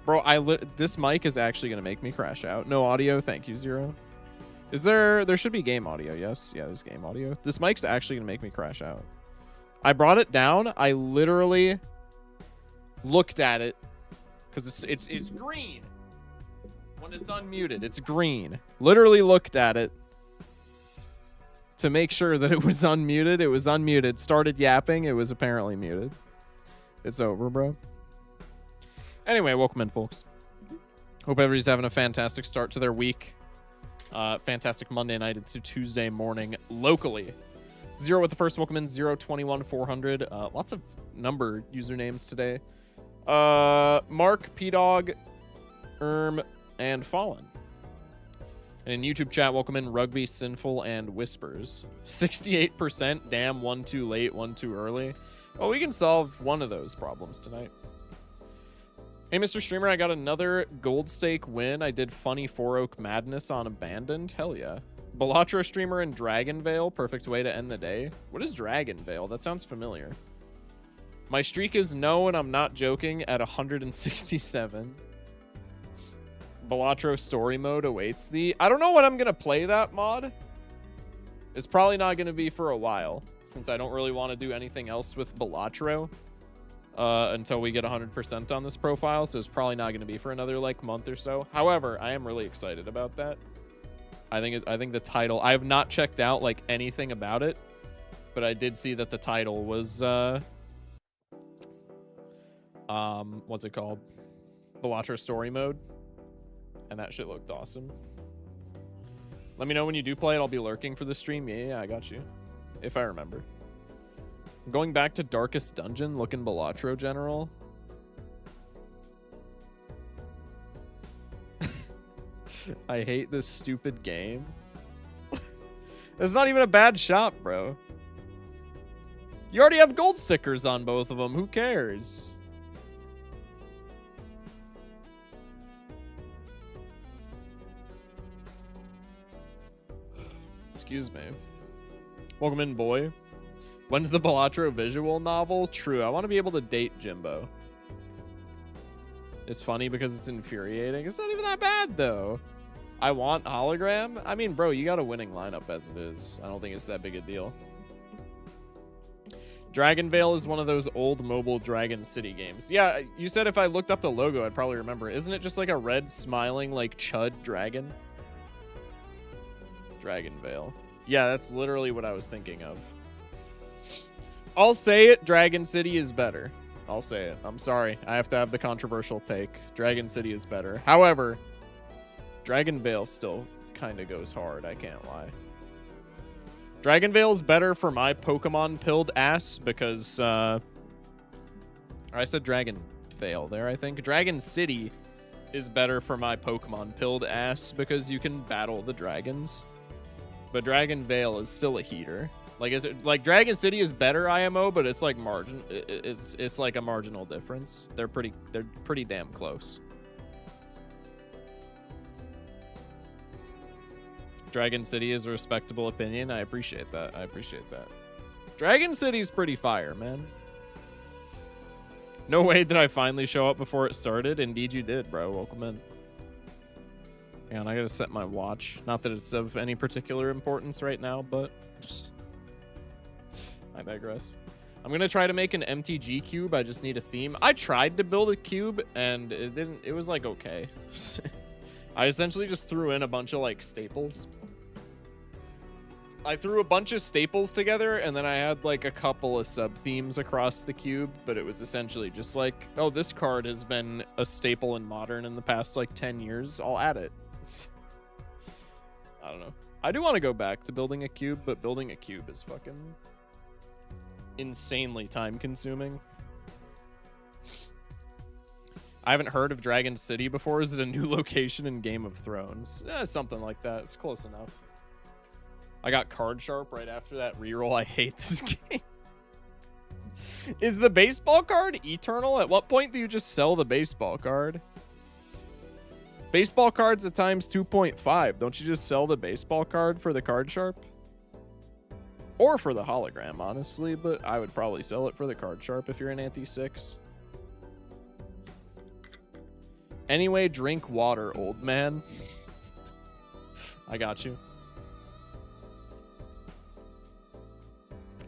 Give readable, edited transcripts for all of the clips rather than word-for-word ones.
Bro, this mic is actually going to make me crash out. No audio. Thank you, Zero. Is there should be game audio. Yes. Yeah, there's game audio. This mic's actually going to make me crash out. I brought it down. I literally looked at it because it's green. When it's unmuted, it's green. Literally looked at it to make sure that it was unmuted. It was unmuted. Started yapping. It was apparently muted. It's over, bro. Anyway, welcome in, folks. Hope everybody's having a fantastic start to their week. Fantastic Monday night into Tuesday morning locally. Zero with the first welcome in. 021400. Lots of number usernames today. Mark, P-Dog, and Fallen. And in YouTube chat, welcome in Rugby, Sinful, and Whispers. 68%. Damn, one too late, one too early. Well, we can solve one of those problems tonight. Hey, Mr. Streamer, I got another gold stake win. I did funny 4 Oak Madness on Abandoned. Hell yeah. Balatro streamer and Dragon Veil. Perfect way to end the day. What is Dragon Veil? That sounds familiar. My streak is no, and I'm not joking, at 167. Balatro story mode awaits thee. I don't know when I'm going to play that mod. It's probably not going to be for a while, since I don't really want to do anything else with Balatro until we get 100% on this profile, so it's probably not going to be for another like month or so. However, I am really excited about that. I think the title, I have not checked out like anything about it, but I did see that the title was what's it called? Balatro story mode. And that shit looked awesome. Let me know when you do play it. I'll be lurking for the stream. Yeah, I got you. If I remember. Going back to Darkest Dungeon, looking Balatro General. I hate this stupid game. It's not even a bad shop, bro. You already have gold stickers on both of them. Who cares? Excuse me. Welcome in, boy. When's the Balatro visual novel? True, I want to be able to date Jimbo. It's funny because it's infuriating. It's not even that bad, though. I want hologram? I mean, bro, you got a winning lineup as it is. I don't think it's that big a deal. Dragon Veil is one of those old mobile Dragon City games. Yeah, you said if I looked up the logo, I'd probably remember it. Isn't it just like a red smiling, like, chud dragon? Dragon Veil. Yeah, that's literally what I was thinking of. I'll say it, Dragon City is better. I'll say it. I'm sorry. I have to have the controversial take. Dragon City is better. However, Dragon Veil still kind of goes hard. I can't lie. Dragon Veil is better for my Pokemon pilled ass because, I said Dragon Veil there, I think. Dragon City is better for my Pokemon pilled ass because you can battle the dragons. But Dragon Veil is still a heater. Like, is it like Dragon City is better IMO, but it's like it's like a marginal difference. They're pretty damn close. Dragon City is a respectable opinion. I appreciate that. Dragon City's pretty fire, man. No way did I finally show up before it started. Indeed you did, bro. Welcome in. Hang on, I gotta set my watch. Not that it's of any particular importance right now, but I digress. I'm gonna try to make an MTG cube. I just need a theme. I tried to build a cube and it was like okay. I essentially just threw in a bunch of like staples. I threw a bunch of staples together and then I had like a couple of sub themes across the cube, but it was essentially just like, oh, this card has been a staple in Modern in the past like 10 years. I'll add it. I don't know. I do want to go back to building a cube, but building a cube is fucking insanely time consuming. I haven't heard of Dragon City before. Is it a new location in Game of Thrones? Something like that. It's close enough. I got Card Sharp right after that reroll. I hate this game. Is the baseball card eternal? At what point do you just sell the baseball card? Baseball cards at times 2.5. Don't you just sell the baseball card for the Card Sharp? Or for the hologram, honestly, but I would probably sell it for the Card Sharp if you're an anti-6. Anyway, drink water, old man. I got you.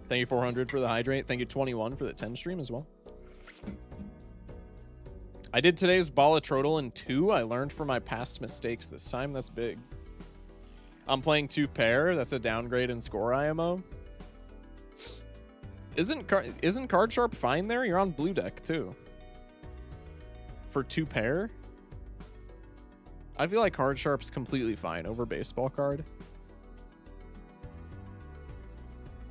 Thank you 400 for the hydrate. Thank you 21 for the 10 stream as well. I did today's Balatro in 2. I learned from my past mistakes this time. That's big. I'm playing 2 pair. That's a downgrade in score IMO. Isn't Card Sharp fine there? You're on blue deck too. For 2 pair? I feel like Card Sharp's completely fine over baseball card.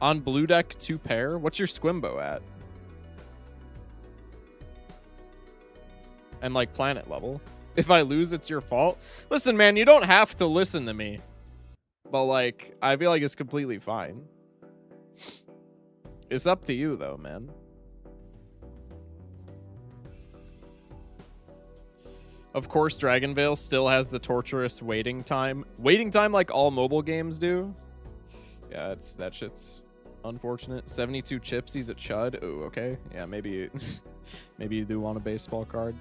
On blue deck 2 pair? What's your Squimbo at? And like planet level. If I lose, it's your fault. Listen, man, you don't have to listen to me. But like, I feel like it's completely fine. It's up to you though, man. Of course, Dragonvale still has the torturous waiting time. Waiting time like all mobile games do. Yeah, that shit's unfortunate. 72 chips, he's a chud. Oh, okay. Yeah, maybe maybe you do want a baseball card.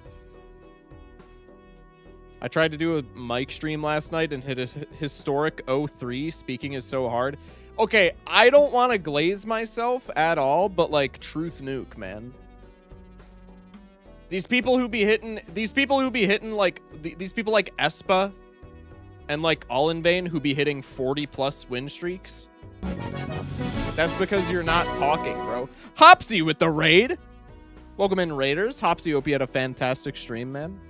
I tried to do a mic stream last night and hit a historic 03. Speaking is so hard. Okay, I don't want to glaze myself at all, but like truth nuke, man. These people who be hitting like these people like Espa and like All in Vain who be hitting 40+ win streaks. That's because you're not talking, bro. Hopsy with the raid. Welcome in, Raiders. Hopsy, hope you had a fantastic stream, man.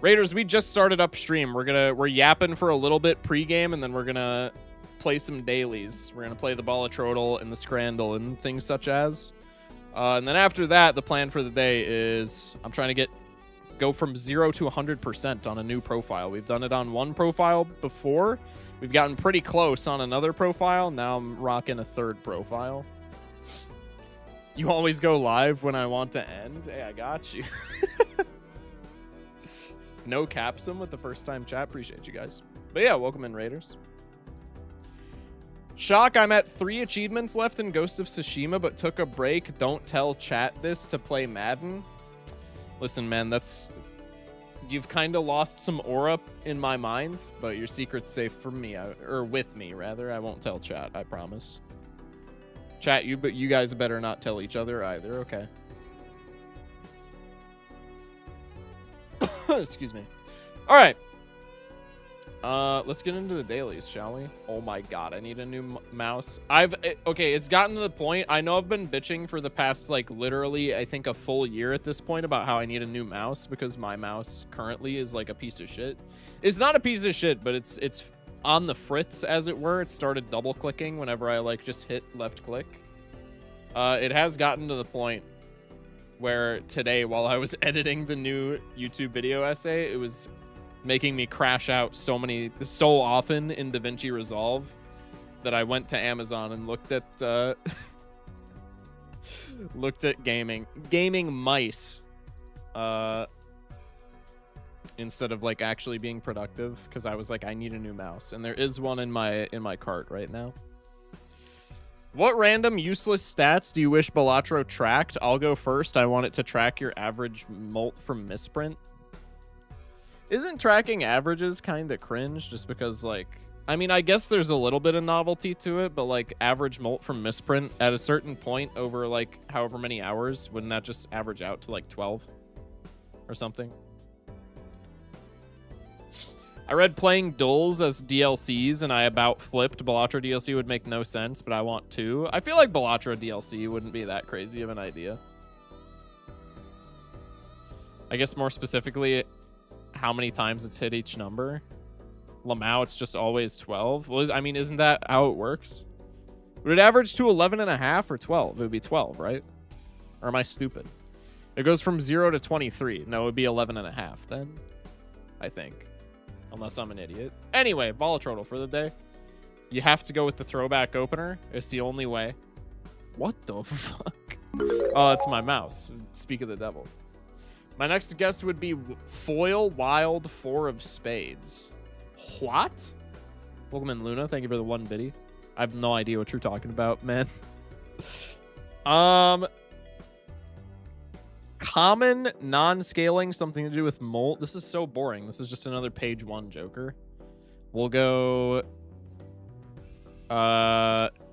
Raiders, we just started upstream. We're yapping for a little bit pregame, and then we're gonna play some dailies. We're gonna play the Balatro and the Scrandle and things such as. And then after that, the plan for the day is I'm trying to go from 0 to 100% on a new profile. We've done it on one profile before. We've gotten pretty close on another profile. Now I'm rocking a 3rd profile. You always go live when I want to end. Hey, I got you. No capsum with the first time chat. Appreciate you guys. But yeah, welcome in, Raiders. Shock, I'm at 3 achievements left in Ghost of Tsushima, but took a break. Don't tell chat this to play Madden. Listen, man, you've kind of lost some aura in my mind, but your secret's safe from me, or with me, rather. I won't tell chat, I promise. Chat, but you guys better not tell each other either, okay? Excuse me. All right. Let's get into the dailies, shall we? Oh my god, I need a new mouse. Okay, it's gotten to the point. I know I've been bitching for the past, like, literally, I think a full year at this point about how I need a new mouse because my mouse currently is like a piece of shit. It's not a piece of shit, but it's on the fritz, as it were. It started double clicking whenever I like just hit left click. It has gotten to the point where today, while I was editing the new YouTube video essay, it was making me crash out so often in DaVinci Resolve that I went to Amazon and looked at gaming mice instead of like actually being productive, because I was like, I need a new mouse, and there is one in my cart right now. What random useless stats do you wish Balatro tracked? I'll go first. I want it to track your average molt from misprint. Isn't tracking averages kind of cringe just because, like, I mean, I guess there's a little bit of novelty to it, but like average molt from misprint at a certain point over like however many hours, wouldn't that just average out to like 12 or something? I read playing dles as DLCs and I about flipped. Balatro DLC would make no sense, but I want 2. I feel like Balatro DLC wouldn't be that crazy of an idea. I guess more specifically, how many times it's hit each number. Lamau, it's just always 12. Well, I mean, isn't that how it works? Would it average to 11.5 or 12? It would be 12, right? Or am I stupid? It goes from 0 to 23. No, it would be 11.5 then, I think. Unless I'm an idiot. Anyway, Balatro for the day. You have to go with the throwback opener. It's the only way. What the fuck? Oh, it's my mouse. Speak of the devil. My next guess would be Foil Wild 4 of Spades. What? Welcome in, Luna. Thank you for the 1 biddy. I have no idea what you're talking about, man. Common, non-scaling, something to do with molt. This is so boring. This is just another page 1 Joker. We'll go...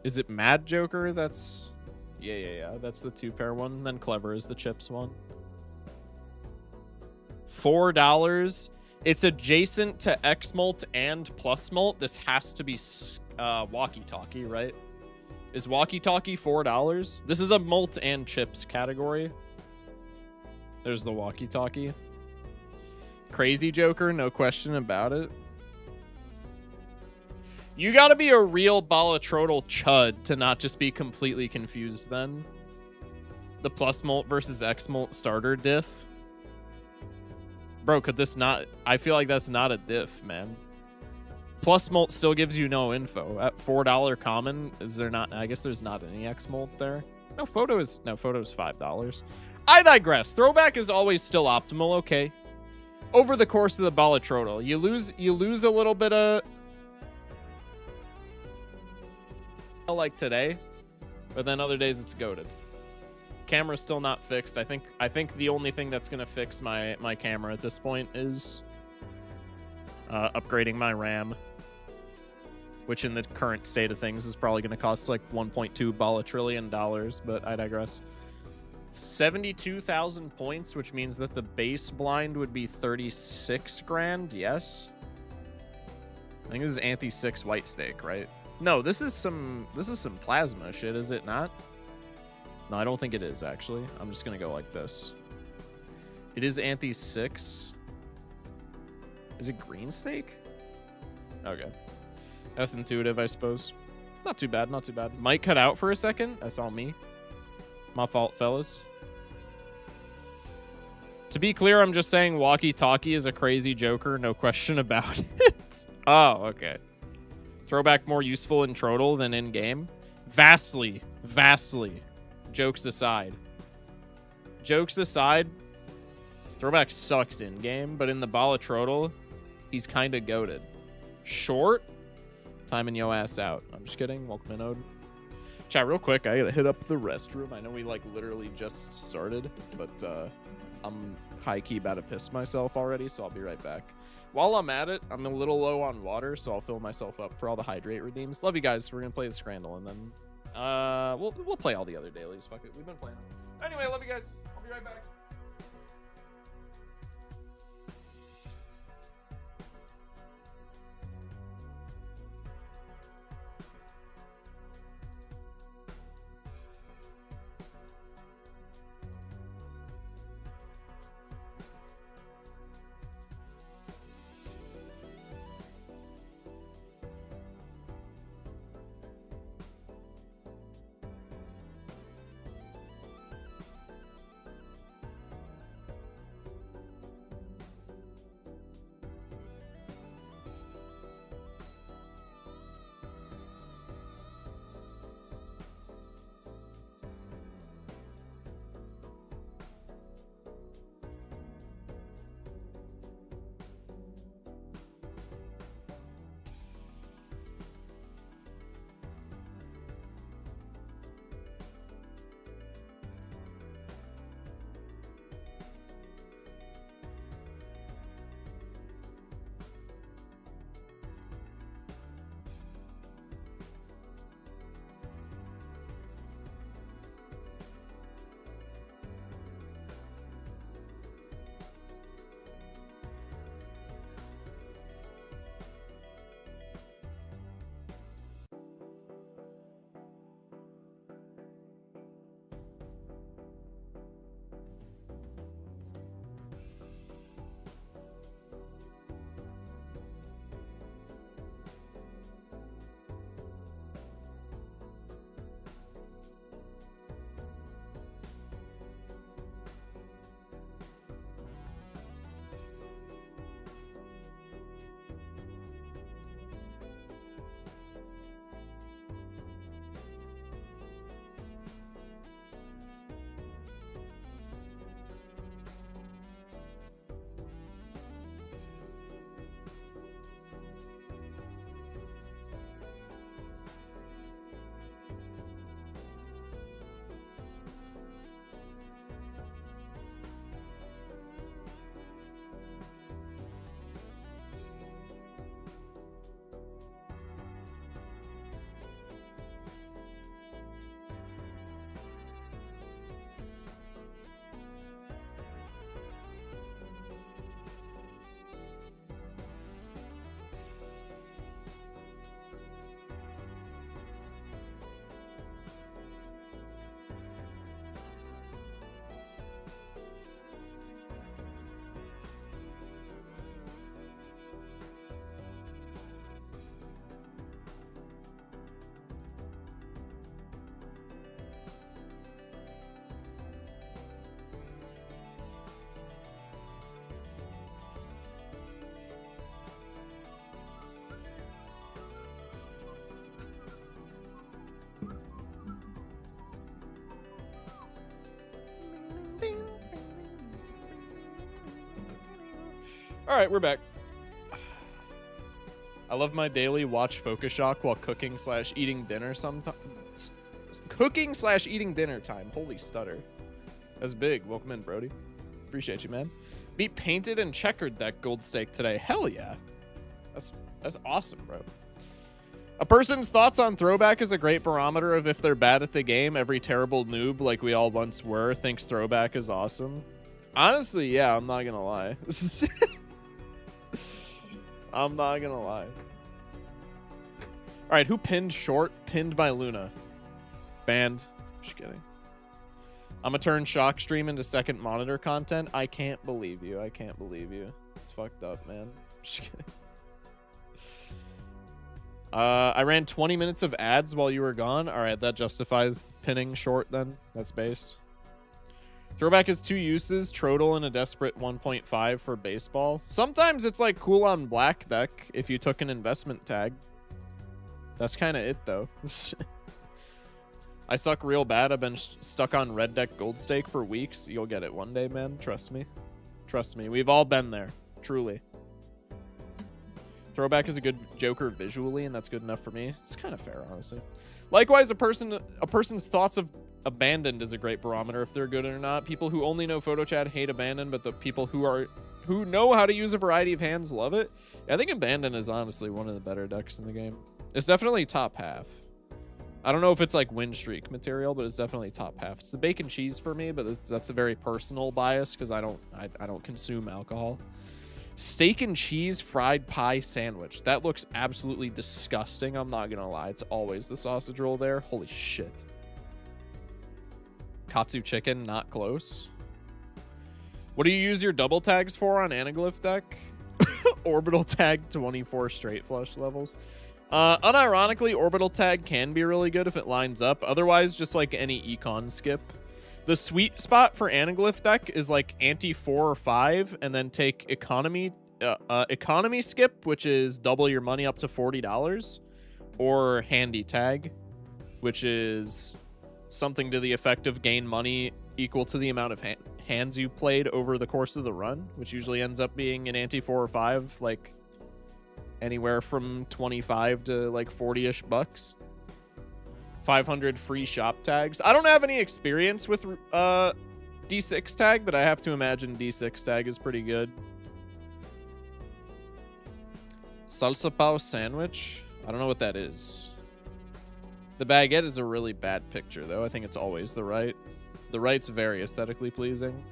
is it Mad Joker? That's... Yeah. That's the 2-pair one. Then Clever is the chips one. $4. It's adjacent to X Molt and Plus Molt. This has to be walkie-talkie, right? Is walkie-talkie $4? This is a Molt and chips category. There's the walkie-talkie. Crazy Joker, no question about it. You gotta be a real Balatro chud to not just be completely confused then. The Plus Molt versus X Molt starter diff. Bro, could this not... I feel like that's not a diff, man. Plus Molt still gives you no info. At $4 common, is there not... I guess there's not any X Molt there. No, photo is $5. I digress. Throwback is always still optimal, okay. Over the course of the Balatro, you lose a little bit of... like today, but then other days it's goated. Camera's still not fixed. I think the only thing that's gonna fix my camera at this point is upgrading my RAM, which in the current state of things is probably gonna cost like $1.2 Balatrillion, but I digress. 72,000 points, which means that the base blind would be 36 grand. Yes, I think this is anti-6 white stake, right? No, this is some plasma shit, is it not? No, I don't think it is, actually. I'm just gonna go like this. It is anti-6. Is it green stake? Okay. That's intuitive, I suppose. Not too bad, not too bad. Mic cut out for a second. That's all me. My fault, fellas. To be clear, I'm just saying walkie-talkie is a crazy Joker, no question about it. Oh, okay. Throwback more useful in Trodal than in-game? Vastly. Jokes aside. Throwback sucks in-game, but in the Balatro, he's kind of goated. Short? Timing yo ass out. I'm just kidding. Welcome in, Ode. Chat, real quick, I gotta hit up the restroom. I know we, like, literally just started, but, I'm high-key about to piss myself already, so I'll be right back. While I'm at it, I'm a little low on water, so I'll fill myself up for all the hydrate redeems. Love you guys. We're gonna play the Scrandle, and then we'll play all the other dailies. Fuck it, we've been playing. Anyway, love you guys. I'll be right back. All right, we're back. I love my daily watch Focus Shock while cooking/eating dinner sometimes. Cooking/eating dinner time. Holy stutter. That's big. Welcome in, Brody. Appreciate you, man. Beat painted and checkered that gold stake today. Hell yeah. That's awesome, bro. A person's thoughts on throwback is a great barometer of if they're bad at the game. Every terrible noob like we all once were thinks throwback is awesome. Honestly, yeah, I'm not gonna lie. I'm not gonna lie. All right, who pinned short? Pinned by Luna. Banned. Just kidding. I'm gonna turn Shock Stream into second monitor content. I can't believe you. I can't believe you. It's fucked up, man. Just kidding. I ran 20 minutes of ads while you were gone. All right, that justifies pinning short then. That's based. Throwback has two uses, Trodel and a desperate 1.5 for baseball. Sometimes it's like cool on black deck if you took an investment tag. That's kind of it though. I suck real bad. I've been stuck on red deck gold stake for weeks. You'll get it one day, man. Trust me. Trust me. We've all been there. Truly. Throwback is a good Joker visually, and that's good enough for me. It's kind of fair, honestly. Likewise, a person's thoughts of Abandoned is a great barometer if they're good or not. People who only know PhotoChat hate Abandoned, but the people who know how to use a variety of hands love it. Yeah, I think Abandoned is honestly one of the better decks in the game. It's definitely top half. I don't know if it's like win streak material, but it's definitely top half. It's the bacon cheese for me, but that's a very personal bias because I don't consume alcohol. Steak and cheese fried pie sandwich. That looks absolutely disgusting. I'm not gonna lie. It's always the sausage roll there. Holy shit. Katsu chicken, not close. What do you use your double tags for on Anaglyph deck? Orbital tag 24 straight flush levels. Unironically, orbital tag can be really good if it lines up. Otherwise, just like any econ skip. The sweet spot for Anaglyph deck is like anti 4 or 5, and then take economy skip, which is double your money up to $40, or handy tag, which is something to the effect of gain money equal to the amount of hands you played over the course of the run, which usually ends up being an anti 4 or 5, like anywhere from 25 to like 40-ish bucks. 500 free shop tags. I don't have any experience with D6 tag, but I have to imagine D6 tag is pretty good. Salsa pao sandwich. I don't know what that is. The baguette is a really bad picture, though. I think it's always the right. The right's very aesthetically pleasing.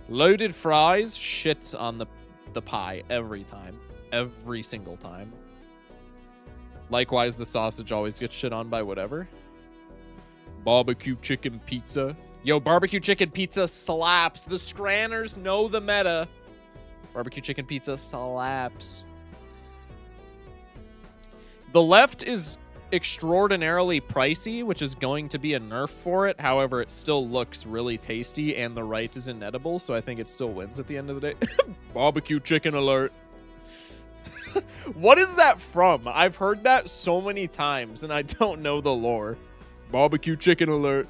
Loaded fries shits on the pie every time. Every single time. Likewise, the sausage always gets shit on by whatever. Barbecue chicken pizza. Yo, barbecue chicken pizza slaps. The Scranners know the meta. Barbecue chicken pizza slaps. The left is extraordinarily pricey, which is going to be a nerf for it. However, it still looks really tasty, and the right is inedible, so I think it still wins at the end of the day. Barbecue chicken alert. What is that from? I've heard that so many times, and I don't know the lore. Barbecue chicken alert.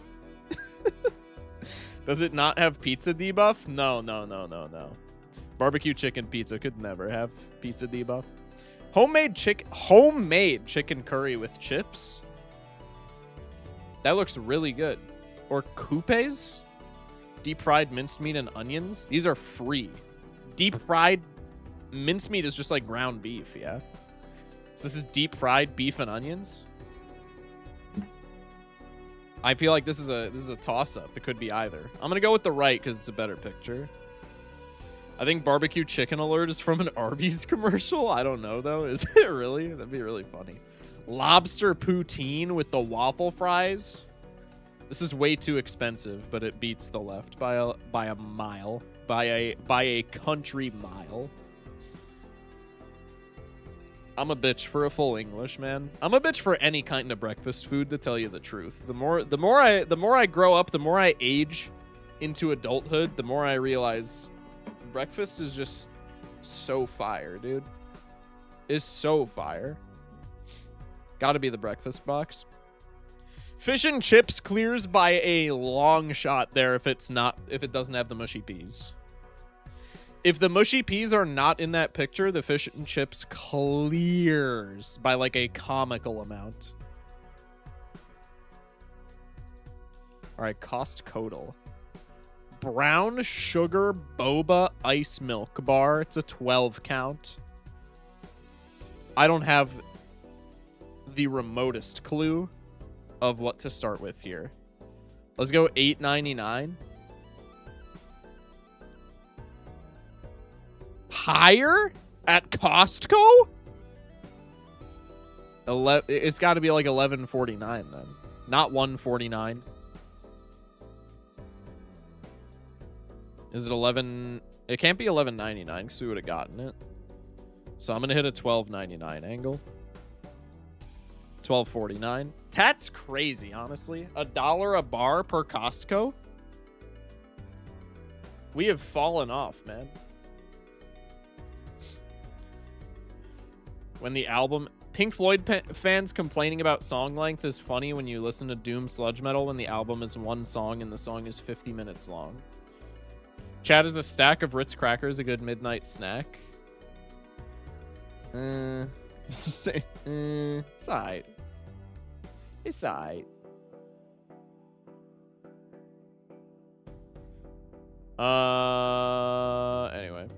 Does it not have pizza debuff? No. Barbecue chicken pizza could never have pizza debuff. Homemade chicken curry with chips. That looks really good. Or coupes? Deep fried minced meat and onions. These are free. Deep fried mincemeat is just like ground beef, yeah? So this is deep fried beef and onions. I feel like this is a toss-up. It could be either. I'm gonna go with the right because it's a better picture. I think barbecue chicken alert is from an Arby's commercial. I don't know though. Is it really? That'd be really funny. Lobster poutine with the waffle fries. This is way too expensive, but it beats the left by a mile, by a country mile. I'm a bitch for a full English, man. I'm a bitch for any kind of breakfast food, to tell you the truth. The more I grow up, the more I age into adulthood, the more I realize breakfast is just so fire, dude. Is so fire. Gotta be the breakfast box. Fish and chips clears by a long shot there if it doesn't have the mushy peas. If the mushy peas are not in that picture, the fish and chips clears by like a comical amount. All right, cost Codal. Brown sugar boba ice milk bar. It's a 12 count. I don't have the remotest clue of what to start with here. Let's go $8.99. Higher at Costco? It's got to be like $11.49 then, not $1.49. Is it 11? It can't be $11.99 because we would have gotten it. So I'm gonna hit a $12.99 angle. $12.49. That's crazy, honestly. $1 a bar per Costco. We have fallen off, man. When the album Pink Floyd fans complaining about song length is funny when you listen to doom sludge metal when the album is one song and the song is 50 minutes long. Chad, is a stack of Ritz crackers a good midnight snack? It's alright. It's alright. Anyway.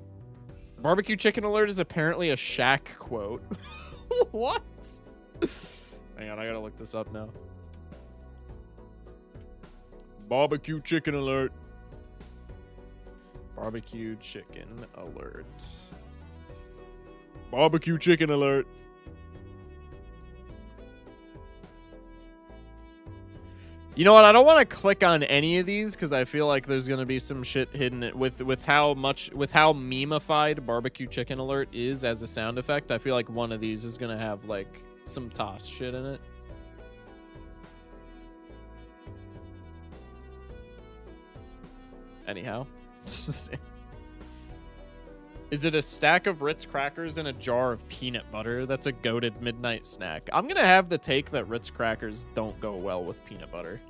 Barbecue chicken alert is apparently a Shaq quote. What? Hang on, I gotta look this up now. Barbecue chicken alert. Barbecue chicken alert. Barbecue chicken alert. You know what? I don't want to click on any of these because I feel like there's gonna be some shit hidden with how memeified barbecue chicken alert is as a sound effect. I feel like one of these is gonna have like some toss shit in it. Anyhow. Is it a stack of Ritz crackers and a jar of peanut butter? That's a goated midnight snack. I'm going to have the take that Ritz crackers don't go well with peanut butter.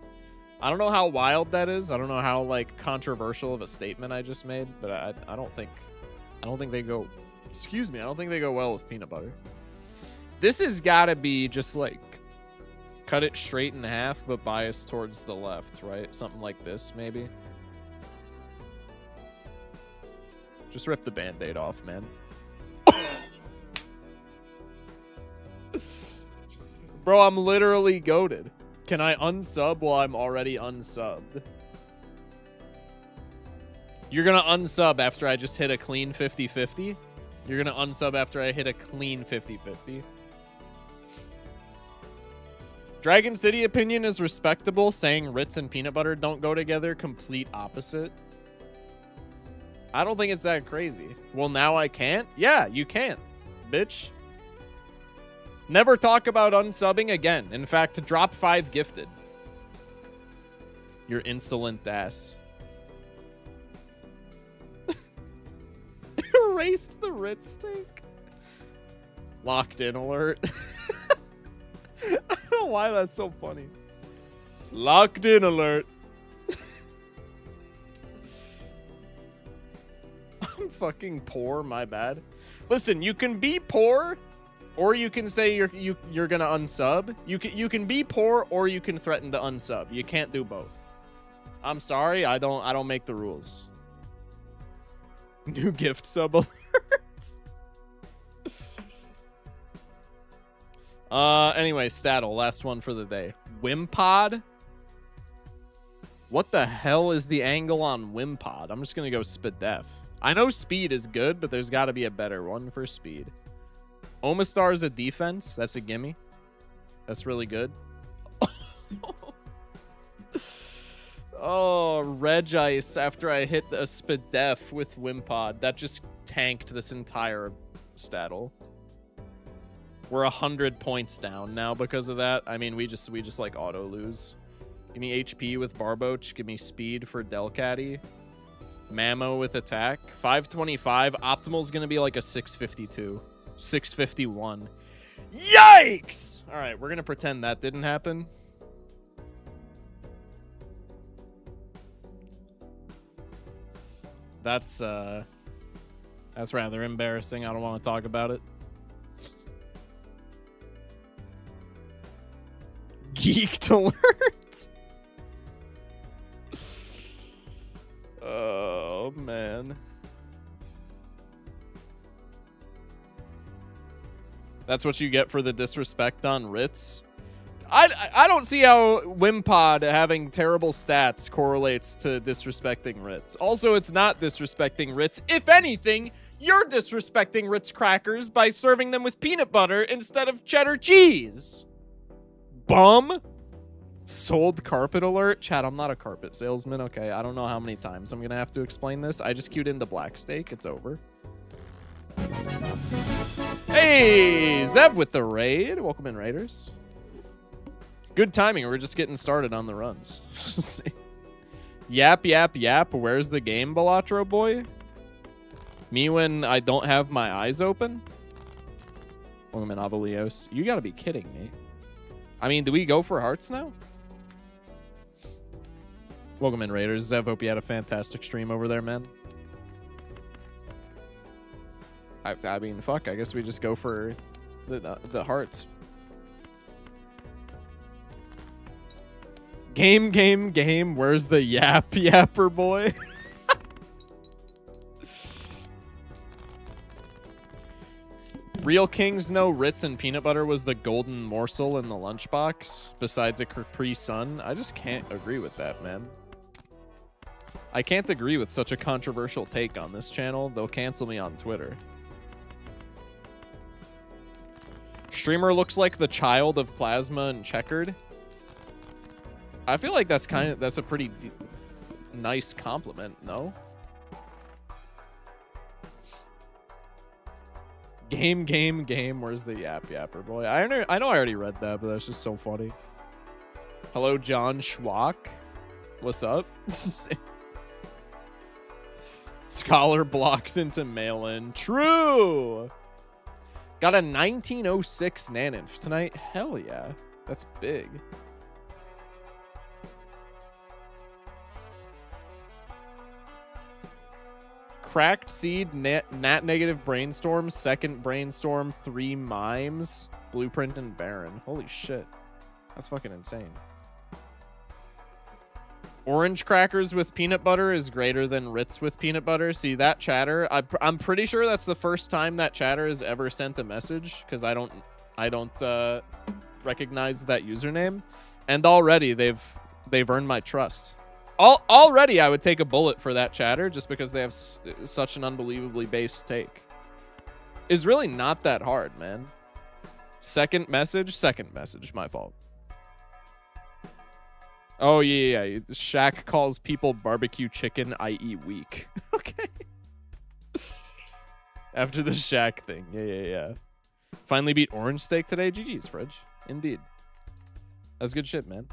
I don't know how wild that is. I don't know how like controversial of a statement I just made, but I don't think they go, excuse me, I don't think they go well with peanut butter. This has got to be just like cut it straight in half, but biased towards the left, right? Something like this, maybe. Just rip the Band-Aid off, man. Bro, I'm literally goated. Can I unsub while I'm already unsubbed? You're gonna unsub after I just hit a clean 50-50? You're gonna unsub after I hit a clean 50-50? Dragon City opinion is respectable. Saying Ritz and peanut butter don't go together. Complete opposite. I don't think it's that crazy. Well, now I can't? Yeah, you can't, bitch. Never talk about unsubbing again. In fact, drop 5 gifted. Your insolent ass. Erased the Ritz take. Locked in alert. I don't know why that's so funny. Locked in alert. I'm fucking poor, my bad. Listen, you can be poor, or you can say you're gonna unsub. You can be poor, or you can threaten to unsub. You can't do both. I'm sorry, I don't make the rules. New gift sub alert. Anyway, Staddle, last one for the day. Wimpod. What the hell is the angle on Wimpod? I'm just gonna go Spadef. I know speed is good, but there's got to be a better one for speed. Omastar is a defense. That's a gimme. That's really good. Oh, Reg Ice after I hit a Spadef with Wimpod. That just tanked this entire Staddle. We're 100 points down now because of that. I mean, we just like auto lose. Give me HP with Barboach. Give me speed for Delcatty. Mamo with attack. 525. Optimal's going to be like a 652. 651. Yikes! All right, we're going to pretend that didn't happen. That's That's rather embarrassing. I don't want to talk about it. Geeked alert. Oh, man. That's what you get for the disrespect on Ritz. I don't see how Wimpod having terrible stats correlates to disrespecting Ritz. Also, it's not disrespecting Ritz. If anything, you're disrespecting Ritz crackers by serving them with peanut butter instead of cheddar cheese. Bum. Sold carpet alert. Chat, I'm not a carpet salesman. Okay, I don't know how many times I'm going to have to explain this. I just queued into Black Steak. It's over. Hey, Zev with the raid. Welcome in, Raiders. Good timing. We're just getting started on the runs. Yap, yap, yap. Where's the game, Balatro boy? Me when I don't have my eyes open? Welcome in, Avalios. You gotta be kidding me. I mean, do we go for hearts now? Welcome in, Raiders. Zev, hope you had a fantastic stream over there, man. I mean, fuck. I guess we just go for the hearts. Game, game, game. Where's the yap yapper boy? Real Kings know Ritz and peanut butter was the golden morsel in the lunchbox, besides a Capri Sun. I just can't agree with that, man. I can't agree with such a controversial take on this channel. They'll cancel me on Twitter. Streamer looks like the child of Plasma and Checkered. I feel like that's a pretty nice compliment, no? Game, game, game. Where's the yap yapper boy? I know I already read that, but that's just so funny. Hello, John Schwach. What's up? Scholar blocks into mail-in. True. Got a 1906 Naninf tonight. Hell yeah. That's big. Cracked Seed, Nat Negative Brainstorm, Second Brainstorm, 3 Mimes, Blueprint, and Baron. Holy shit. That's fucking insane. Orange crackers with peanut butter is greater than Ritz with peanut butter. See that chatter? I'm pretty sure that's the first time that chatter has ever sent a message, because I don't recognize that username, and already they've earned my trust. Already I would take a bullet for that chatter just because they have such an unbelievably base take. It's really not that hard, man. Second message, my fault. Oh, yeah. Shaq calls people barbecue chicken, i.e. weak. Okay. After the Shaq thing. Yeah. Finally beat Orange Steak today. GG's, Fridge. Indeed. That's good shit, man.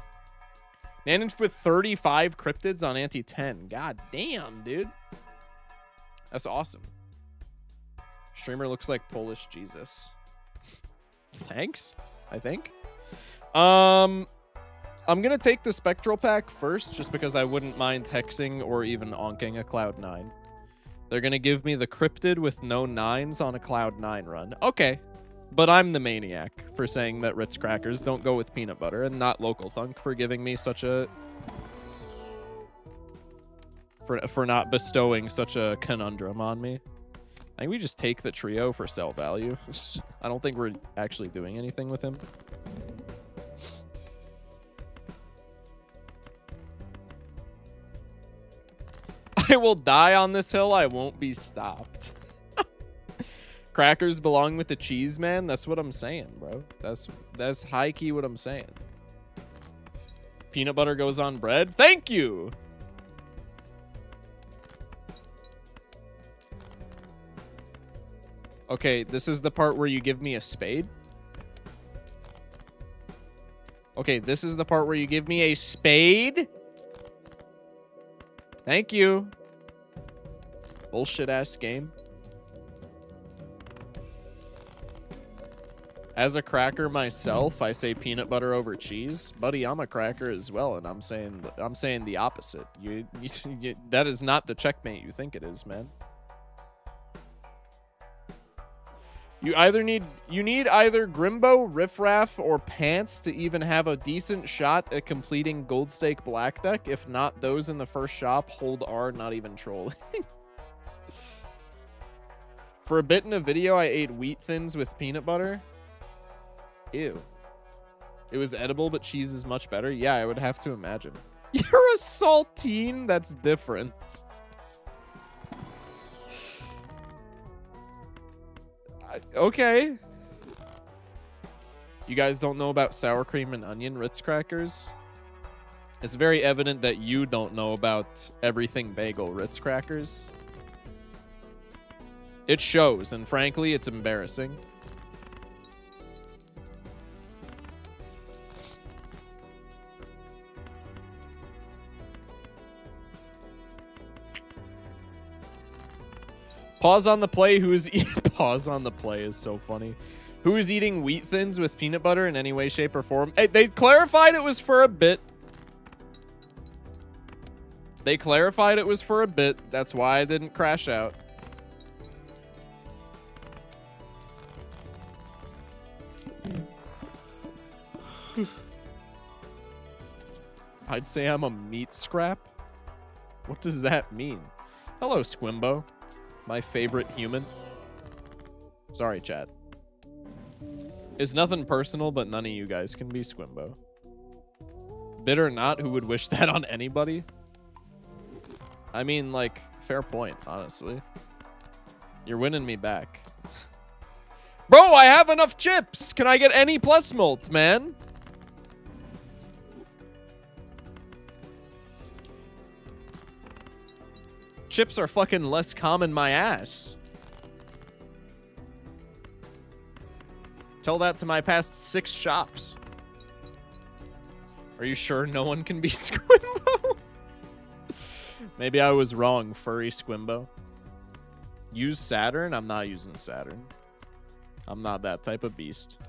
Naninf with 35 cryptids on anti-10. God damn, dude. That's awesome. Streamer looks like Polish Jesus. Thanks, I think. I'm going to take the Spectral Pack first, just because I wouldn't mind hexing or even onking a Cloud 9. They're going to give me the cryptid with no 9s on a Cloud 9 run. Okay. But I'm the maniac for saying that Ritz crackers don't go with peanut butter, and not Local Thunk for giving me such a... For not bestowing such a conundrum on me. I think we just take the trio for sell value. I don't think we're actually doing anything with him. I will die on this hill. I won't be stopped. Crackers belong with the cheese, man. That's what I'm saying, bro. That's high key what I'm saying. Peanut butter goes on bread. Thank you. Okay, this is the part where you give me a spade. Okay, this is the part where you give me a spade. Thank you. Bullshit ass game. As a cracker myself, I say peanut butter over cheese. Buddy, I'm a cracker as well, and I'm saying the opposite. That is not the checkmate you think it is, man. You need either Grimbo, Riffraff, or Pants to even have a decent shot at completing Gold Stake Black Deck. If not those in the first shop, hold R, not even trolling. For a bit in a video, I ate Wheat Thins with peanut butter. Ew. It was edible, but cheese is much better. Yeah, I would have to imagine. You're a saltine? That's different. Okay. You guys don't know about sour cream and onion Ritz crackers? It's very evident that you don't know about everything bagel Ritz crackers. It shows, and frankly, it's embarrassing. Pause on the play. Pause on the play is so funny. Who is eating Wheat Thins with peanut butter in any way, shape, or form? Hey, they clarified it was for a bit. They clarified it was for a bit. That's why I didn't crash out. I'd say I'm a meat scrap. What does that mean? Hello, Squimbo. My favorite human. Sorry, chat. It's nothing personal, but none of you guys can be Squimbo. Bit or not, who would wish that on anybody? I mean, like, fair point, honestly. You're winning me back. Bro, I have enough chips! Can I get any plus molt, man? Chips are fucking less common my ass. Tell that to my past 6 shops. Are you sure no one can be Squimbo? Maybe I was wrong, furry Squimbo. Use Saturn? I'm not using Saturn. I'm not that type of beast.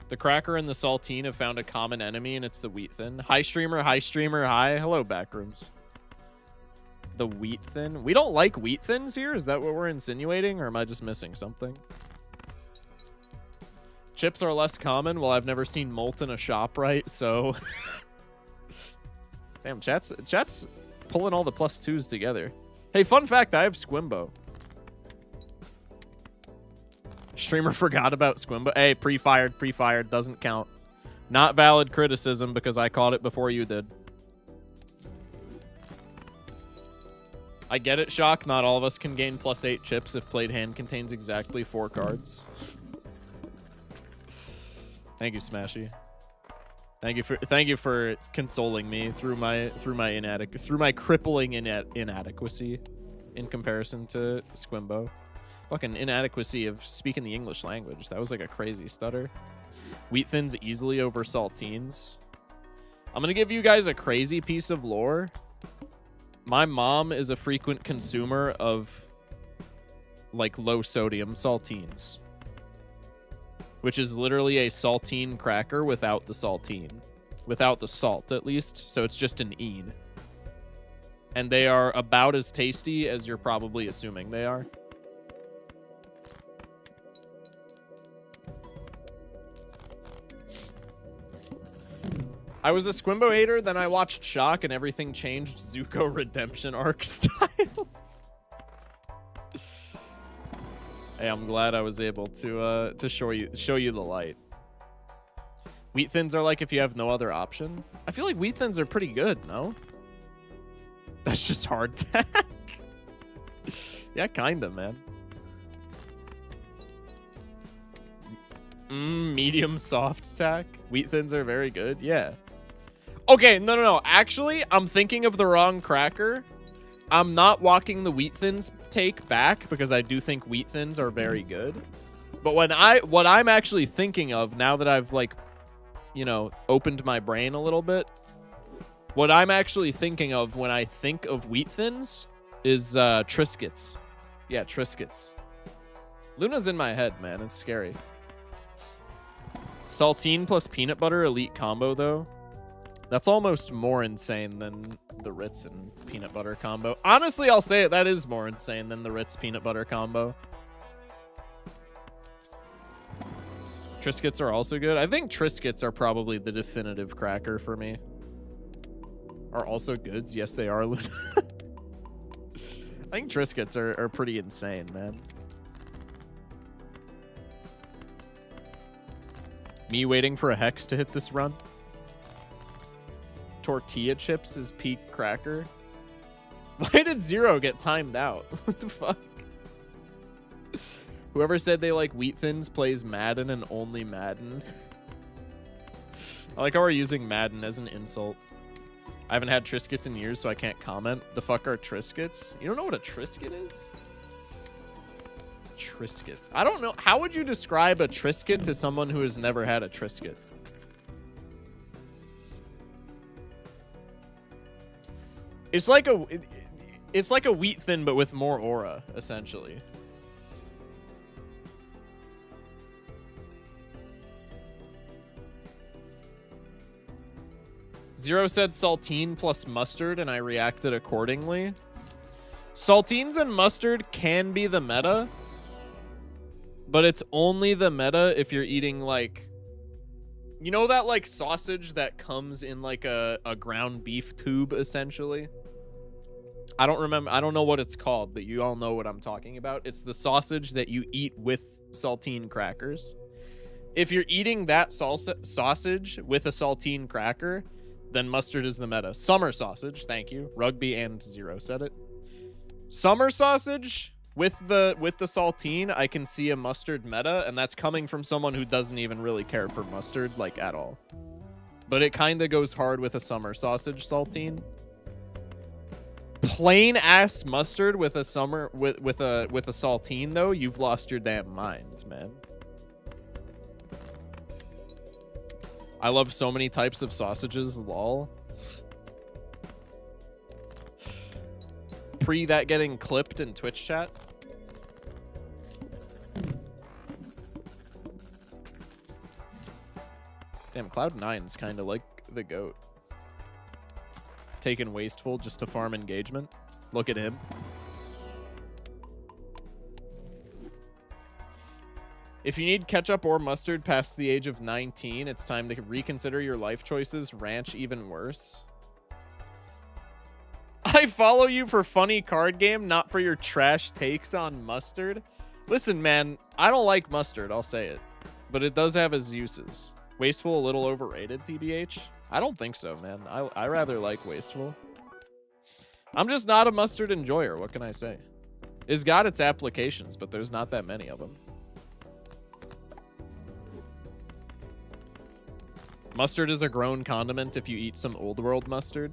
The cracker and the saltine have found a common enemy, and it's the Wheat Thin. Hi, streamer. Hi, streamer. Hi. Hello, Backrooms. The Wheat Thin? We don't like Wheat Thins here? Is that what we're insinuating, or am I just missing something? Chips are less common. Well, I've never seen malt in a shop, right? So... Damn, chat's pulling all the +2s together. Hey, fun fact, I have Squimbo. Streamer forgot about Squimbo. Hey, pre-fired, doesn't count. Not valid criticism because I caught it before you did. I get it, Shock. Not all of us can gain +8 chips if played hand contains exactly 4 cards. Thank you, Smashy. Thank you for consoling me through my crippling inadequacy in comparison to Squimbo. Fucking inadequacy of speaking the English language. That was like a crazy stutter. Wheat Thins easily over saltines. I'm gonna give you guys a crazy piece of lore. My mom is a frequent consumer of like low sodium saltines, which is literally a saltine cracker without the saltine, without the salt at least. So it's just an een. And they are about as tasty as you're probably assuming they are. I was a Squimbo hater, then I watched Shock and everything changed Zuko Redemption arc style. Hey, I'm glad I was able to show you the light. Wheat Thins are like if you have no other option. I feel like Wheat Thins are pretty good, no? That's just hard tack. Yeah, kinda, man. Medium soft tack. Wheat Thins are very good, yeah. Okay, no. Actually, I'm thinking of the wrong cracker. I'm not walking the Wheat Thins take back because I do think Wheat Thins are very good. But what I'm actually thinking of now that I've like, you know, opened my brain a little bit, what I'm actually thinking of when I think of Wheat Thins is Triscuits. Yeah, Triscuits. Luna's in my head, man. It's scary. Saltine plus peanut butter elite combo though. That's almost more insane than the Ritz and peanut butter combo. Honestly, I'll say it. That is more insane than the Ritz peanut butter combo. Triscuits are also good. I think Triscuits are probably the definitive cracker for me. Are also goods. Yes, they are. I think Triscuits are pretty insane, man. Me waiting for a hex to hit this run. Tortilla chips is peak cracker. Why did Zero get timed out? What the fuck? Whoever said they like Wheat Thins plays Madden and only Madden. I like how we're using Madden as an insult. I haven't had Triscuits in years, so I can't comment. The fuck are Triscuits? You don't know what a Triscuit is? Triscuit. I don't know. How would you describe a Triscuit to someone who has never had a Triscuit? It's like a Wheat Thin, but with more aura, essentially. Zero said saltine plus mustard, and I reacted accordingly. Saltines and mustard can be the meta, but it's only the meta if you're eating, like... You know that, like, sausage that comes in, like, a ground beef tube, essentially? I don't know what it's called, but you all know what I'm talking about. It's the sausage that you eat with saltine crackers. If you're eating that sausage with a saltine cracker, then mustard is the meta. Summer sausage, thank you. Rugby and Zero said it. Summer sausage with the saltine, I can see a mustard meta, and that's coming from someone who doesn't even really care for mustard, like, at all. But it kind of goes hard with a summer sausage saltine. Plain ass mustard with a saltine though, you've lost your damn mind, man. I love so many types of sausages, lol. Pre that getting clipped in Twitch chat. Damn, Cloud9's kind of like the GOAT. Taking Wasteful just to farm engagement. Look at him. If you need ketchup or mustard past the age of 19, it's time to reconsider your life choices. Ranch even worse. I follow you for funny card game, not for your trash takes on mustard. Listen, man, I don't like mustard, I'll say it. But it does have its uses. Wasteful a little overrated, TBH? I don't think so, man. I rather like Wasteful. I'm just not a mustard enjoyer. What can I say? It's got its applications, but there's not that many of them. Mustard is a grown condiment if you eat some old world mustard.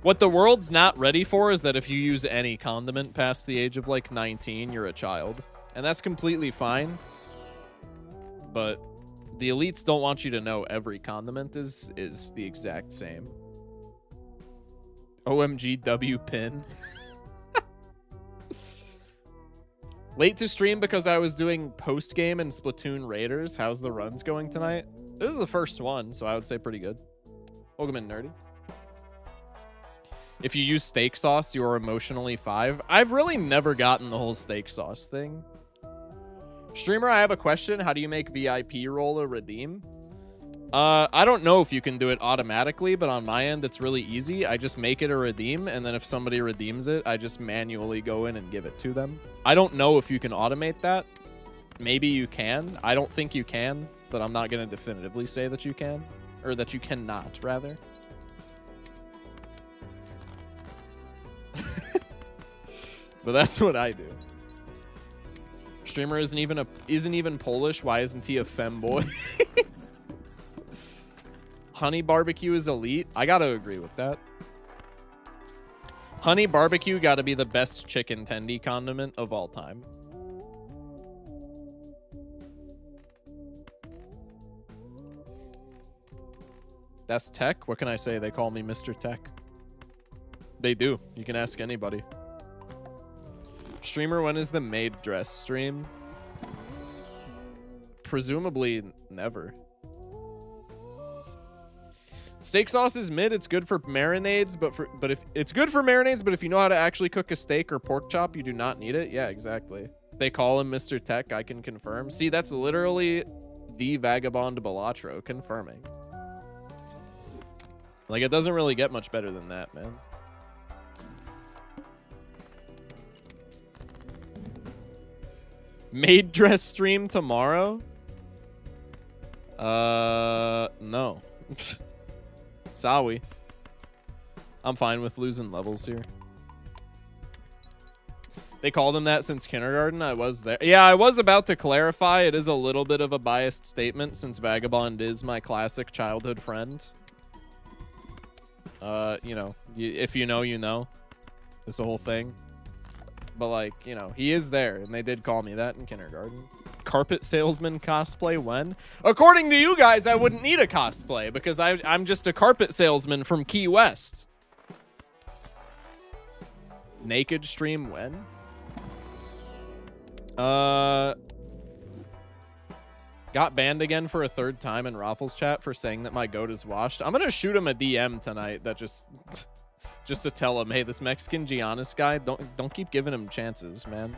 What the world's not ready for is that if you use any condiment past the age of like 19, you're a child. And that's completely fine. But the elites don't want you to know every condiment is the exact same. OMG W pin. Late to stream because I was doing post-game and Splatoon Raiders. How's the runs going tonight? This is the first one, so I would say pretty good. Welcome in, Nerdy. If you use steak sauce, you are emotionally 5. I've really never gotten the whole steak sauce thing. Streamer, I have a question. How do you make VIP roll a redeem? I don't know if you can do it automatically, but on my end, it's really easy. I just make it a redeem, and then if somebody redeems it, I just manually go in and give it to them. I don't know if you can automate that. Maybe you can. I don't think you can, but I'm not going to definitively say that you can. Or that you cannot, rather. But that's what I do. Streamer isn't even Polish. Why isn't he a femboy? Honey barbecue is elite. I gotta agree with that. Honey barbecue gotta be the best chicken tendy condiment of all time. That's Tech. What can I say? They call me Mr. Tech. They do. You can ask anybody. Streamer, when is the maid dress stream? Presumably never. Steak sauce is mid. It's good for marinades, but if it's good for marinades, but if you know how to actually cook a steak or pork chop, you do not need it. Yeah, exactly. They call him Mr. Tech. I can confirm. See, that's literally the vagabond Balatro confirming. Like, it doesn't really get much better than that, man. Maid dress stream tomorrow? No. Sorry. I'm fine with losing levels here. They called him that since kindergarten. I was there. Yeah, I was about to clarify. It is a little bit of a biased statement since Vagabond is my classic childhood friend. You know, if you know, you know. It's the whole thing. But, like, you know, he is there, and they did call me that in kindergarten. Carpet salesman cosplay when? According to you guys, I wouldn't need a cosplay because I'm just a carpet salesman from Key West. Naked stream when? Got banned again for a third time in Raffles chat for saying that my goat is washed. I'm gonna shoot him a DM tonight that just to tell him, hey, this Mexican Giannis guy, don't keep giving him chances, man.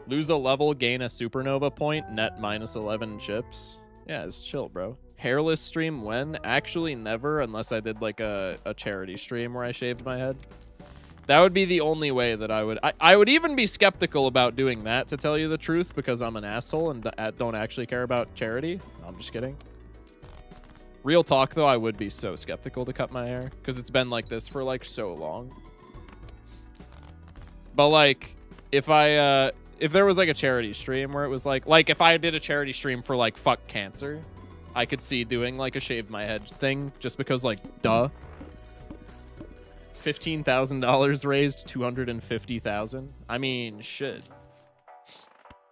Lose a level, gain a supernova point, net -11 chips. Yeah, it's chill, bro. Hairless stream when? Actually never, unless I did like a charity stream where I shaved my head. That would be the only way that I would even be skeptical about doing that, to tell you the truth, because I'm an asshole and don't actually care about charity. No, I'm just kidding. Real talk, though, I would be so skeptical to cut my hair, because it's been like this for, like, so long. But, like, if there was, like, a charity stream where it was, like, if I did a charity stream for, like, fuck cancer, I could see doing, like, a shave my head thing, just because, like, duh. $15,000 raised, $250,000. I mean, shit.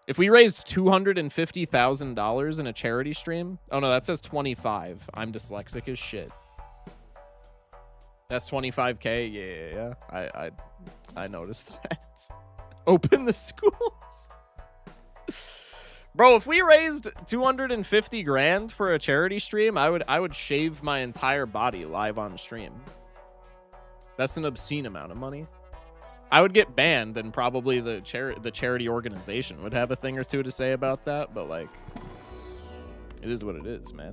If we raised $250,000 in a charity stream, oh no, that says 25. I'm dyslexic as shit. That's 25K. Yeah. I noticed that. Open the schools. Bro, if we raised 250 grand for a charity stream, I would shave my entire body live on stream. That's an obscene amount of money. I would get banned, and probably the charity organization would have a thing or two to say about that, but, like, it is what it is, man.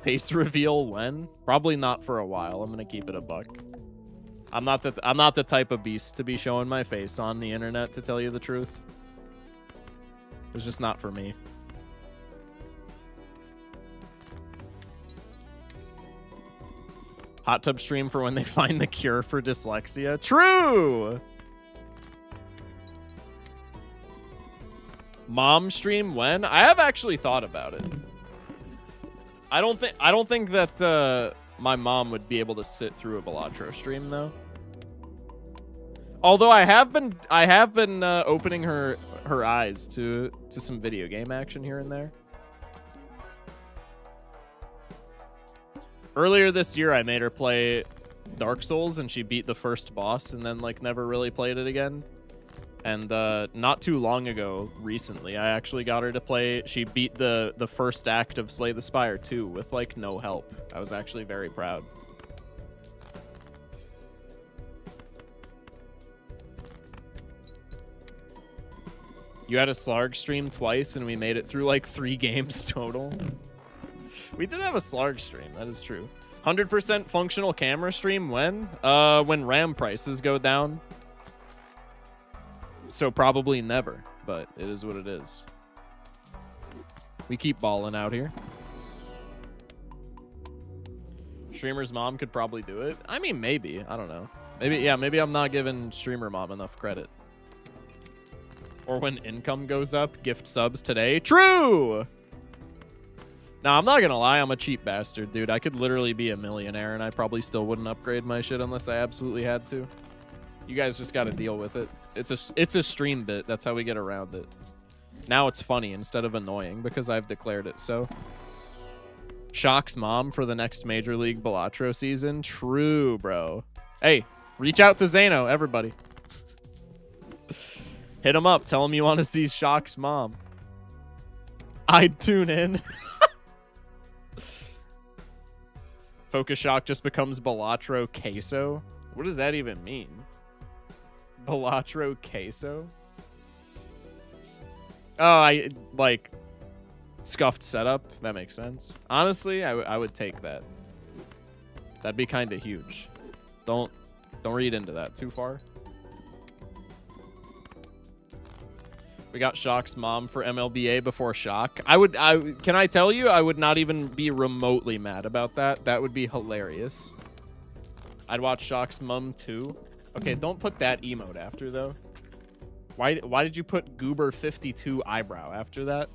Face reveal when? Probably not for a while. I'm gonna keep it a buck. I'm not the type of beast to be showing my face on the internet, to tell you the truth. It's just not for me. Hot tub stream for when they find the cure for dyslexia. True! Mom stream when? I have actually thought about it. I don't think that my mom would be able to sit through a Balatro stream though. Although I have been opening her eyes to some video game action here and there. Earlier this year, I made her play Dark Souls, and she beat the first boss, and then, like, never really played it again. And not too long ago, recently, I actually got her to play. She beat the first act of Slay the Spire 2 with, like, no help. I was actually very proud. You had a Slarg stream twice, and we made it through, like, 3 games total. We did have a Slarg stream, that is true. 100% functional camera stream when? When RAM prices go down. So probably never, but it is what it is. We keep balling out here. Streamer's mom could probably do it. I mean, maybe. I don't know. Maybe I'm not giving streamer mom enough credit. Or when income goes up, gift subs today. True! Nah, I'm not gonna lie, I'm a cheap bastard, dude. I could literally be a millionaire, and I probably still wouldn't upgrade my shit unless I absolutely had to. You guys just gotta deal with it. It's a stream bit. That's how we get around it. Now it's funny instead of annoying, because I've declared it so. Shock's mom for the next Major League Balatro season. True, bro. Hey, reach out to Zano, everybody. Hit him up. Tell him you want to see Shock's mom. I'd tune in. Focus Shock just becomes Balatro Queso. What does that even mean? Balatro Queso? Oh, I like scuffed setup. That makes sense. Honestly, I would take that. That'd be kind of huge. Don't read into that too far. We got Shock's mom for MLBA before Shock. Can I tell you, I would not even be remotely mad about that. That would be hilarious. I'd watch Shock's mom too. Okay, don't put that emote after though. Why did you put Goober52 eyebrow after that?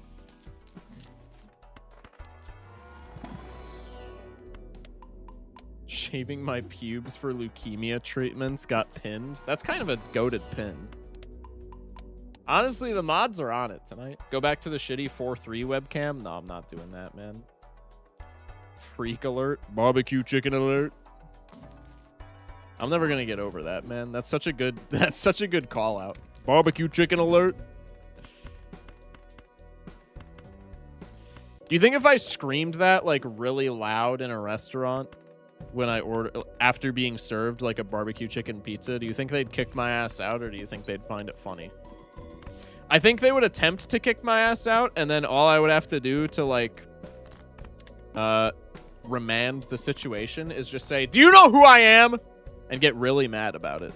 Shaving my pubes for leukemia treatments got pinned. That's kind of a goated pin. Honestly, the mods are on it tonight. Go back to the shitty 4:3 webcam. No, I'm not doing that, man. Freak alert. Barbecue chicken alert. I'm never gonna get over that, man. That's such a good call out. Barbecue chicken alert. Do you think if I screamed that like really loud in a restaurant when I order after being served like a barbecue chicken pizza, do you think they'd kick my ass out, or do you think they'd find it funny? I think they would attempt to kick my ass out, and then all I would have to do to like remand the situation is just say, "Do you know who I am?" and get really mad about it.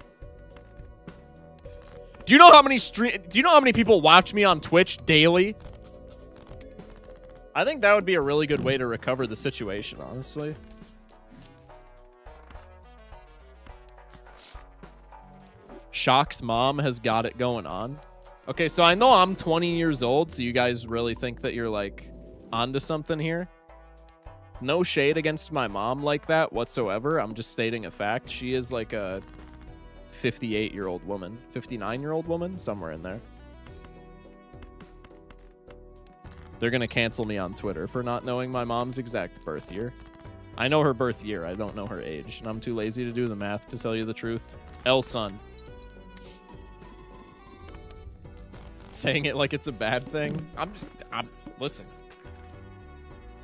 Do you know how many people watch me on Twitch daily? I think that would be a really good way to recover the situation, honestly. Shock's mom has got it going on. Okay, so I know I'm 20 years old, so you guys really think that you're like onto something here. No shade against my mom like that whatsoever. I'm just stating a fact. She is like a 58-year-old woman, 59-year-old woman, somewhere in there. They're going to cancel me on Twitter for not knowing my mom's exact birth year. I know her birth year. I don't know her age, and I'm too lazy to do the math to tell you the truth. Son. Saying it like it's a bad thing. Listen.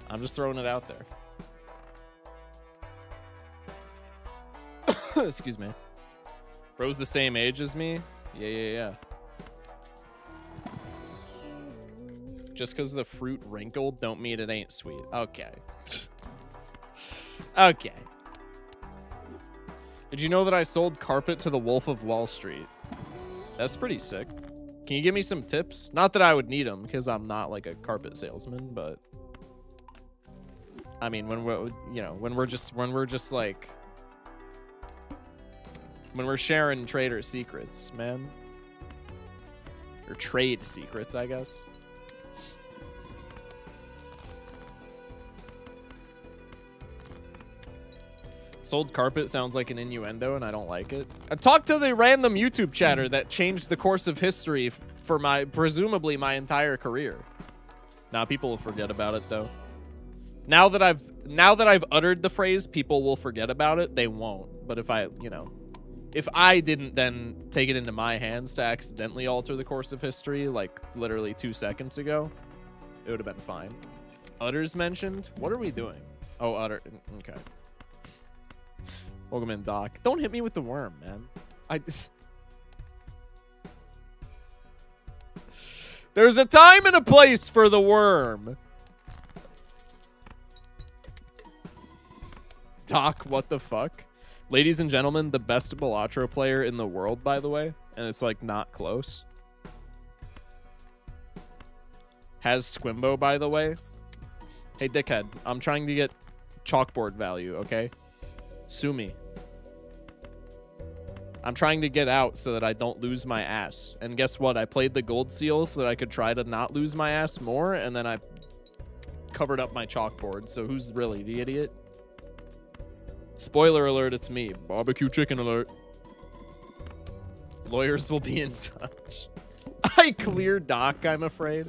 I'm just throwing it out there. Excuse me. Bro's the same age as me? Yeah. Just because the fruit wrinkled don't mean it ain't sweet. Okay. Okay. Did you know that I sold carpet to the Wolf of Wall Street? That's pretty sick. Can you give me some tips? Not that I would need them, because I'm not like a carpet salesman, but I mean, when we're sharing trader secrets, man. Or trade secrets, I guess. Sold carpet sounds like an innuendo, and I don't like it. I talked to the random YouTube chatter that changed the course of history for presumably my entire career. Nah, people will forget about it though. Now that I've uttered the phrase, people will forget about it. They won't. But if I didn't then take it into my hands to accidentally alter the course of history, like literally 2 seconds ago, it would have been fine. Utters mentioned. What are we doing? Oh, utter. Okay. Welcome in, Doc. Don't hit me with the worm, man. There's a time and a place for the worm. Doc, what the fuck? Ladies and gentlemen, the best Balatro player in the world, by the way. And it's like not close. Has Squimbo, by the way. Hey, dickhead. I'm trying to get chalkboard value, okay? Sue me. I'm trying to get out so that I don't lose my ass. And guess what? I played the gold seal so that I could try to not lose my ass more, and then I covered up my chalkboard. So who's really the idiot? Spoiler alert, it's me. Barbecue chicken alert. Lawyers will be in touch. I clear Doc, I'm afraid.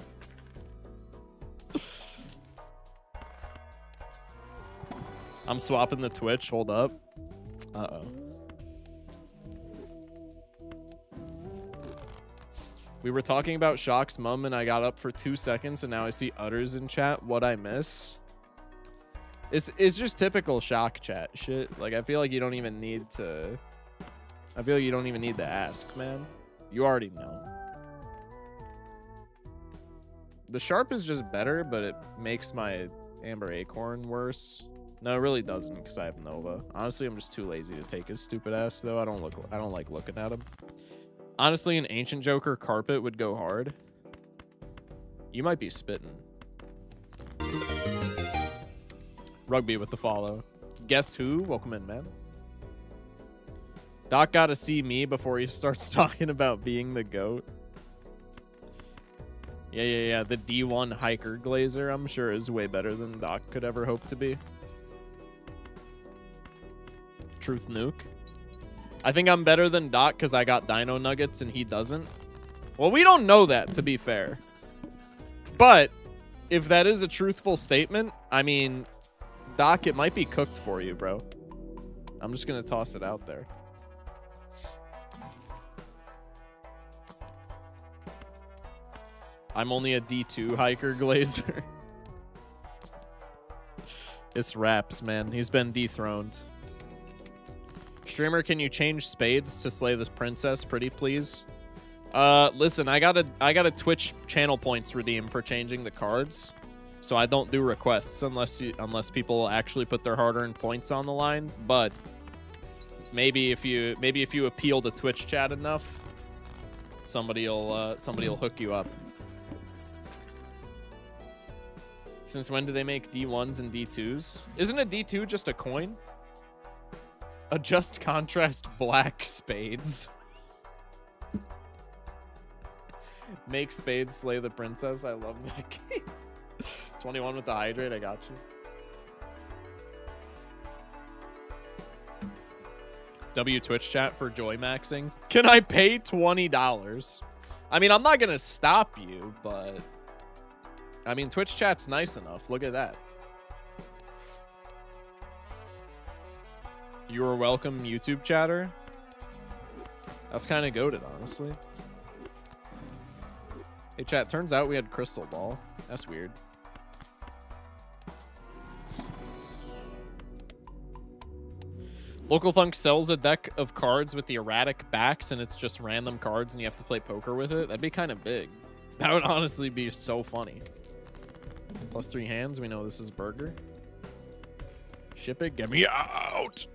I'm swapping the Twitch. Hold up. Uh-oh. We were talking about Shock's mum, and I got up for 2 seconds, and now I see Utters in chat. What I miss? It's just typical Shock chat shit. Like, I feel like you don't even need to... I feel like you don't even need to ask, man. You already know. The Sharp is just better, but it makes my Amber Acorn worse. No, it really doesn't, because I have Nova. Honestly, I'm just too lazy to take his stupid ass, though. I don't like looking at him. Honestly, an Ancient Joker Carpet would go hard. You might be spitting. Rugby with the follow. Guess who? Welcome in, man. Doc gotta see me before he starts talking about being the GOAT. Yeah. The D1 Hiker Glazer, I'm sure, is way better than Doc could ever hope to be. Truth Nuke. I think I'm better than Doc because I got Dino Nuggets and he doesn't. Well, we don't know that, to be fair. But if that is a truthful statement, I mean, Doc, it might be cooked for you, bro. I'm just going to toss it out there. I'm only a D2 Hiker Glazer. It's Raps, man. He's been dethroned. Streamer, can you change spades to slay this princess, pretty please? Listen, I got a Twitch channel points redeem for changing the cards, so I don't do requests unless people actually put their hard-earned points on the line. But maybe if you appeal to Twitch chat enough, somebody'll hook you up. Since when do they make D1s and D2s? Isn't a D2 just a coin? Adjust contrast black spades. Make spades slay the princess. I love that game. 21 with the hydrate. I got you. W Twitch chat for joy maxing. Can I pay $20? I mean, I'm not going to stop you, but... I mean, Twitch chat's nice enough. Look at that. You are welcome, YouTube chatter. That's kind of goated, honestly. Hey, chat, turns out we had Crystal Ball. That's weird. Local Thunk sells a deck of cards with the erratic backs, and it's just random cards, and you have to play poker with it. That'd be kind of big. That would honestly be so funny. +3 hands. We know this is Burger. Ship it. Get me out.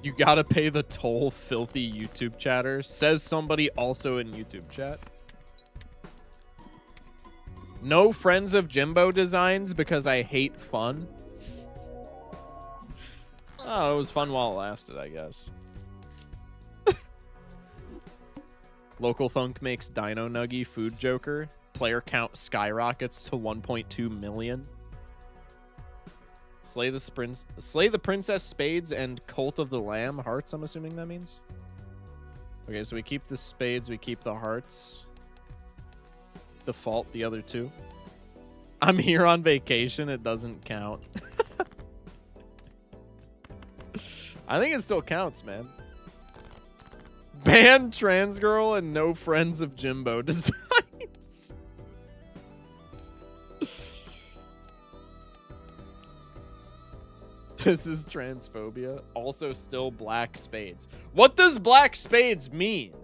You gotta pay the toll, filthy YouTube chatter. Says somebody also in YouTube chat. No friends of Jimbo designs because I hate fun. Oh, it was fun while it lasted, I guess. Local Thunk makes Dino Nuggy Food Joker. Player count skyrockets to 1.2 million. Slay the Princess Spades and Cult of the Lamb Hearts, I'm assuming that means. Okay, so we keep the spades, we keep the hearts. Default the other two. I'm here on vacation, it doesn't count. I think it still counts, man. Ban trans girl and no friends of Jimbo designs. This is transphobia. Also still black spades. What does black spades mean?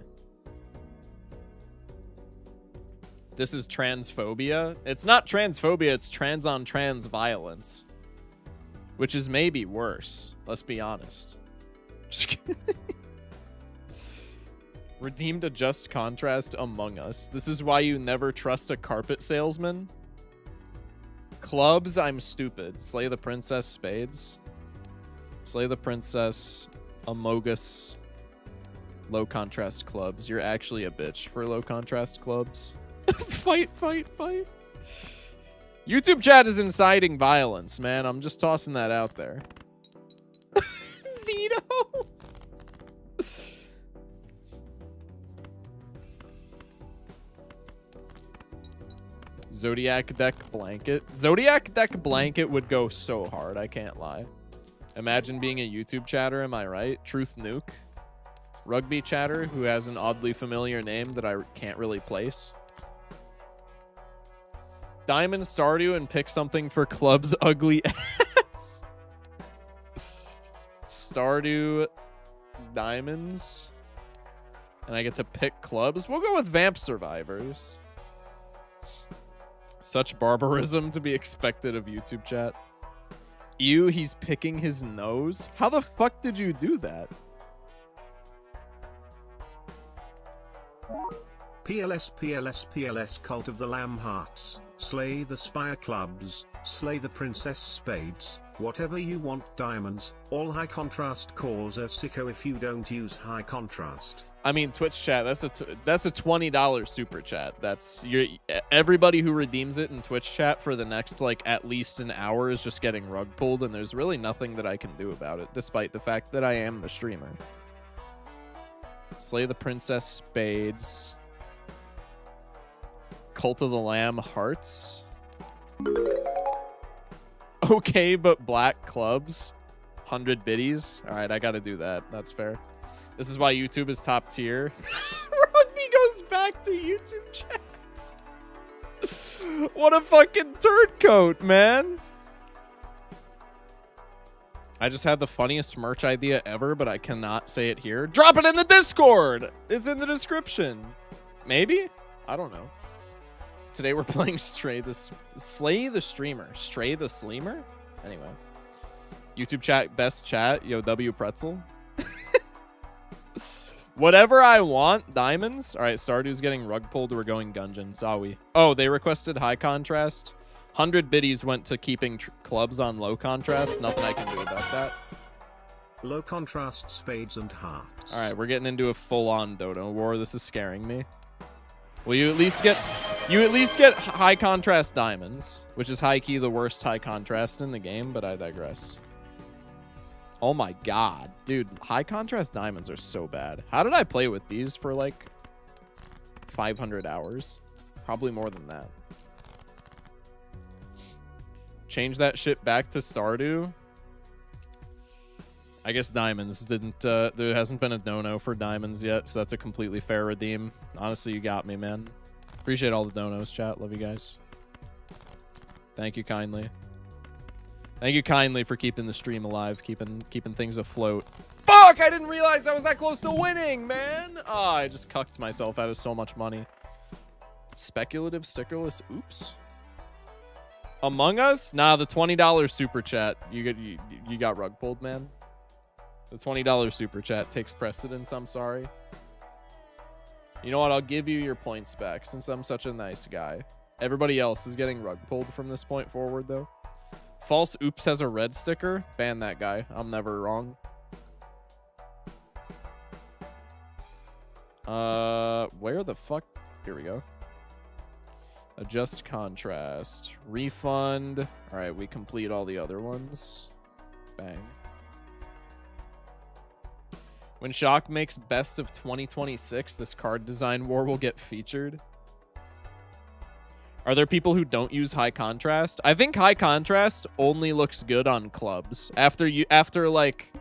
This is transphobia. It's not transphobia, it's trans on trans violence. Which is maybe worse. Let's be honest. Redeemed a just contrast Among Us. This is why you never trust a carpet salesman. Clubs, I'm stupid. Slay the Princess Spades. Slay the Princess Amogus. Low contrast clubs. You're actually a bitch for low contrast clubs. Fight. YouTube chat is inciting violence, man. I'm just tossing that out there. Veto. Zodiac deck blanket. Zodiac deck blanket would go so hard. I can't lie. Imagine being a YouTube chatter. Am I right? Truth Nuke. Rugby chatter who has an oddly familiar name that I can't really place. Diamond Stardew and pick something for Club's ugly ass. Stardew Diamonds. And I get to pick clubs. We'll go with Vamp Survivors. Such barbarism to be expected of YouTube chat. Ew, he's picking his nose? How the fuck did you do that? PLS PLS PLS Cult of the Lamb Hearts, slay the Spire Clubs, slay the Princess Spades, whatever you want diamonds, all high contrast cores are sicko if you don't use high contrast. I mean, Twitch chat, that's a $20 super chat. That's everybody who redeems it in Twitch chat for the next like at least an hour is just getting rug pulled, and there's really nothing that I can do about it, despite the fact that I am the streamer. Slay the Princess Spades. Cult of the Lamb Hearts. Okay, but black clubs. 100 biddies. All right, I got to do that. That's fair. This is why YouTube is top tier. Rugby goes back to YouTube chat. What a fucking turd coat, man. I just had the funniest merch idea ever, but I cannot say it here. Drop it in the Discord. It's in the description. Maybe? I don't know. Today we're playing Slay the Streamer. Stray the Sleemer? Anyway. YouTube chat, best chat. Yo, W Pretzel. Whatever I want. Diamonds. All right, Stardew's getting rug pulled. We're going Gungeon. Sawi. Oh, they requested high contrast. 100 biddies went to keeping clubs on low contrast. Nothing I can do about that. Low contrast spades and hearts. All right, we're getting into a full-on dodo war. This is scaring me. Will you at least get high contrast diamonds, which is high key the worst high contrast in the game, but I digress. Oh my god, dude, high contrast diamonds are so bad. How did I play with these for like 500 hours? Probably more than that. Change that shit back to Stardew. I guess diamonds didn't, there hasn't been a no-no for diamonds yet, so that's a completely fair redeem. Honestly, you got me, man. Appreciate all the donos, chat. Love you guys. Thank you kindly. Thank you kindly for keeping the stream alive, keeping things afloat. Fuck! I didn't realize I was that close to winning, man! Oh, I just cucked myself out of so much money. Speculative stickerless. Oops. Among Us? Nah, the $20 super chat. You got rug pulled, man. The $20 super chat takes precedence. I'm sorry. You know what? I'll give you your points back since I'm such a nice guy. Everybody else is getting rug pulled from this point forward, though. False Oops has a red sticker. Ban that guy. I'm never wrong. Where the fuck? Here we go. Adjust contrast. Refund. All right, we complete all the other ones. Bang. When Shock makes best of 2026, this card design war will get featured. Are there people who don't use high contrast? I think high contrast only looks good on clubs. After like,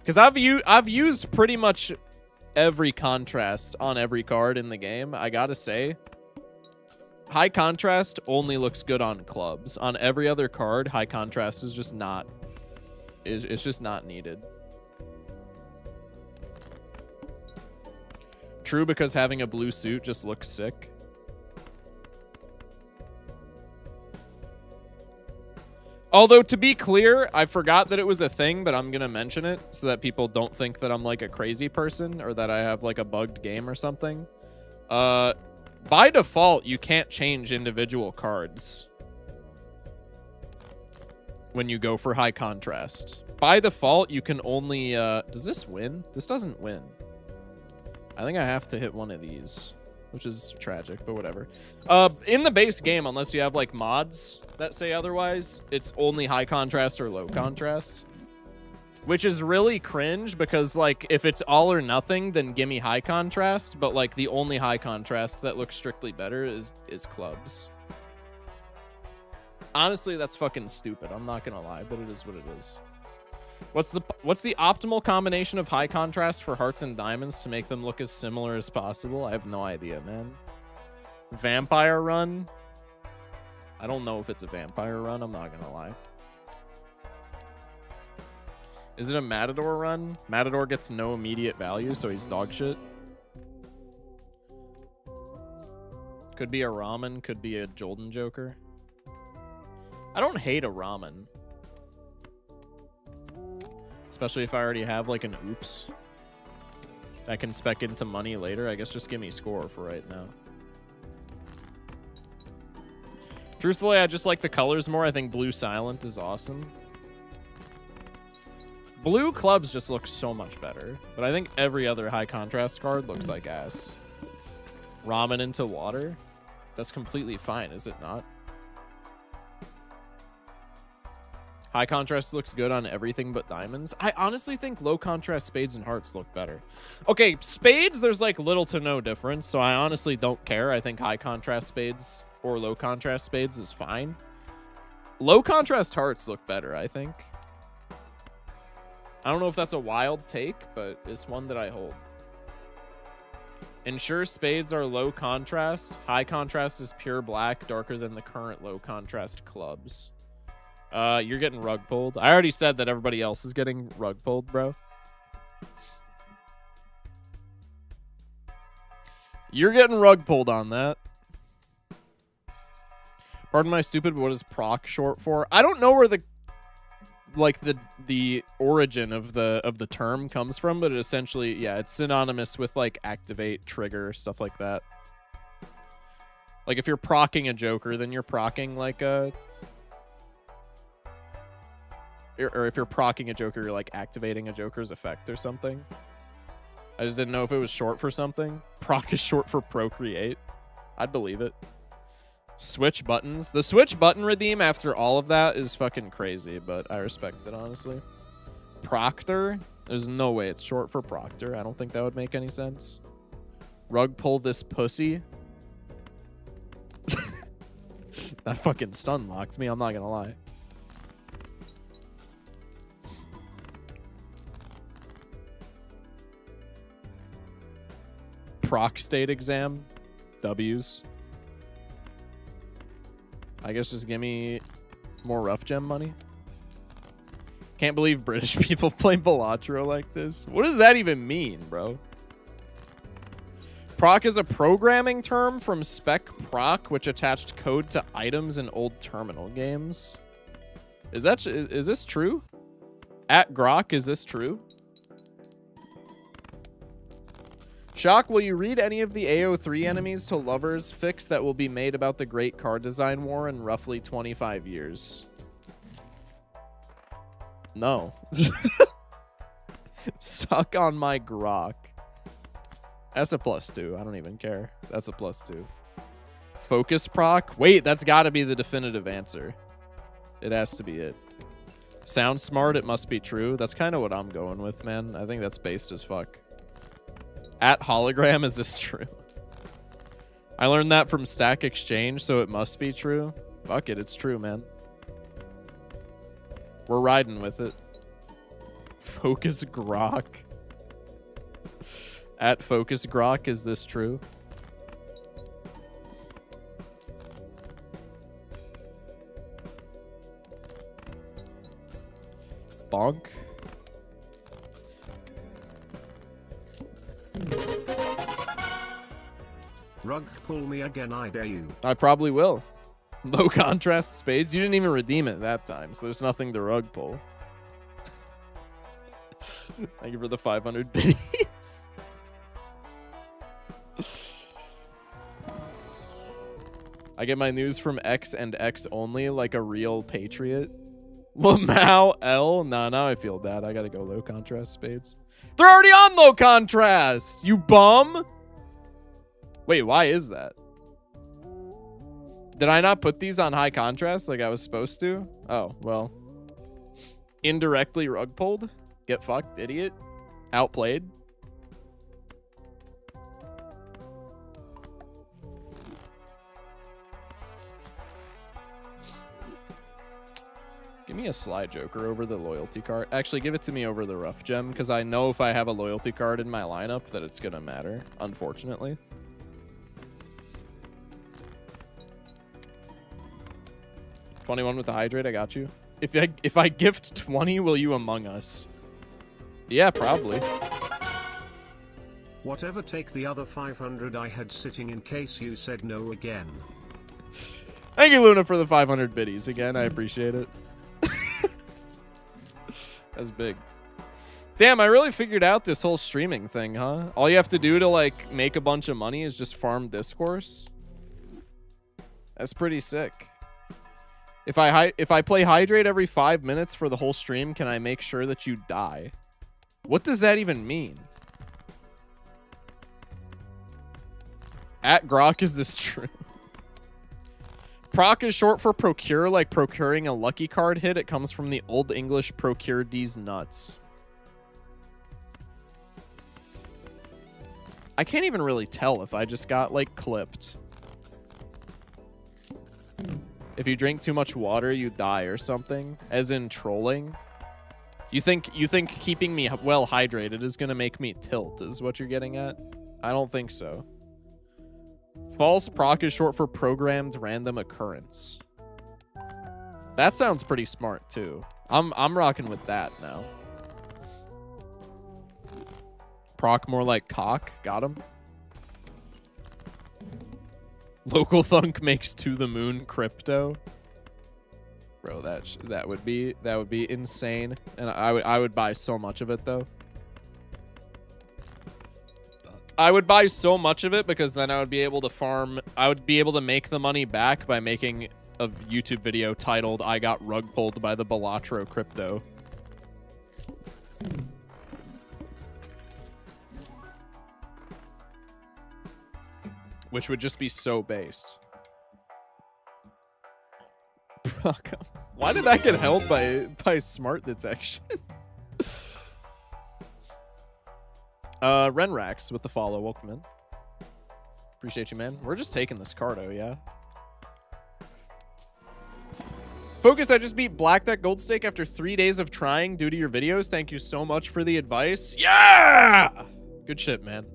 because I've used pretty much every contrast on every card in the game. I gotta say, high contrast only looks good on clubs. On every other card, high contrast is just not. It's just not needed. True, because having a blue suit just looks sick. Although, to be clear, I forgot that it was a thing, but I'm going to mention it so that people don't think that I'm like a crazy person or that I have like a bugged game or something. By default, you can't change individual cards when you go for high contrast. By default, you can only... does this win? This doesn't win. I think I have to hit one of these, which is tragic, but whatever. In the base game, unless you have like mods that say otherwise, it's only high contrast or low contrast, which is really cringe because like if it's all or nothing, then give me high contrast. But like the only high contrast that looks strictly better is clubs. Honestly, that's fucking stupid. I'm not gonna lie, but it is what it is. What's the optimal combination of high contrast for hearts and diamonds to make them look as similar as possible? I have no idea, man. Vampire run? I don't know if it's a vampire run, I'm not gonna lie. Is it a Matador run? Matador gets no immediate value, so he's dog shit. Could be a Ramen, could be a Jolden Joker. I don't hate a Ramen. Especially if I already have like an oops. I can spec into money later. I guess just give me score for right now. Truthfully, I just like the colors more. I think Blue Silent is awesome. Blue clubs just look so much better. But I think every other high contrast card looks like ass. Ramen into water? That's completely fine, is it not? High contrast looks good on everything but diamonds. I honestly think low contrast spades and hearts look better. Okay, spades, there's like little to no difference, so I honestly don't care. I think high contrast spades or low contrast spades is fine. Low contrast hearts look better, I think. I don't know if that's a wild take, but it's one that I hold. Ensure spades are low contrast. High contrast is pure black, darker than the current low contrast clubs. You're getting rug pulled. I already said that everybody else is getting rug pulled, bro. You're getting rug pulled on that. Pardon my stupid, but what is proc short for? I don't know where the origin of the term comes from, but it essentially, yeah, it's synonymous with like activate, trigger, stuff like that. Like if you're procking a Joker, then you're procking like a, or if you're procking a Joker, you're like activating a Joker's effect or something. I just didn't know if it was short for something. Proc is short for procreate. I'd believe it. Switch buttons. The switch button redeem after all of that is fucking crazy, but I respect it, honestly. Proctor? There's no way it's short for Proctor. I don't think that would make any sense. Rug pull this pussy. That fucking stun locked me, I'm not gonna lie. Proc state exam. W's. I guess just give me more rough gem money. Can't believe British people play Balatro like this. What does that even mean, bro? Proc is a programming term from spec proc, which attached code to items in old terminal games. Is this true? At Grok, is this true? Shock, will you read any of the AO3 enemies to lovers fix that will be made about the great card design war in roughly 25 years? No. Suck on my grok. That's a +2. I don't even care. That's a +2. Focus proc? Wait, that's got to be the definitive answer. It has to be it. Sound smart, it must be true. That's kind of what I'm going with, man. I think that's based as fuck. At hologram, is this true? I learned that from Stack Exchange, so it must be true. Fuck it, it's true, man. We're riding with it. Focus Grok. At Focus Grok, is this true? Bonk. Rug pull me again, I dare you. I probably will. Low contrast spades. You didn't even redeem it that time, so there's nothing to rug pull. Thank you for the 500 biddies. I get my news from X and X only, like a real patriot. Lamau L. Nah, now I feel bad. I gotta go low contrast spades. They're already on low contrast, you bum! Wait, why is that? Did I not put these on high contrast like I was supposed to? Oh, well. Indirectly rug pulled? Get fucked, idiot. Outplayed. Give me a Sly Joker over the loyalty card. Actually, give it to me over the rough gem, because I know if I have a loyalty card in my lineup that it's going to matter, unfortunately. $21 with the hydrate, I got you. If I gift 20, will you Among Us? Yeah, probably. Whatever, take the other 500 I had sitting in case you said no again. Thank you, Luna, for the 500 biddies again. I appreciate it. That's big. Damn, I really figured out this whole streaming thing, huh? All you have to do to, like, make a bunch of money is just farm discourse. That's pretty sick. If I play Hydrate every 5 minutes for the whole stream, can I make sure that you die? What does that even mean? At Grok, is this true? Proc is short for procure, like procuring a lucky card hit. It comes from the Old English procure these nuts. I can't even really tell if I just got, like, clipped. If you drink too much water, you die or something, as in trolling. You think keeping me well hydrated is gonna make me tilt, is what you're getting at? I don't think so. False proc is short for programmed random occurrence. That sounds pretty smart too. I'm rocking with that now. Proc more like cock. Got him. Local thunk makes to the moon crypto. Bro, that would be insane, and I would buy so much of it though. I would buy so much of it because then I would be able to farm. I would be able to make the money back by making a YouTube video titled "I got rug pulled by the Balatro crypto." Which would just be so based. Why did that get held by smart detection? Renrax with the follow. Welcome in. Appreciate you, man. We're just taking this cardo, yeah. Focus, I just beat Black Deck Gold Stake after 3 days of trying due to your videos. Thank you so much for the advice. Yeah! Good shit, man.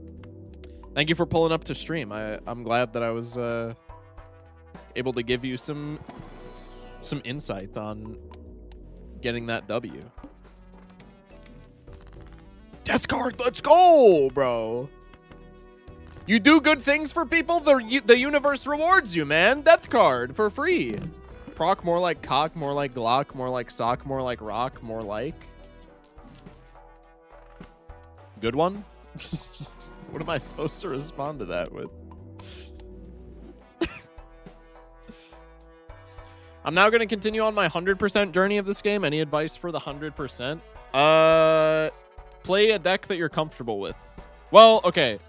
Thank you for pulling up to stream. I'm glad that I was able to give you some insight on getting that W. Death card, let's go, bro. You do good things for people, the universe rewards you, man. Death card for free. Proc more like cock, more like Glock, more like sock, more like rock, more like. Good one? What am I supposed to respond to that with? I'm now going to continue on my 100% journey of this game. Any advice for the 100%? Play a deck that you're comfortable with. Well, okay.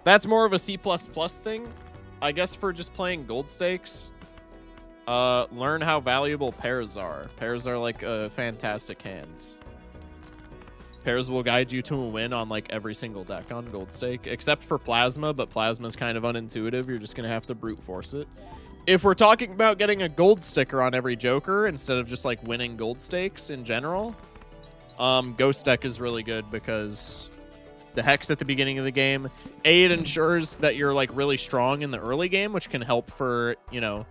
That's more of a C++ thing. I guess for just playing gold stakes, learn how valuable pairs are. Pairs are like a fantastic hand. Pairs will guide you to a win on like every single deck on gold stake, except for plasma, but plasma's kind of unintuitive. You're just going to have to brute force it. If we're talking about getting a gold sticker on every Joker instead of just like winning gold stakes in general, Ghost deck is really good because the Hex at the beginning of the game, it ensures that you're like really strong in the early game, which can help for, you know,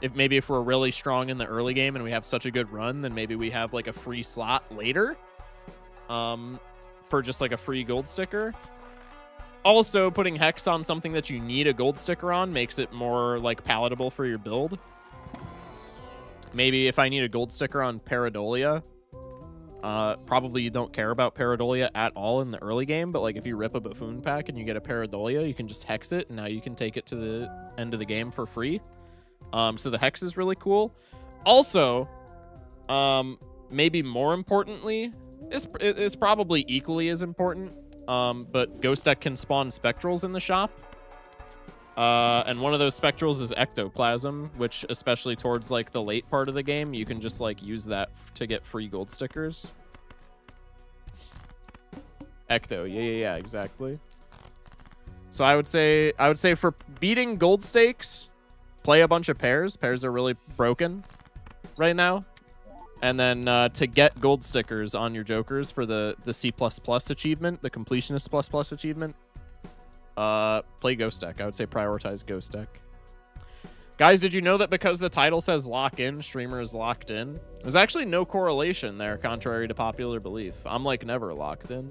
if we're really strong in the early game and we have such a good run, then maybe we have like a free slot later for just like a free gold sticker. Also, putting Hex on something that you need a gold sticker on makes it more like palatable for your build. Maybe if I need a gold sticker on Pareidolia, probably you don't care about Pareidolia at all in the early game, but like if you rip a Buffoon pack and you get a Pareidolia, you can just Hex it, and now you can take it to the end of the game for free. So the Hex is really cool. Also, maybe more importantly, it's probably equally as important, but Ghost deck can spawn Spectrals in the shop. And one of those Spectrals is Ectoplasm, which especially towards like the late part of the game, you can just like use that to get free gold stickers. Ecto, yeah, exactly. So I would say for beating gold stakes, play a bunch of pairs. Pairs are really broken right now. And then to get gold stickers on your jokers for the C++ achievement, the completionist ++ achievement, play Ghost Deck. I would say prioritize Ghost Deck. Guys, did you know that because the title says lock in, streamer is locked in? There's actually no correlation there, contrary to popular belief. I'm like never locked in.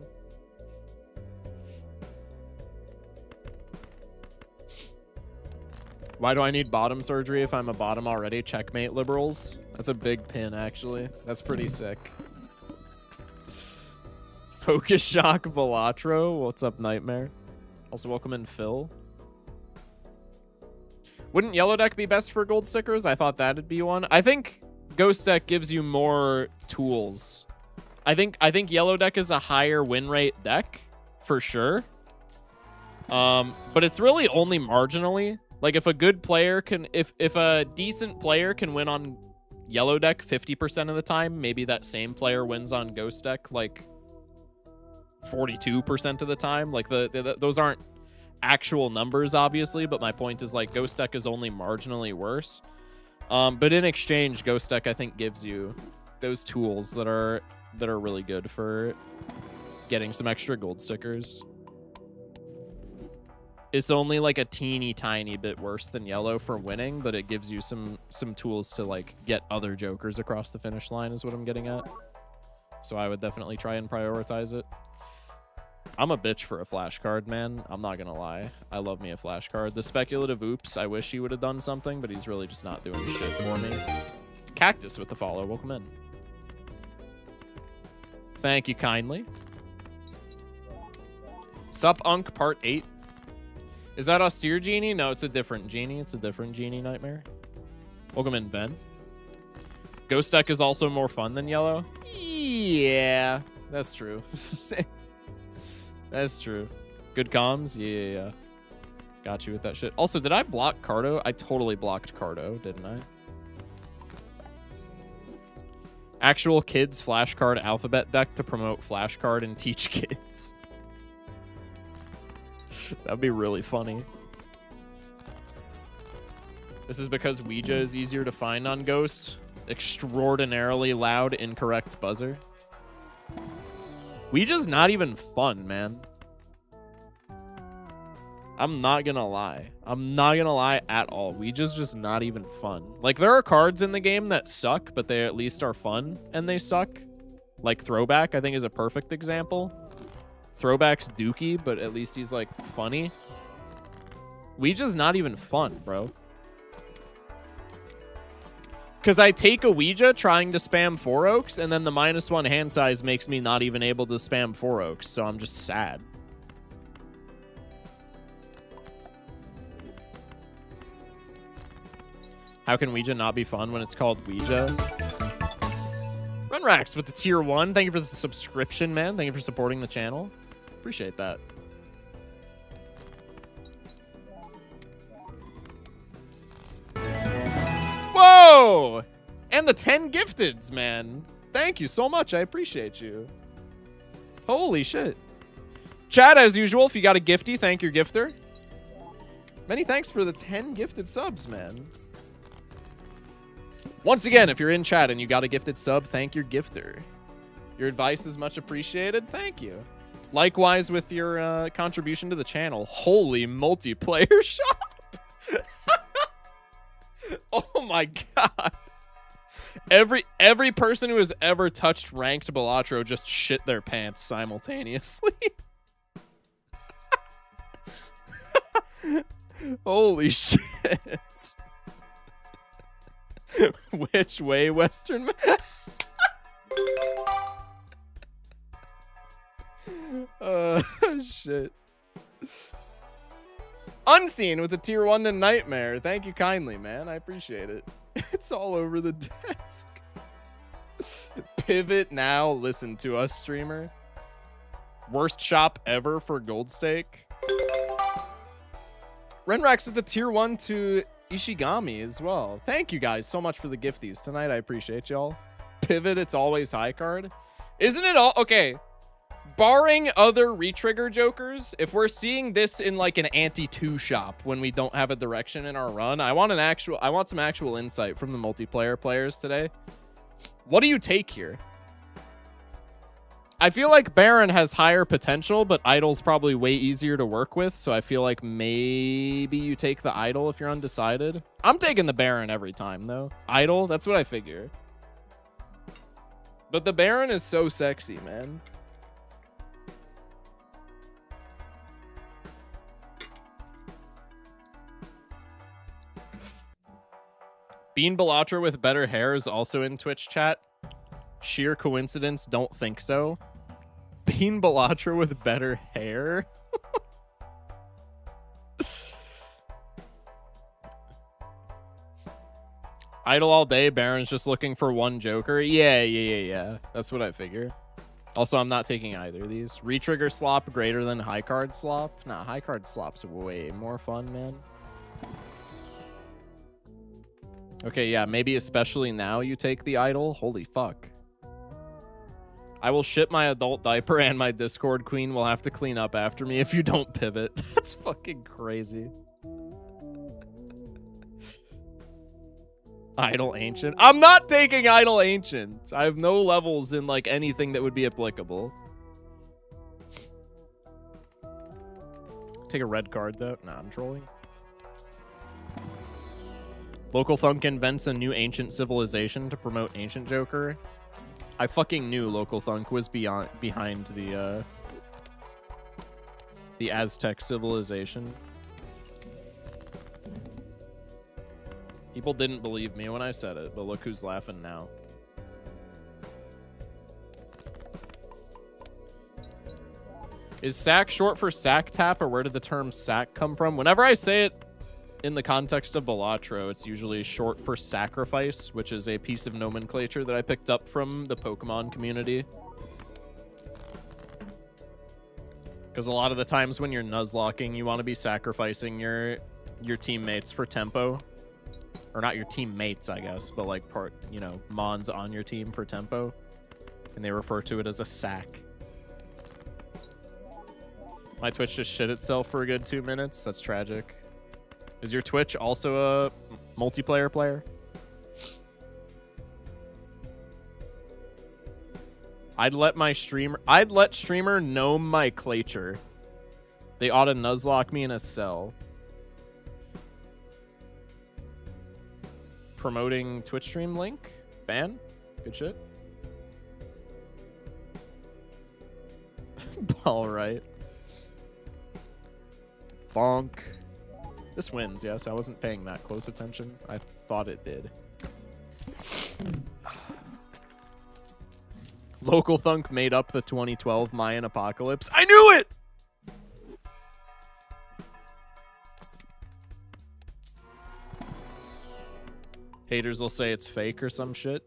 Why do I need bottom surgery if I'm a bottom already? Checkmate, liberals. That's a big pin, actually. That's pretty sick. Focus Shock Balatro. What's up, Nightmare? Also, welcome in, Phil. Wouldn't Yellow Deck be best for gold stickers? I thought that'd be one. I think Ghost Deck gives you more tools. I think Yellow Deck is a higher win rate deck, for sure. But it's really only marginally. Like, if a good player can... If a decent player can win on Yellow Deck 50% of the time, maybe that same player wins on Ghost Deck, like, 42% of the time. Like, those aren't actual numbers, obviously, but my point is, like, Ghost Deck is only marginally worse. But in exchange, Ghost Deck, I think, gives you those tools that are really good for getting some extra gold stickers. It's only like a teeny tiny bit worse than yellow for winning, but it gives you some tools to like get other jokers across the finish line is what I'm getting at. So I would definitely try and prioritize it. I'm a bitch for a flashcard, man. I'm not gonna lie. I love me a flashcard. The speculative oops, I wish he would have done something, but he's really just not doing shit for me. Cactus with the follow. Welcome in. Thank you kindly. Sup Unk Part 8. Is that Austere Genie? No, it's a different Genie. It's a different Genie, Nightmare. Welcome in, Ben. Ghost Deck is also more fun than yellow? Yeah, that's true. That's true. Good comms? Yeah. Got you with that shit. Also, did I block Cardo? I totally blocked Cardo, didn't I? Actual kids flashcard alphabet deck to promote flashcard and teach kids. That'd be really funny. This is because Ouija is easier to find on Ghost. Extraordinarily loud, incorrect buzzer. Ouija's not even fun, man. I'm not gonna lie. I'm not gonna lie at all. Ouija's just not even fun. Like, there are cards in the game that suck, but they at least are fun, and they suck. Like Throwback, I think, is a perfect example. Throwback's dookie, but at least he's, like, funny. Ouija's not even fun, bro. Because I take a Ouija trying to spam 4 Oaks, and then the -1 hand size makes me not even able to spam 4 Oaks, so I'm just sad. How can Ouija not be fun when it's called Ouija? Runrax with the tier 1. Thank you for the subscription, man. Thank you for supporting the channel. Appreciate that. Whoa! And the 10 gifteds, man. Thank you so much. I appreciate you. Holy shit. Chat, as usual, if you got a gifty, thank your gifter. Many thanks for the 10 gifted subs, man. Once again, if you're in chat and you got a gifted sub, thank your gifter. Your advice is much appreciated. Thank you. Likewise with your contribution to the channel. Holy multiplayer shop. Oh my god. Every person who has ever touched ranked Balatro just shit their pants simultaneously. Holy shit. Which way, Western? Shit. Unseen with a tier 1 to Nightmare. Thank you kindly, man. I appreciate it. It's all over the desk. Pivot now. Listen to us, streamer. Worst shop ever for Gold Stake. Renrax with the tier 1 to Ishigami as well. Thank you guys so much for the gifties tonight. I appreciate y'all. Pivot, it's always high card. Isn't it all? Okay. Barring other retrigger jokers, if we're seeing this in like an anti-2 shop when we don't have a direction in our run, I want some actual insight from the multiplayer players today. What do you take here? I feel like Baron has higher potential, but Idol's probably way easier to work with, so I feel like maybe you take the Idol if you're undecided. I'm taking the Baron every time, though. Idol, that's what I figure. But the Baron is so sexy, man. Bean Balatro with better hair is also in Twitch chat. Sheer coincidence? Don't think so. Bean Balatro with better hair? Idle all day. Baron's just looking for one Joker. Yeah. That's what I figure. Also, I'm not taking either of these. Retrigger slop greater than high card slop? Nah, high card slop's way more fun, man. Okay, yeah, maybe especially now you take the Idol. Holy fuck. I will ship my adult diaper and my Discord queen will have to clean up after me if you don't pivot. That's fucking crazy. Idol Ancient. I'm not taking Idol Ancient. I have no levels in like anything that would be applicable. Take a red card though. Nah, I'm trolling. Local Thunk invents a new ancient civilization to promote Ancient Joker. I fucking knew Local Thunk was behind the Aztec civilization. People didn't believe me when I said it, but look who's laughing now. Is sack short for sack tap, or where did the term sack come from? Whenever I say it in the context of Balatro, it's usually short for sacrifice, which is a piece of nomenclature that I picked up from the Pokemon community. Because a lot of the times when you're nuzlocking, you want to be sacrificing your teammates for tempo. Or not your teammates, I guess, but like Mons on your team for tempo. And they refer to it as a sack. My Twitch just shit itself for a good 2 minutes. That's tragic. Is your Twitch also a multiplayer player? I'd let streamer nomenclature. They ought to nuzlock me in a cell. Promoting Twitch stream link? Ban? Good shit. All right. Bonk. This wins, yes. I wasn't paying that close attention. I thought it did. Local Thunk made up the 2012 Mayan apocalypse. I knew it! Haters will say it's fake or some shit.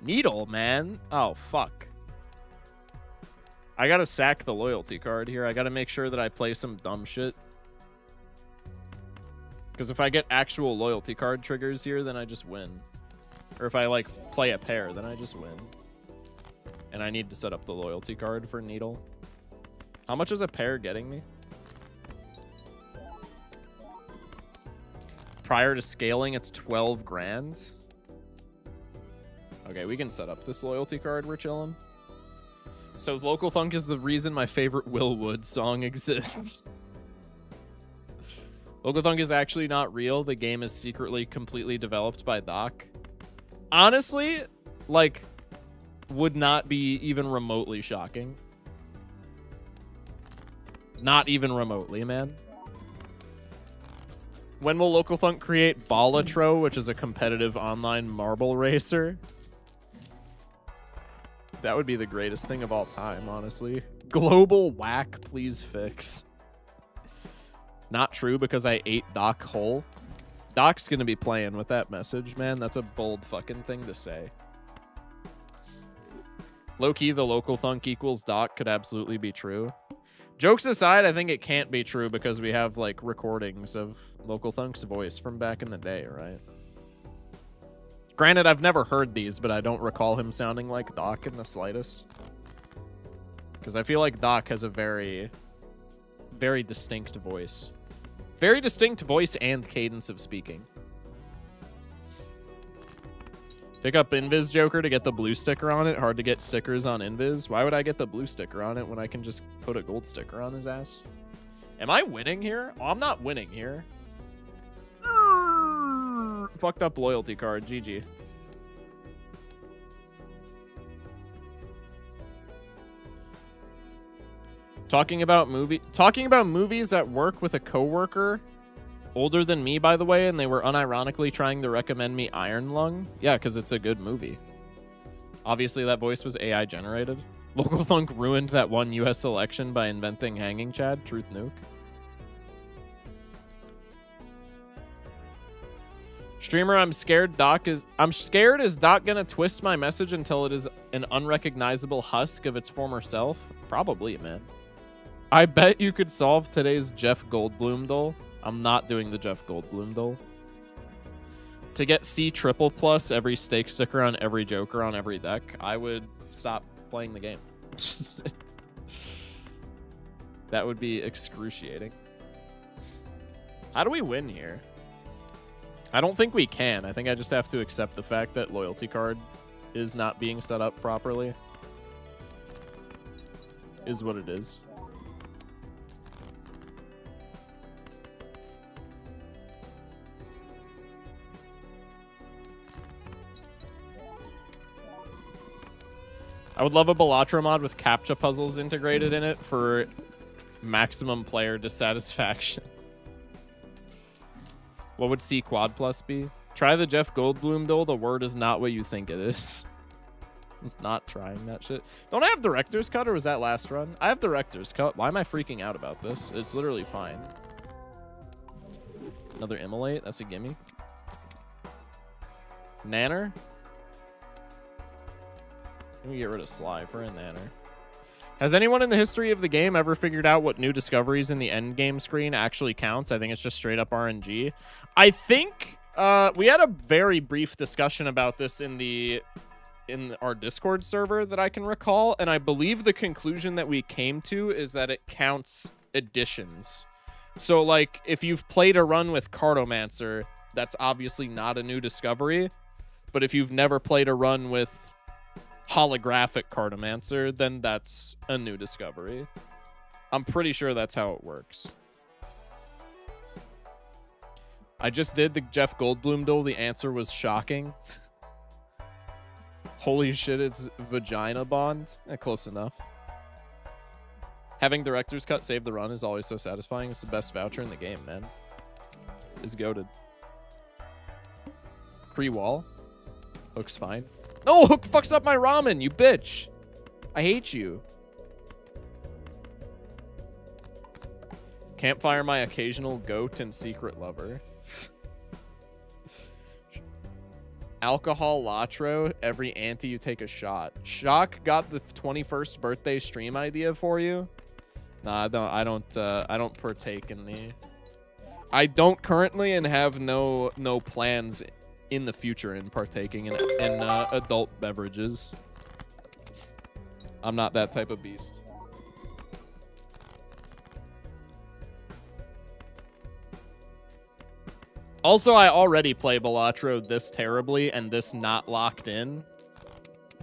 Needle, man. Oh, fuck. I gotta sack the loyalty card here. I gotta make sure that I play some dumb shit. Because if I get actual loyalty card triggers here, then I just win. Or if I, like, play a pair, then I just win. And I need to set up the loyalty card for Needle. How much is a pair getting me? Prior to scaling, it's 12 grand. Okay, we can set up this loyalty card. We're chilling. So Local Thunk is the reason my favorite Will Wood song exists. Local Thunk is actually not real. The game is secretly completely developed by Doc. Honestly, like, would not be even remotely shocking. Not even remotely, man. When will Local Thunk create Balatro, which is a competitive online marble racer? That would be the greatest thing of all time, honestly. Global whack, please fix. Not true because I ate Doc whole. Doc's gonna be playing with that message, man. That's a bold fucking thing to say. Low-key, the Local Thunk equals Doc could absolutely be true. Jokes aside, I think it can't be true because we have, like, recordings of Local Thunk's voice from back in the day, right? Granted, I've never heard these, but I don't recall him sounding like Doc in the slightest. Because I feel like Doc has a very, very distinct voice. Very distinct voice and cadence of speaking. Pick up Invis Joker to get the blue sticker on it. Hard to get stickers on Invis. Why would I get the blue sticker on it when I can just put a gold sticker on his ass? Am I winning here? Oh, I'm not winning here. Fucked up loyalty card. GG. Talking about movies at work with a coworker. Older than me, by the way, and they were unironically trying to recommend me Iron Lung. Yeah, because it's a good movie. Obviously, that voice was AI generated. Local Thunk ruined that one US election by inventing Hanging Chad. Truth nuke. Streamer, I'm scared is Doc gonna twist my message until it is an unrecognizable husk of its former self? Probably, man. I bet you could solve today's Jeff Goldblum duel. I'm not doing the Jeff Goldblum duel. To get C triple plus every stake sticker on every Joker on every deck, I would stop playing the game. That would be excruciating. How do we win here? I don't think we can. I think I just have to accept the fact that loyalty card is not being set up properly. Is what it is. I would love a Balatro mod with CAPTCHA puzzles integrated in it for maximum player dissatisfaction. What would C quad plus be? Try the Jeff Goldblum duel. The word is not what you think it is. Not trying that shit. Don't I have director's cut, or was that last run? I have director's cut. Why am I freaking out about this? It's literally fine. Another immolate. That's a gimme. Nanner. Let me get rid of Sly for a Nanner. Has anyone in the history of the game ever figured out what new discoveries in the end game screen actually counts? I think it's just straight up RNG. I think we had a very brief discussion about this in our Discord server that I can recall, and I believe the conclusion that we came to is that it counts additions. So, like, if you've played a run with Cartomancer, that's obviously not a new discovery, but if you've never played a run with holographic Cartomancer, then that's a new discovery. I'm pretty sure that's how it works. I just did the Jeff Goldblum duel. The answer was shocking. Holy shit, it's vagina bond. Close enough. Having director's cut save the run is always so satisfying. It's the best voucher in the game, man. It's goated. Pre-wall. Hook's fine. No, Hook fucks up my ramen, you bitch. I hate you. Campfire my occasional goat and secret lover. Alcohol Latro, every ante you take a shot. Shock got the 21st birthday stream idea for you. Nah, I don't partake in the. I don't currently and have no plans in the future in partaking in adult beverages. I'm not that type of beast. Also, I already play Balatro this terribly and this not locked in.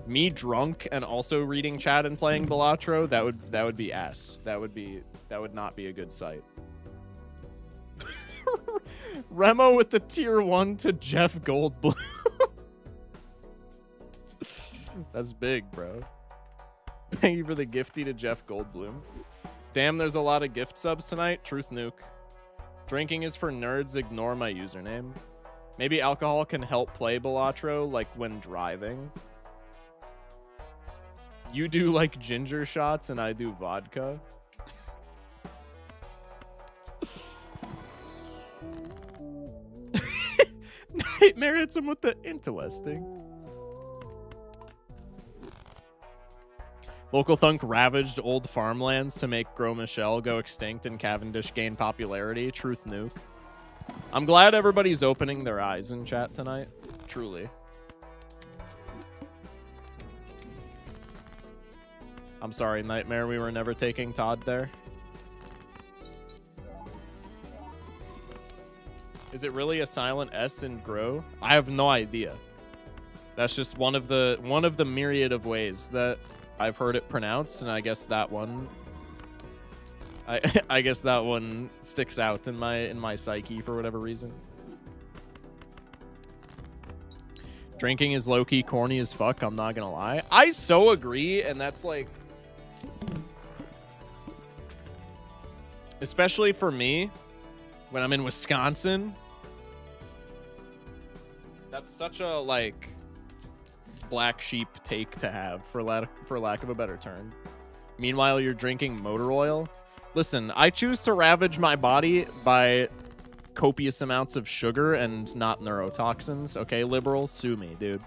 Me drunk and also reading chat and playing Balatro, that would be ass. That would not be a good sight. Remo with the tier 1 to Jeff Goldblum. That's big, bro. Thank you for the gifty to Jeff Goldblum. Damn, there's a lot of gift subs tonight. Truth nuke. Drinking is for nerds. Ignore my username. Maybe alcohol can help play Balatro, like when driving. You do like ginger shots and I do vodka. Nightmare hits him with the interesting. Local Thunk ravaged old farmlands to make Gros Michel go extinct and Cavendish gain popularity. Truth nuke. I'm glad everybody's opening their eyes in chat tonight. Truly. I'm sorry, Nightmare. We were never taking Todd there. Is it really a silent S in Grow? I have no idea. That's just one of the myriad of ways that I've heard it pronounced, and I guess that one I guess that one sticks out in my psyche for whatever reason. Drinking is low-key corny as fuck, I'm not gonna lie. I so agree, and that's like, especially for me when I'm in Wisconsin, that's such a like black sheep take to have, for lack of a better term. Meanwhile, you're drinking motor oil. Listen, I choose to ravage my body by copious amounts of sugar and not neurotoxins. Okay, liberal, sue me, dude.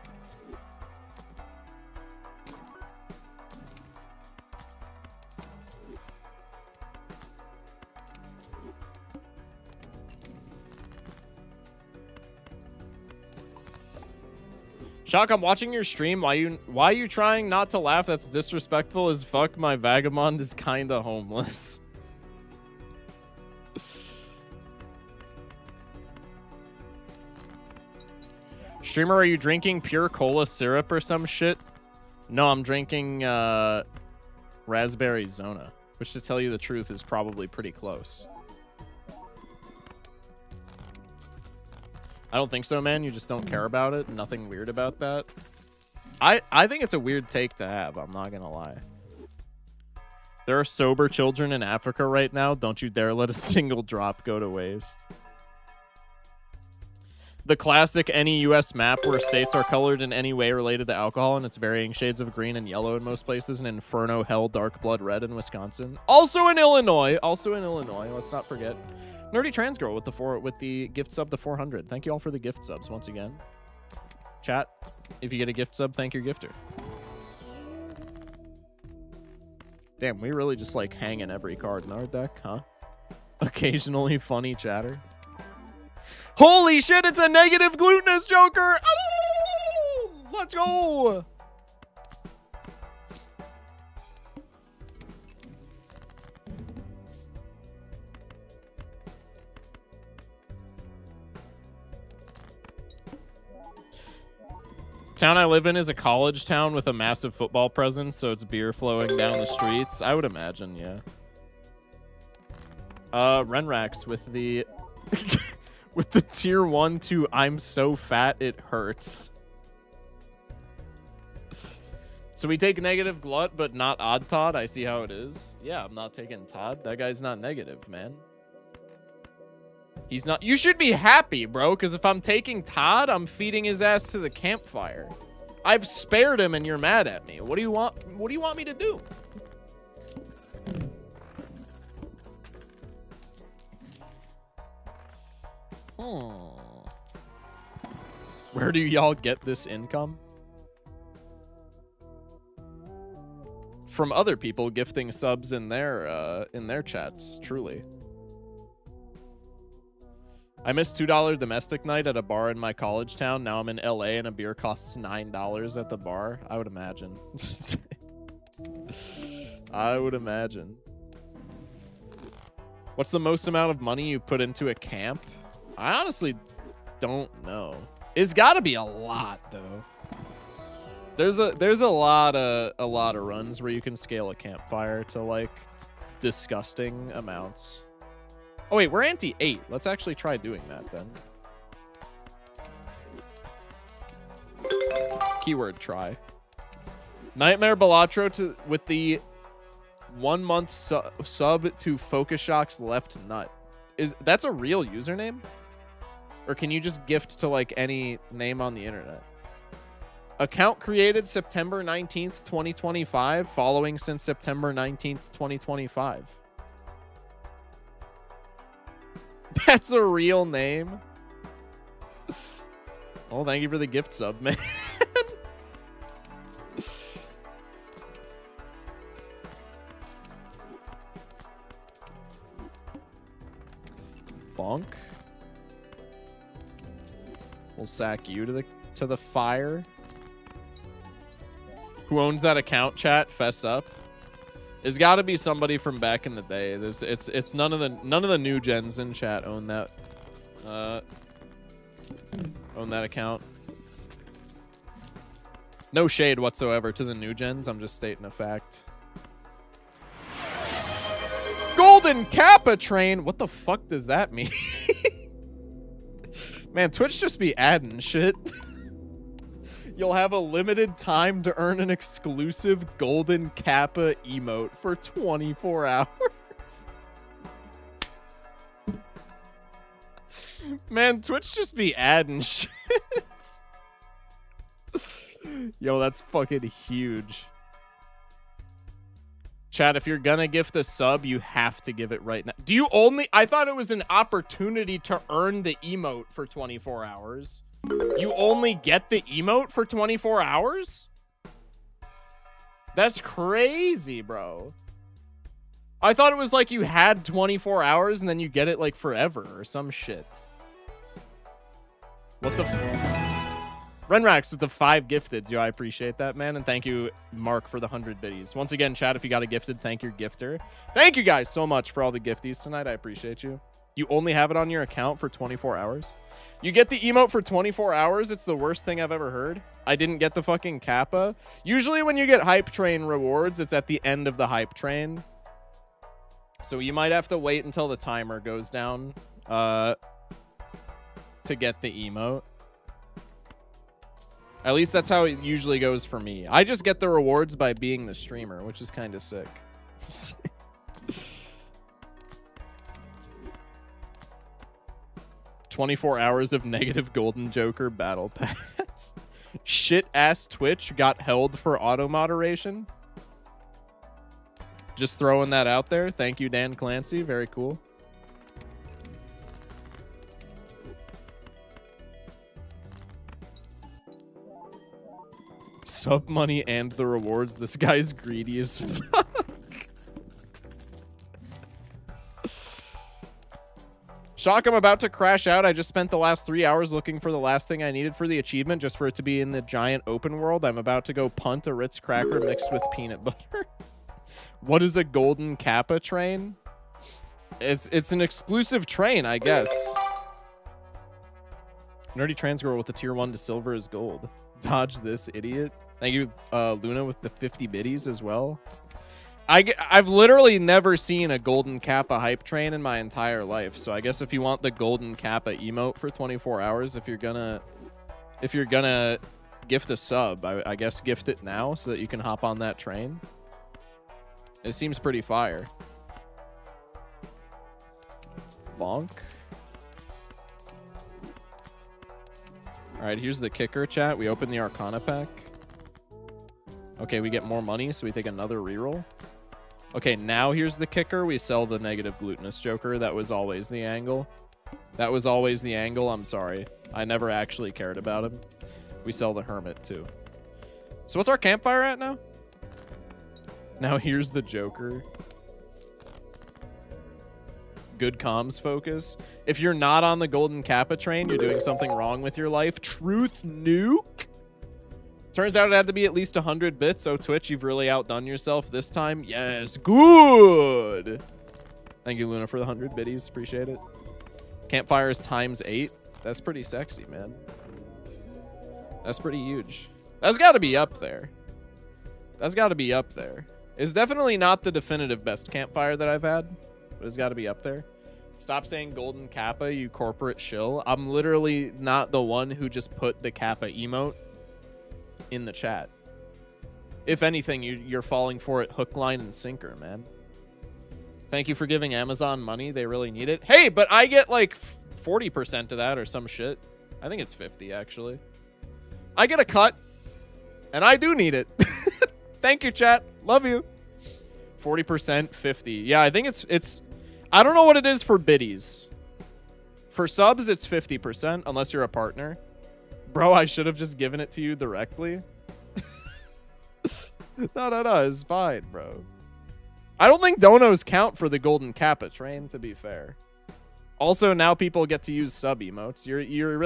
Shock, I'm watching your stream. Why are you trying not to laugh? That's disrespectful as fuck. My vagabond is kinda homeless. Streamer, are you drinking pure cola syrup or some shit? No, I'm drinking raspberry Zona, which to tell you the truth is probably pretty close. I don't think so, man. You just don't care about it. Nothing weird about that. I think it's a weird take to have. I'm not gonna lie. There are sober children in Africa right now. Don't you dare let a single drop go to waste. The classic any U.S. map where states are colored in any way related to alcohol, and it's varying shades of green and yellow in most places, and Inferno, Hell, Dark Blood Red in Wisconsin. Also in Illinois. Also in Illinois. Let's not forget. Nerdy Trans Girl with the gift sub to 400. Thank you all for the gift subs once again. Chat, if you get a gift sub, thank your gifter. Damn, we really just like hanging every card in our deck, huh? Occasionally funny chatter. Holy shit, it's a negative glutinous Joker! Oh, let's go! Town I live in is a college town with a massive football presence, so it's beer flowing down the streets. I would imagine, yeah. Renrax with the with the tier 1 to I'm so fat it hurts. So we take negative glut, but not odd Todd. I see how it is. Yeah, I'm not taking Todd. That guy's not negative, man. He's not. You should be happy, bro, because if I'm taking Todd, I'm feeding his ass to the campfire. I've spared him, and you're mad at me. What do you want? What do you want me to do? Where do y'all get this income? From other people gifting subs in their chats, truly. I missed $2 domestic night at a bar in my college town. Now I'm in LA and a beer costs $9 at the bar. I would imagine. I would imagine. What's the most amount of money you put into a camp? I honestly don't know. It's got to be a lot though. There's a lot of runs where you can scale a campfire to like disgusting amounts. Oh wait, we're anti-8. Let's actually try doing that then. Keyword try. Nightmare Balatro with the 1 month sub to Focus Shock's left nut. That's a real username? Or can you just gift to like any name on the internet? Account created September 19th, 2025. Following since September 19th, 2025. That's a real name. Oh, thank you for the gift sub, man. Bonk. We'll sack you to the fire. Who owns that account, chat? Fess up. It's got to be somebody from back in the day. It's none of the new gens in chat own that account. No shade whatsoever to the new gens. I'm just stating a fact. Golden Kappa train. What the fuck does that mean? Man, Twitch just be adding shit. You'll have a limited time to earn an exclusive Golden Kappa emote for 24 hours. Man, Twitch just be adding shit. Yo, that's fucking huge. Chat, if you're gonna gift a sub, you have to give it right now. Do you only... I thought it was an opportunity to earn the emote for 24 hours. You only get the emote for 24 hours? That's crazy, bro. I thought it was like you had 24 hours and then you get it like forever or some shit. What the... Renrax with the 5 gifteds. Yo, I appreciate that, man. And thank you, Mark, for the 100 biddies. Once again, chat, if you got a gifted, thank your gifter. Thank you guys so much for all the gifties tonight. I appreciate you. You only have it on your account for 24 hours. You get the emote for 24 hours. It's the worst thing I've ever heard. I didn't get the fucking Kappa. Usually when you get Hype Train rewards, it's at the end of the Hype Train. So you might have to wait until the timer goes down to get the emote. At least that's how it usually goes for me. I just get the rewards by being the streamer, which is kind of sick. 24 hours of negative Golden Joker battle pass. Shit ass Twitch got held for auto moderation. Just throwing that out there. Thank you, Dan Clancy. Very cool. Sub money and the rewards. This guy's greedy as fuck. Shock, I'm about to crash out. I just spent the last 3 hours looking for the last thing I needed for the achievement, just for it to be in the giant open world. I'm about to go punt a Ritz cracker mixed with peanut butter. What is a Golden Kappa train? It's an exclusive train, I guess. Nerdy trans girl with the tier 1 to silver is gold. Dodge this, idiot. Thank you, Luna, with the 50 biddies as well. I've literally never seen a Golden Kappa hype train in my entire life. So I guess if you want the Golden Kappa emote for 24 hours, if you're gonna gift a sub, I guess gift it now so that you can hop on that train. It seems pretty fire. Bonk. All right, here's the kicker, chat. We open the Arcana pack. Okay, we get more money, so we take another reroll. Okay, now here's the kicker. We sell the negative glutinous Joker. That was always the angle. That was always the angle. I'm sorry. I never actually cared about him. We sell the Hermit, too. So what's our campfire at now? Now here's the Joker. Good comms focus. If you're not on the Golden Kappa train, you're doing something wrong with your life. Truth nuke. Turns out it had to be at least 100 bits, so Twitch, you've really outdone yourself this time. Yes, good. Thank you, Luna, for the 100 biddies. Appreciate it. Campfire is ×8. That's pretty sexy, man. That's pretty huge. That's got to be up there. That's got to be up there. It's definitely not the definitive best campfire that I've had, but it's got to be up there. Stop saying Golden Kappa, you corporate shill. I'm literally not the one who just put the Kappa emote in the chat. If anything, you're falling for it hook, line, and sinker, man. Thank you for giving Amazon money. They really need it. Hey, but I get like 40% of that or some shit. I think it's 50, actually. I get a cut, and I do need it. Thank you, chat. Love you. 40%, 50. Yeah, I think it's... I don't know what it is for biddies. For subs, it's 50%, unless you're a partner. Bro, I should have just given it to you directly. No, it's fine, bro. I don't think donos count for the Golden Kappa train, to be fair. Also, now people get to use sub emotes. You're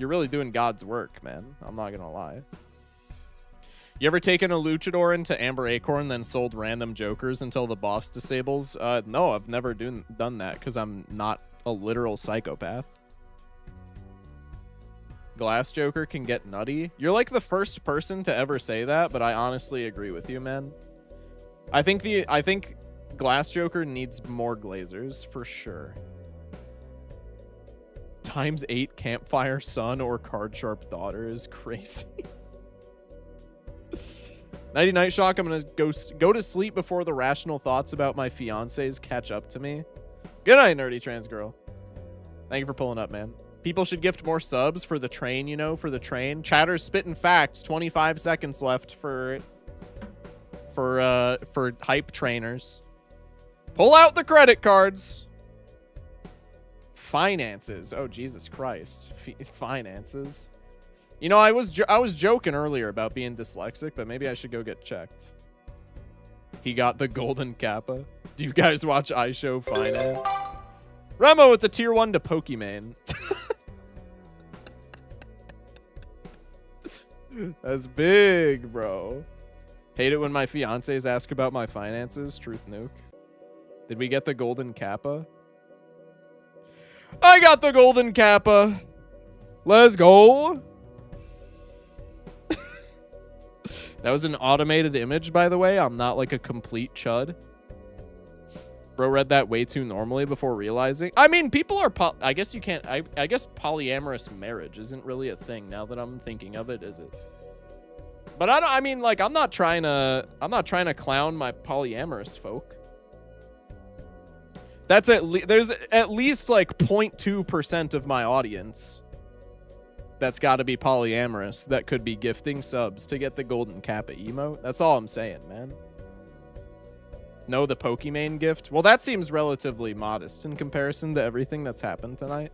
really doing God's work, man. I'm not gonna lie. You ever taken a luchador into Amber Acorn, then sold random jokers until the boss disables? No, I've never done that because I'm not a literal psychopath. Glass Joker can get nutty. You're like the first person to ever say that, but I honestly agree with you, man. I think Glass Joker needs more glazers for sure. ×8 campfire son or card sharp daughter is crazy. Nighty night shock. I'm gonna go to sleep before the rational thoughts about my fiancés catch up to me. Good night, nerdy trans girl. Thank you for pulling up, man. People should gift more subs for the train, you know, for the train. Chatter's spitting facts. 25 seconds left for hype trainers. Pull out the credit cards. Finances. Oh, Jesus Christ. Finances. You know, I was joking earlier about being dyslexic, but maybe I should go get checked. He got the golden kappa. Do you guys watch iShow Finance? Remo with the tier 1 to Pokimane. That's big, bro. Hate it when my fiancés ask about my finances. Truth nuke. Did we get the golden kappa? I got the golden kappa. Let's go. That was an automated image, by the way. I'm not like a complete chud. Bro read that way too normally before realizing. I mean, people are... I guess you can't... I guess polyamorous marriage isn't really a thing now that I'm thinking of it, is it? But I mean, like, I'm not trying to clown my polyamorous folk. That's there's at least like 0.2% of my audience that's got to be polyamorous that could be gifting subs to get the golden kappa emote. That's all I'm saying, man. No, the Pokimane gift? Well, that seems relatively modest in comparison to everything that's happened tonight.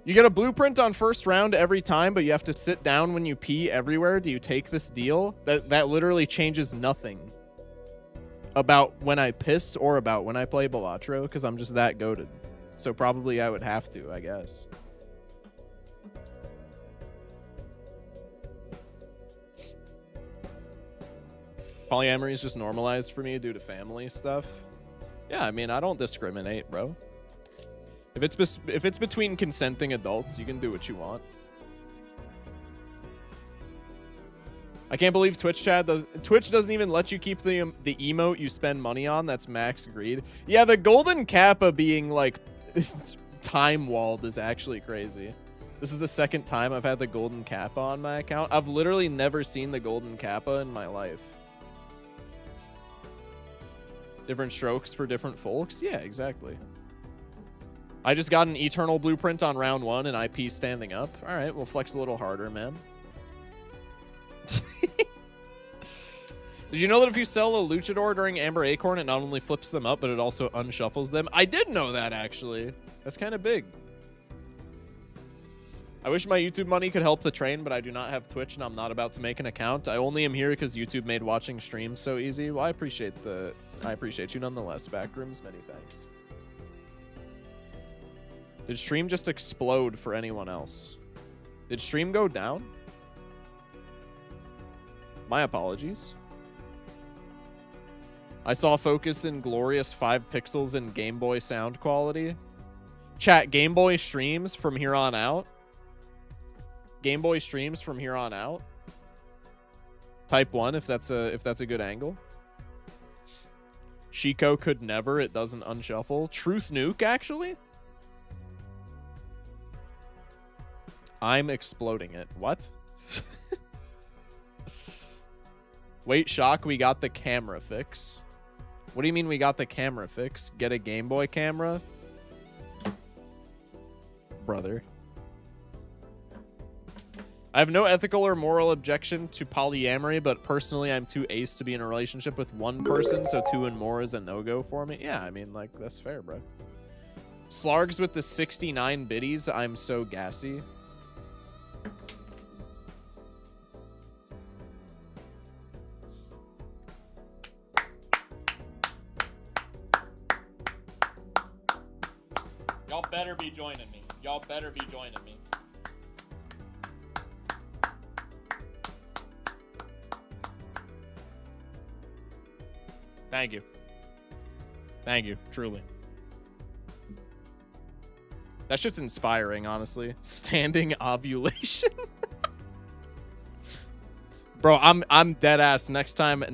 You get a blueprint on first round every time, but you have to sit down when you pee everywhere. Do you take this deal? That literally changes nothing about when I piss or about when I play Balatro, because I'm just that goated. So probably I would have to, I guess. Polyamory is just normalized for me due to family stuff. Yeah, I mean, I don't discriminate, bro. If it's between consenting adults, you can do what you want. I can't believe Twitch doesn't even let you keep the emote you spend money on. That's max greed. Yeah, the golden kappa being like time walled is actually crazy. This is the second time I've had the golden kappa on my account. I've literally never seen the golden kappa in my life. Different strokes for different folks? Yeah, exactly. I just got an eternal blueprint on round 1 and IP standing up. All right, we'll flex a little harder, man. Did you know that if you sell a luchador during Amber Acorn, it not only flips them up, but it also unshuffles them? I did know that, actually. That's kind of big. I wish my YouTube money could help the train, but I do not have Twitch, and I'm not about to make an account. I only am here because YouTube made watching streams so easy. Well, I appreciate you nonetheless, Backrooms. Many thanks. Did stream just explode for anyone else? Did stream go down? My apologies. I saw focus in glorious 5 pixels in Game Boy sound quality. Chat, Game Boy streams from here on out. Game Boy streams from here on out. Type 1 if that's a good angle. Shiko could never. It doesn't unshuffle. Truth nuke, actually. I'm exploding it. What? Wait, shock, we got the camera fix. What do you mean we got the camera fix? Get a Game Boy camera? Brother. I have no ethical or moral objection to polyamory, but personally I'm too ace to be in a relationship with one person, so 2 and more is a no-go for me. Yeah, I mean, like, that's fair, bro. Slargs with the 69 biddies, I'm so gassy. Y'all better be joining me. Y'all better be joining me. Thank you. Thank you, truly. That shit's inspiring, honestly. Standing ovulation. Bro, I'm dead ass. Next time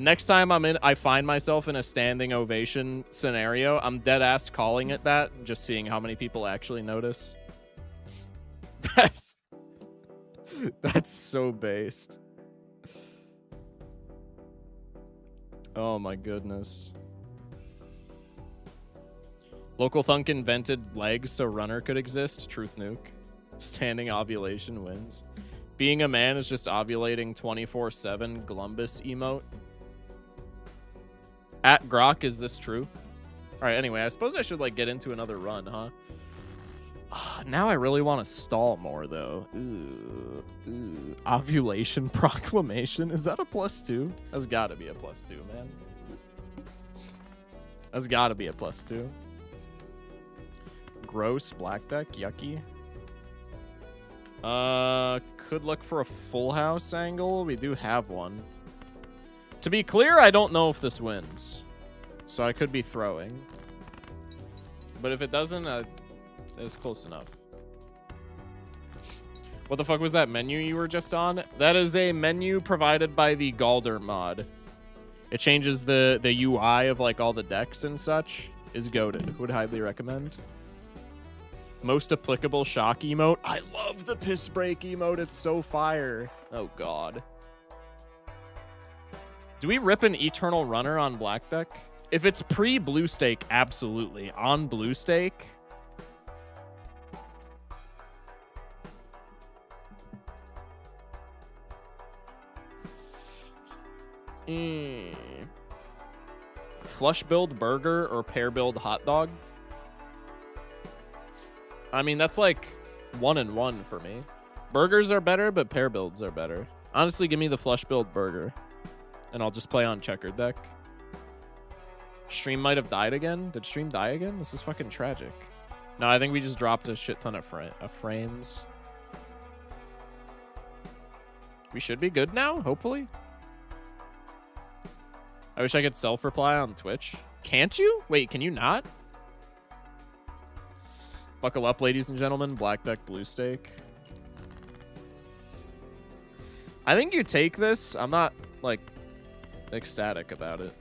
I find myself in a standing ovation scenario, I'm dead ass calling it that, just seeing how many people actually notice. That's so based. Oh my goodness. Local Thunk invented legs so runner could exist. Truth nuke. Standing ovulation wins. Being a man is just ovulating 24/7. Glumbus emote. At Grok, is this true? All right, anyway, I suppose I should like get into another run, huh? Now I really want to stall more, though. Ooh. Ovulation proclamation. Is that a +2? That's got to be a +2, man. That's got to be a +2. Gross. Black deck. Yucky. Could look for a full house angle. We do have one. To be clear, I don't know if this wins. So I could be throwing. But if it doesn't, it's close enough. What the fuck was that menu you were just on? That is a menu provided by the Galder mod. It changes the UI of like all the decks and such. Is goated. Would highly recommend. Most applicable shock emote. I love the piss break emote. It's so fire. Oh god. Do we rip an Eternal Runner on black deck? If it's pre-blue stake, absolutely. On blue stake. Flush build burger or pair build hot dog? I mean, that's like 1 and 1 for me. Burgers are better, but pair builds are better. Honestly, give me the flush build burger. And I'll just play on checkered deck. Stream might have died again. Did stream die again? This is fucking tragic. No, I think we just dropped a shit ton of frames. We should be good now, hopefully. I wish I could self-reply on Twitch. Can't you? Wait, can you not? Buckle up, ladies and gentlemen. Black deck, blue stake. I think you take this. I'm not, like, ecstatic about it.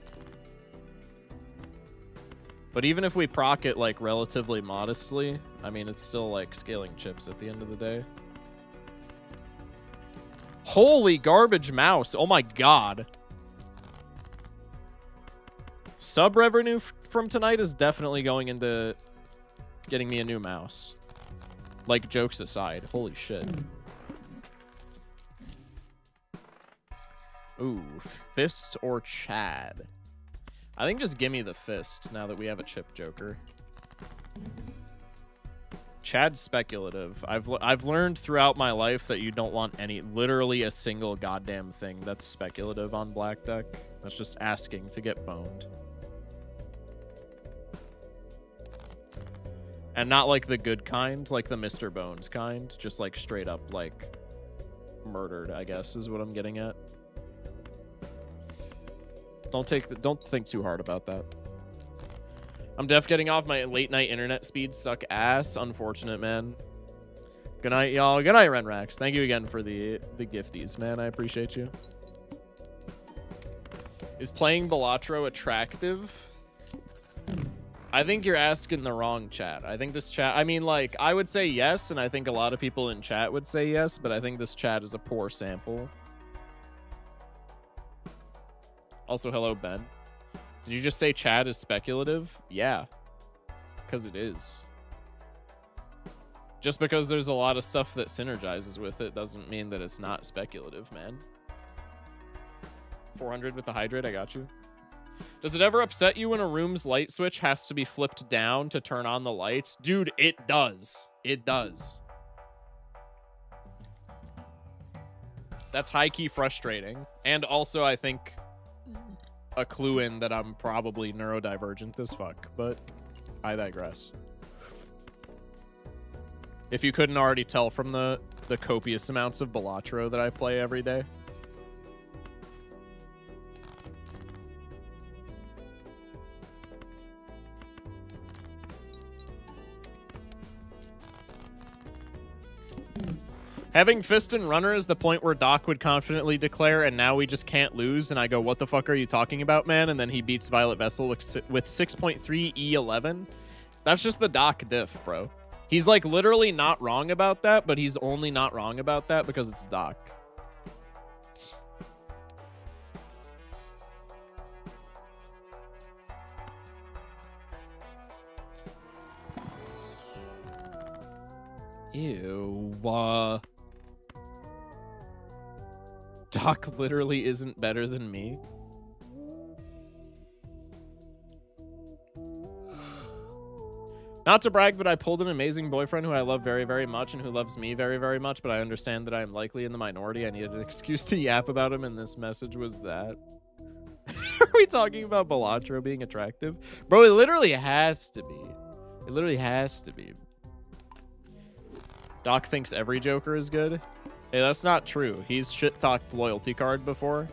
But even if we proc it, like, relatively modestly, I mean, it's still, like, scaling chips at the end of the day. Holy garbage mouse. Oh, my God. Sub revenue from tonight is definitely going into getting me a new mouse. Like, jokes aside. Holy shit. Ooh, fist or Chad? I think just give me the fist now that we have a chip joker. Chad's speculative. I've learned throughout my life that you don't want literally a single goddamn thing that's speculative on black deck. That's just asking to get boned. And not like the good kind, like the Mr. Bones kind. Just like straight up like murdered, I guess, is what I'm getting at. Don't think too hard about that. I'm getting off. My late night internet speeds suck ass. Unfortunate, man. Good night, y'all. Good night, Renrax. Thank you again for the gifties, man. I appreciate you. Is playing Balatro attractive? I think you're asking the wrong chat. I think this chat, I mean, like, I would say yes, and I think a lot of people in chat would say yes, but I think this chat is a poor sample. Also, hello, Ben. Did you just say chat is speculative? Yeah. Because it is. Just because there's a lot of stuff that synergizes with it doesn't mean that it's not speculative, man. 400 with the hydrate, I got you. Does it ever upset you when a room's light switch has to be flipped down to turn on the lights? Dude, it does. It does. That's high-key frustrating. And also, I think, a clue in that I'm probably neurodivergent as fuck, but I digress. If you couldn't already tell from the copious amounts of Balatro that I play every day. Having Fist and Runner is the point where Doc would confidently declare, and now we just can't lose, and I go, what the fuck are you talking about, man? And then he beats Violet Vessel with 6.3 E11. That's just the Doc diff, bro. He's like literally not wrong about that, but he's only not wrong about that because it's Doc. Ew. Doc literally isn't better than me. Not to brag, but I pulled an amazing boyfriend who I love very, very much and who loves me very, very much, but I understand that I am likely in the minority. I needed an excuse to yap about him, and this message was that. Are we talking about Balatro being attractive? Bro, it literally has to be. It literally has to be. Doc thinks every Joker is good. Hey, that's not true. He's shit-talked Loyalty Card before.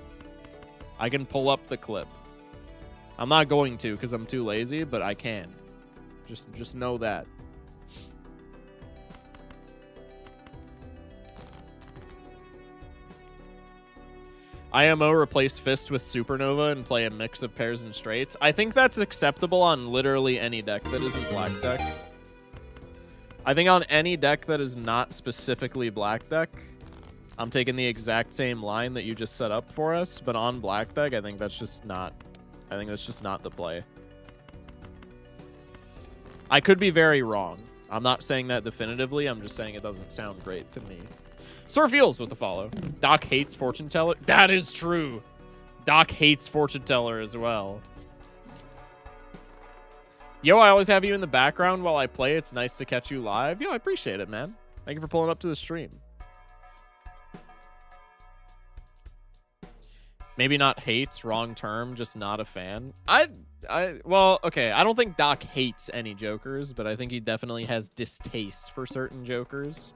I can pull up the clip. I'm not going to because I'm too lazy, but I can. Just know that. IMO replace Fist with Supernova and play a mix of pairs and straights. I think that's acceptable on literally any deck that isn't black deck. I think on any deck that is not specifically black deck, I'm taking the exact same line that you just set up for us, but on black deck, I think that's just not the play. I could be very wrong. I'm not saying that definitively. I'm just saying it doesn't sound great to me. Sir Feels with the follow. Doc hates Fortune Teller. That is true. Doc hates Fortune Teller as well. Yo, I always have you in the background while I play. It's nice to catch you live. Yo, I appreciate it, man. Thank you for pulling up to the stream. Maybe not hates, wrong term, just not a fan. Well, okay, I don't think Doc hates any Jokers, but I think he definitely has distaste for certain Jokers.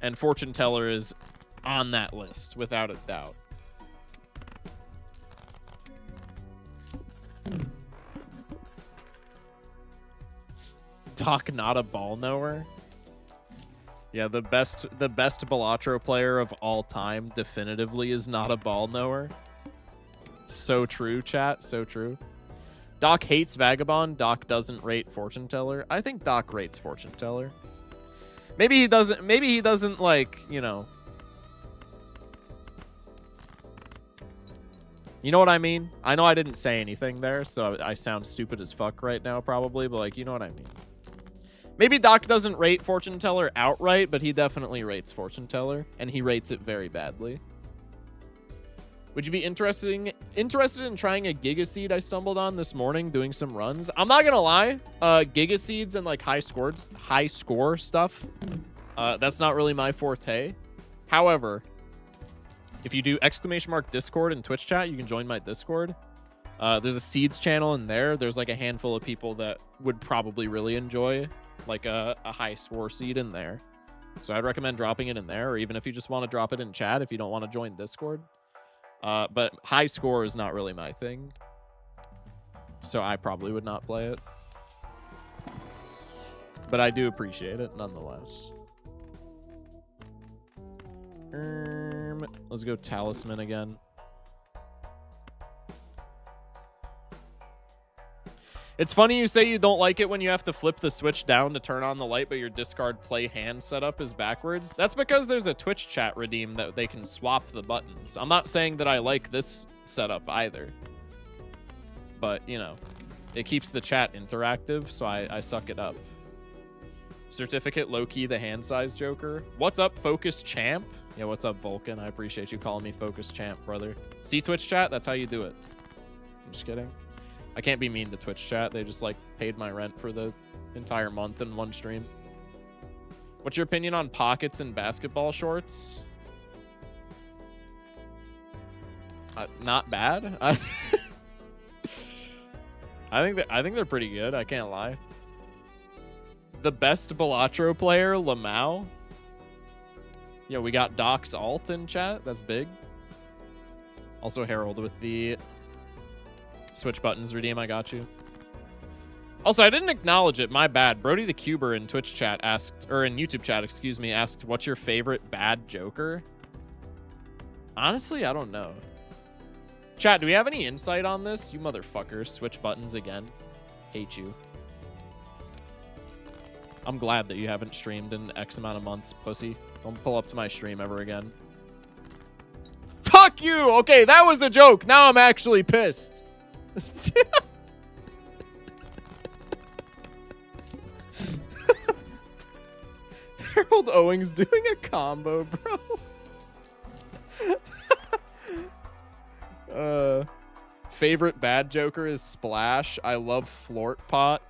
And Fortune Teller is on that list, without a doubt. Doc not a ball knower? Yeah, the best Balatro player of all time definitively is not a ball knower. So true, chat. So true. Doc hates Vagabond. Doc doesn't rate Fortune Teller. I think Doc rates Fortune Teller. Maybe he doesn't like, you know. You know what I mean? I know I didn't say anything there, so I sound stupid as fuck right now probably, but like, you know what I mean. Maybe Doc doesn't rate Fortune Teller outright, but he definitely rates Fortune Teller, and he rates it very badly. Would you be interested in trying a Giga Seed I stumbled on this morning doing some runs? I'm not gonna lie, Giga Seeds and like high score stuff, that's not really my forte. However, if you do !Discord in Twitch chat, you can join my Discord. There's a Seeds channel in there. There's like a handful of people that would probably really enjoy like a high score seed in there. So I'd recommend dropping it in there, or even if you just want to drop it in chat if you don't want to join Discord. But high score is not really my thing, so I probably would not play it. But I do appreciate it nonetheless. Let's go Talisman again. It's funny you say you don't like it when you have to flip the switch down to turn on the light, but your discard play hand setup is backwards. That's because there's a Twitch chat redeem that they can swap the buttons. I'm not saying that I like this setup either. But, you know, it keeps the chat interactive, so I suck it up. Certificate, low-key, the hand size Joker. What's up, Focus Champ? Yeah, what's up, Vulcan? I appreciate you calling me Focus Champ, brother. See Twitch chat? That's how you do it. I'm just kidding. I can't be mean to Twitch chat. They just like paid my rent for the entire month in one stream. What's your opinion on pockets and basketball shorts? Not bad. I think they're pretty good. I can't lie. The best Balatro player, Lamau. Yeah, we got Doc's alt in chat. That's big. Also Harold with the switch buttons redeem. I got you. Also, I didn't acknowledge it. My bad. Brody the Cuber in Twitch chat asked, or in YouTube chat, excuse me, asked, what's your favorite bad Joker? Honestly, I don't know. Chat, do we have any insight on this? You motherfuckers. Switch buttons again. Hate you. I'm glad that you haven't streamed in X amount of months, pussy. Don't pull up to my stream ever again. Fuck you! Okay, that was a joke. Now I'm actually pissed. Harold Owings doing a combo, bro. Favorite bad Joker is Splash. I love Flort Pot.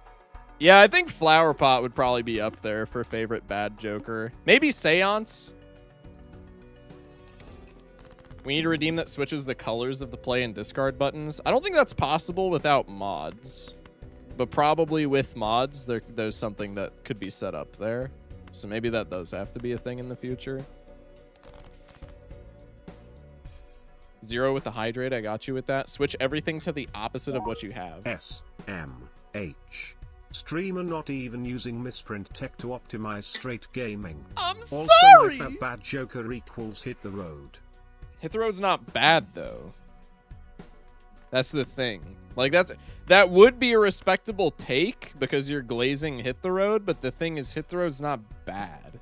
Yeah, I think Flower Pot would probably be up there for favorite bad Joker. Maybe Seance. We need a redeem that switches the colors of the play and discard buttons. I don't think that's possible without mods. But probably with mods, there's something that could be set up there. So maybe that does have to be a thing in the future. Zero with the hydrate, I got you with that. Switch everything to the opposite of what you have. SMH. Streamer not even using misprint tech to optimize straight gaming. I'm also, sorry! Also, bad Joker equals hit the road. Hit the road's not bad, though. That's the thing. Like, that would be a respectable take because you're glazing Hit the Road, but the thing is, Hit the Road's not bad.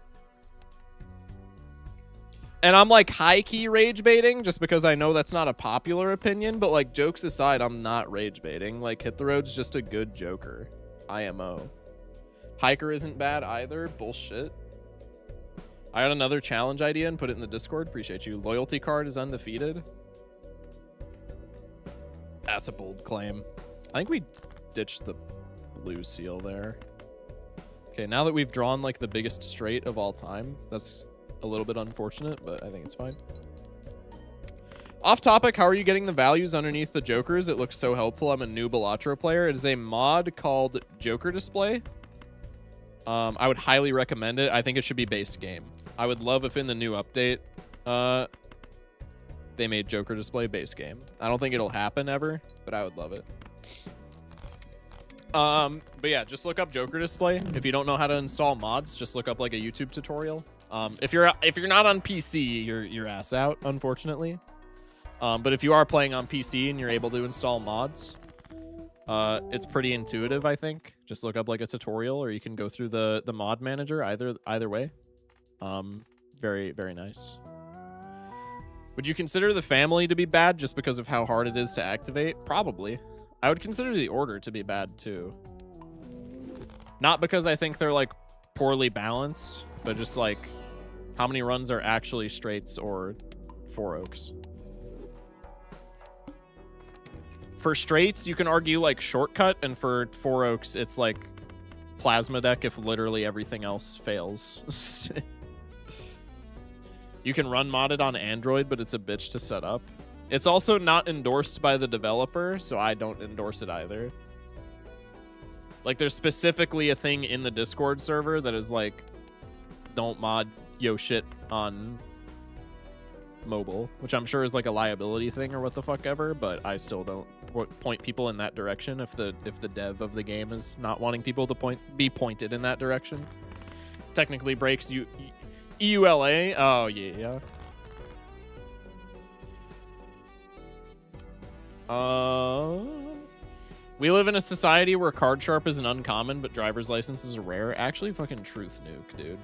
And I'm like high-key rage baiting just because I know that's not a popular opinion, but like jokes aside, I'm not rage baiting. Like, Hit the Road's just a good Joker. IMO. Hiker isn't bad either. Bullshit. I got another challenge idea and put it in the Discord. Appreciate you. Loyalty card is undefeated. That's a bold claim. I think we ditched the blue seal there. Okay, now that we've drawn like the biggest straight of all time, that's a little bit unfortunate, but I think it's fine. Off topic, how are you getting the values underneath the Jokers? It looks so helpful. I'm a new Balatro player. It is a mod called Joker Display. I would highly recommend it. I think it should be base game. I would love if in the new update, they made Joker Display base game. I don't think it'll happen ever, but I would love it. But yeah, just look up Joker Display. If you don't know how to install mods, just look up like a YouTube tutorial. If you're not on PC, you're ass out, unfortunately. But if you are playing on PC and you're able to install mods, it's pretty intuitive, I think. Just look up like a tutorial, or you can go through the mod manager. Either way, very, very nice. Would you consider the family to be bad just because of how hard it is to activate? Probably. I would consider the order to be bad too. Not because I think they're like poorly balanced, but just like how many runs are actually straights or four oaks. For straights, you can argue like shortcut, and for four oaks, it's like plasma deck if literally everything else fails. You can run modded on Android, but it's a bitch to set up. It's also not endorsed by the developer, so I don't endorse it either. Like, there's specifically a thing in the Discord server that is like, don't mod yo shit on mobile, which I'm sure is like a liability thing or what the fuck ever, but I still don't point people in that direction if the dev of the game is not wanting people to be pointed in that direction. Technically breaks EULA. Oh yeah. We live in a society where card sharp is an uncommon, but driver's license is rare. Actually, fucking truth nuke, dude.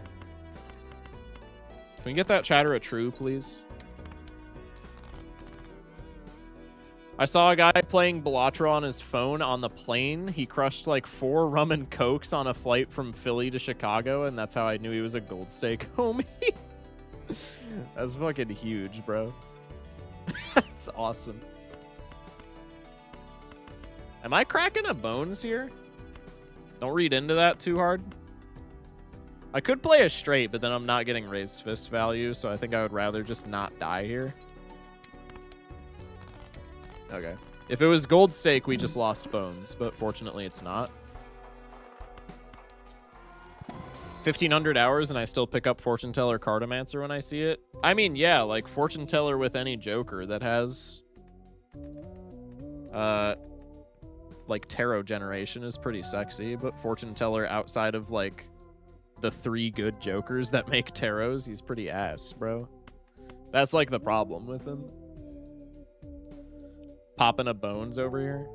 Can we get that chatter a true, please? I saw a guy playing Balatro on his phone on the plane. He crushed like 4 rum and cokes on a flight from Philly to Chicago, and that's how I knew he was a gold stake homie. That's fucking huge, bro. That's awesome. Am I cracking a bones here? Don't read into that too hard. I could play a straight, but then I'm not getting raised fist value, so I think I would rather just not die here. Okay. If it was gold stake, we just lost bones, but fortunately it's not. 1,500 hours and I still pick up Fortune Teller Cartomancer when I see it. I mean, yeah, like Fortune Teller with any Joker that has like tarot generation is pretty sexy, but fortune teller outside of like the 3 good jokers that make tarots, he's pretty ass, bro. That's like the problem with him. Popping a bones over here.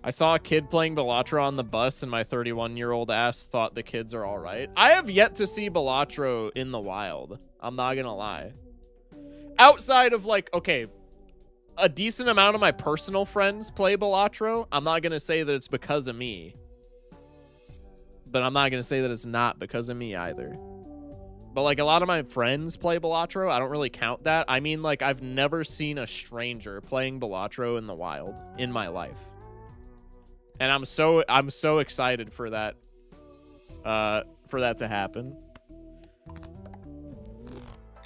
I saw a kid playing Balatro on the bus, and my 31-year-old ass thought the kids are all right. I have yet to see Balatro in the wild. I'm not gonna lie. Outside of, like, okay, a decent amount of my personal friends play Balatro. I'm not gonna say that it's because of me. But I'm not gonna say that it's not because of me either. But, like, a lot of my friends play Balatro. I don't really count that. I mean, like, I've never seen a stranger playing Balatro in the wild in my life. And I'm so excited for that to happen.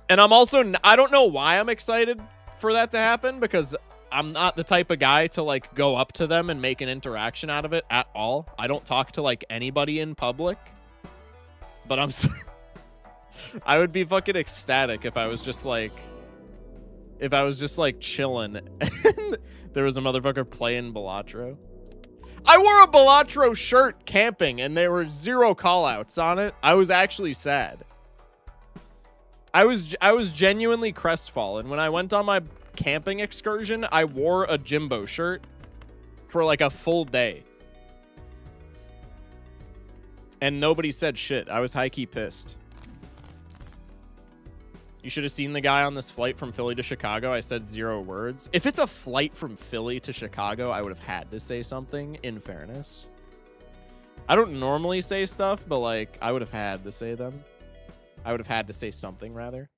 And I'm also, I don't know why I'm excited for that to happen, because I'm not the type of guy to like go up to them and make an interaction out of it at all. I don't talk to like anybody in public. But I would be fucking ecstatic if I was just like chilling and there was a motherfucker playing Balatro. I wore a Balatro shirt camping, and there were 0 callouts on it. I was actually sad. I was genuinely crestfallen. When I went on my camping excursion, I wore a Jimbo shirt for like a full day. And nobody said shit. I was high-key pissed. You should have seen the guy on this flight from Philly to Chicago. I said 0 words. If it's a flight from Philly to Chicago, I would have had to say something, in fairness. I don't normally say stuff, but, like, I would have had to say them. I would have had to say something, rather.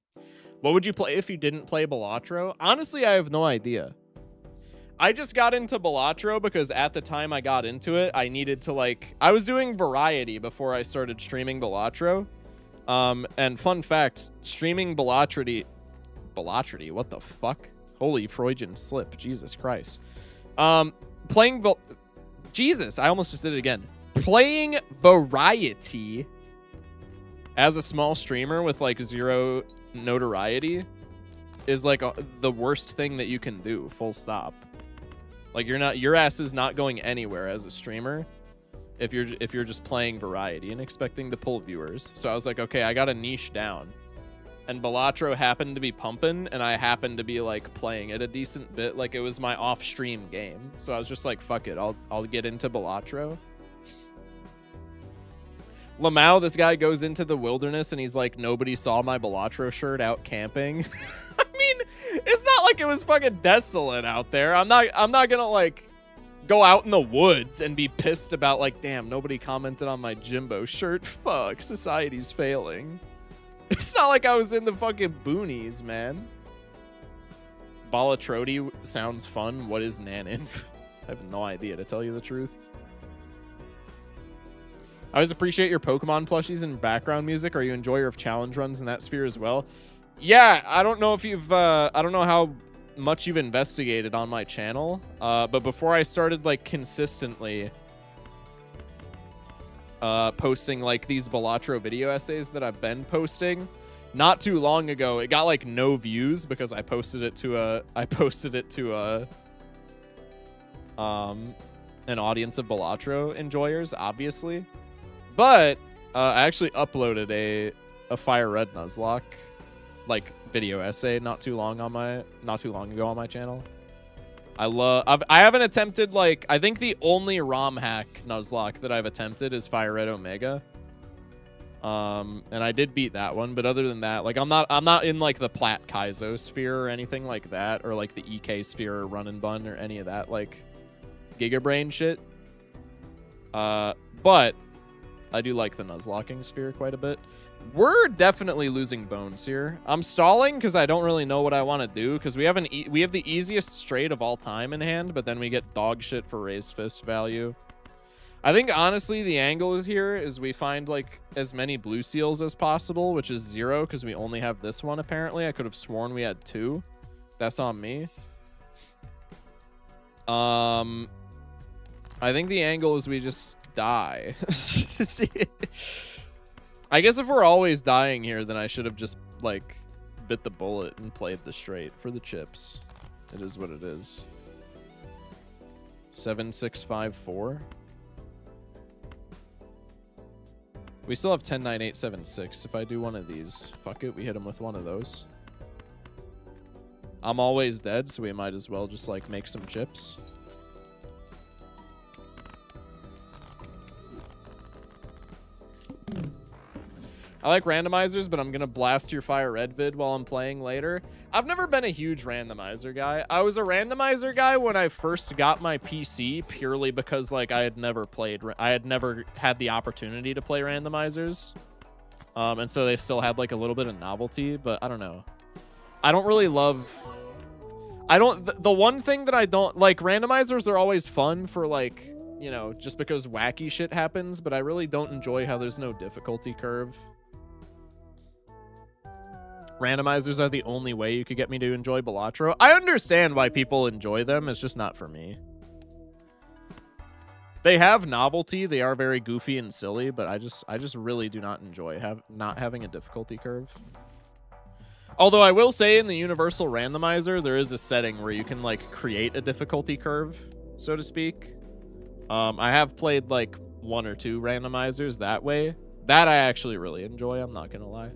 What would you play if you didn't play Balatro? Honestly, I have no idea. I just got into Balatro because at the time I got into it, I needed to, like... I was doing variety before I started streaming Balatro. And fun fact, streaming Balatro, what the fuck? Holy Freudian slip, Jesus Christ. Jesus, I almost just did it again. Playing variety as a small streamer with like 0 notoriety is like the worst thing that you can do, full stop. Like your ass is not going anywhere as a streamer if you're just playing variety and expecting to pull viewers. So I was like, okay, I got a niche down. And Balatro happened to be pumping, and I happened to be like playing it a decent bit. Like it was my off-stream game. So I was just like, fuck it, I'll get into Balatro. Lamau, this guy goes into the wilderness and he's like, nobody saw my Balatro shirt out camping. I mean, it's not like it was fucking desolate out there. I'm not gonna like go out in the woods and be pissed about like, damn, nobody commented on my Jimbo shirt. Fuck, society's failing. It's not like I was in the fucking boonies, man. Balatrodi sounds fun. What is Naninf? I have no idea, to tell you the truth. I always appreciate your Pokemon plushies and background music. Are you enjoyer of challenge runs in that sphere as well? Yeah, I don't know if you've, I don't know how much you've investigated on my channel, but before I started like consistently posting like these Balatro video essays that I've been posting, not too long ago, it got like no views because I posted it to an audience of Balatro enjoyers, obviously. But I actually uploaded a Fire Red Nuzlocke like video essay not too long ago on my channel. I haven't attempted, like, I think the only ROM hack Nuzlocke that I've attempted is Fire Red Omega. And I did beat that one, but other than that, like, I'm not in like the Plat Kaizo sphere or anything like that, or like the EK sphere or Run and Bun or any of that like Gigabrain shit. But I do like the Nuzlocking sphere quite a bit. We're definitely losing bones here. I'm stalling because I don't really know what I want to do, because we have the easiest straight of all time in hand, but then we get dog shit for raised fist value. I think honestly the angle here is we find like as many blue seals as possible, which is 0 because we only have this one apparently. I could have sworn we had 2. That's on me. I think the angle is we just die. I guess if we're always dying here, then I should have just, like, bit the bullet and played the straight for the chips. It is what it is. 7654. We still have 109876. If I do one of these, fuck it, we hit him with one of those. I'm always dead, so we might as well just like make some chips. I like randomizers, but I'm gonna blast your fire red vid while I'm playing later. I've never been a huge randomizer guy. I was a randomizer guy when I first got my PC purely because like I had never had the opportunity to play randomizers. And so they still had like a little bit of novelty, but I don't know. I don't really love... the one thing that I don't like, randomizers are always fun for like, you know, just because wacky shit happens, but I really don't enjoy how there's no difficulty curve. Randomizers are the only way you could get me to enjoy Balatro. I understand why people enjoy them. It's just not for me. They have novelty. They are very goofy and silly, but I just really do not enjoy not having a difficulty curve. Although I will say in the universal randomizer, there is a setting where you can like create a difficulty curve, so to speak. I have played like 1 or 2 randomizers that way. That I actually really enjoy. I'm not gonna lie.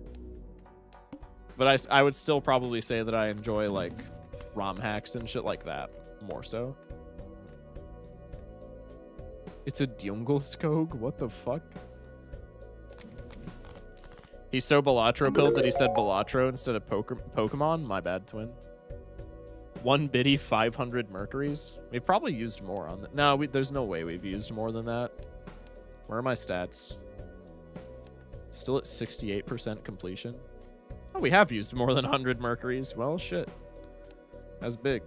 But I would still probably say that I enjoy, like, ROM hacks and shit like that more so. It's a Djungelskog? What the fuck? He's so Balatro pilled that he said Balatro instead of Pokemon? My bad, twin. 1 biddy, 500 Mercuries? We've probably used more on that. No, there's no way we've used more than that. Where are my stats? Still at 68% completion. Oh, we have used more than 100 Mercuries. Well, shit. That's big.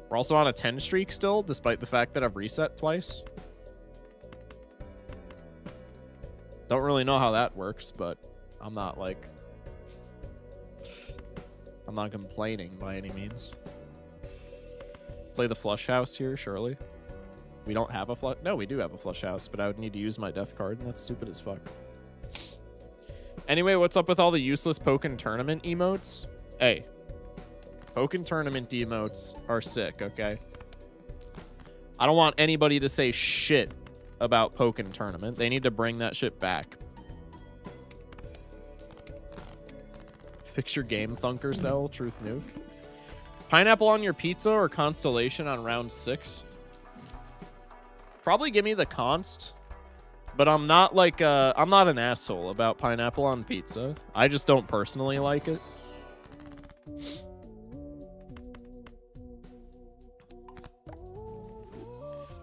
We're also on a 10 streak still, despite the fact that I've reset twice. Don't really know how that works, but I'm not, like... I'm not complaining by any means. Play the flush house here, surely. We don't have a flush... No, we do have a flush house, but I would need to use my death card, and that's stupid as fuck. Anyway, what's up with all the useless Pokken Tournament emotes? Hey, Pokken Tournament emotes are sick, okay? I don't want anybody to say shit about Pokken Tournament. They need to bring that shit back. Fix your game, Thunker Cell, Truth Nuke. Pineapple on your pizza or Constellation on round 6? Probably give me the Const. But I'm not like I'm not an asshole about pineapple on pizza. I just don't personally like it.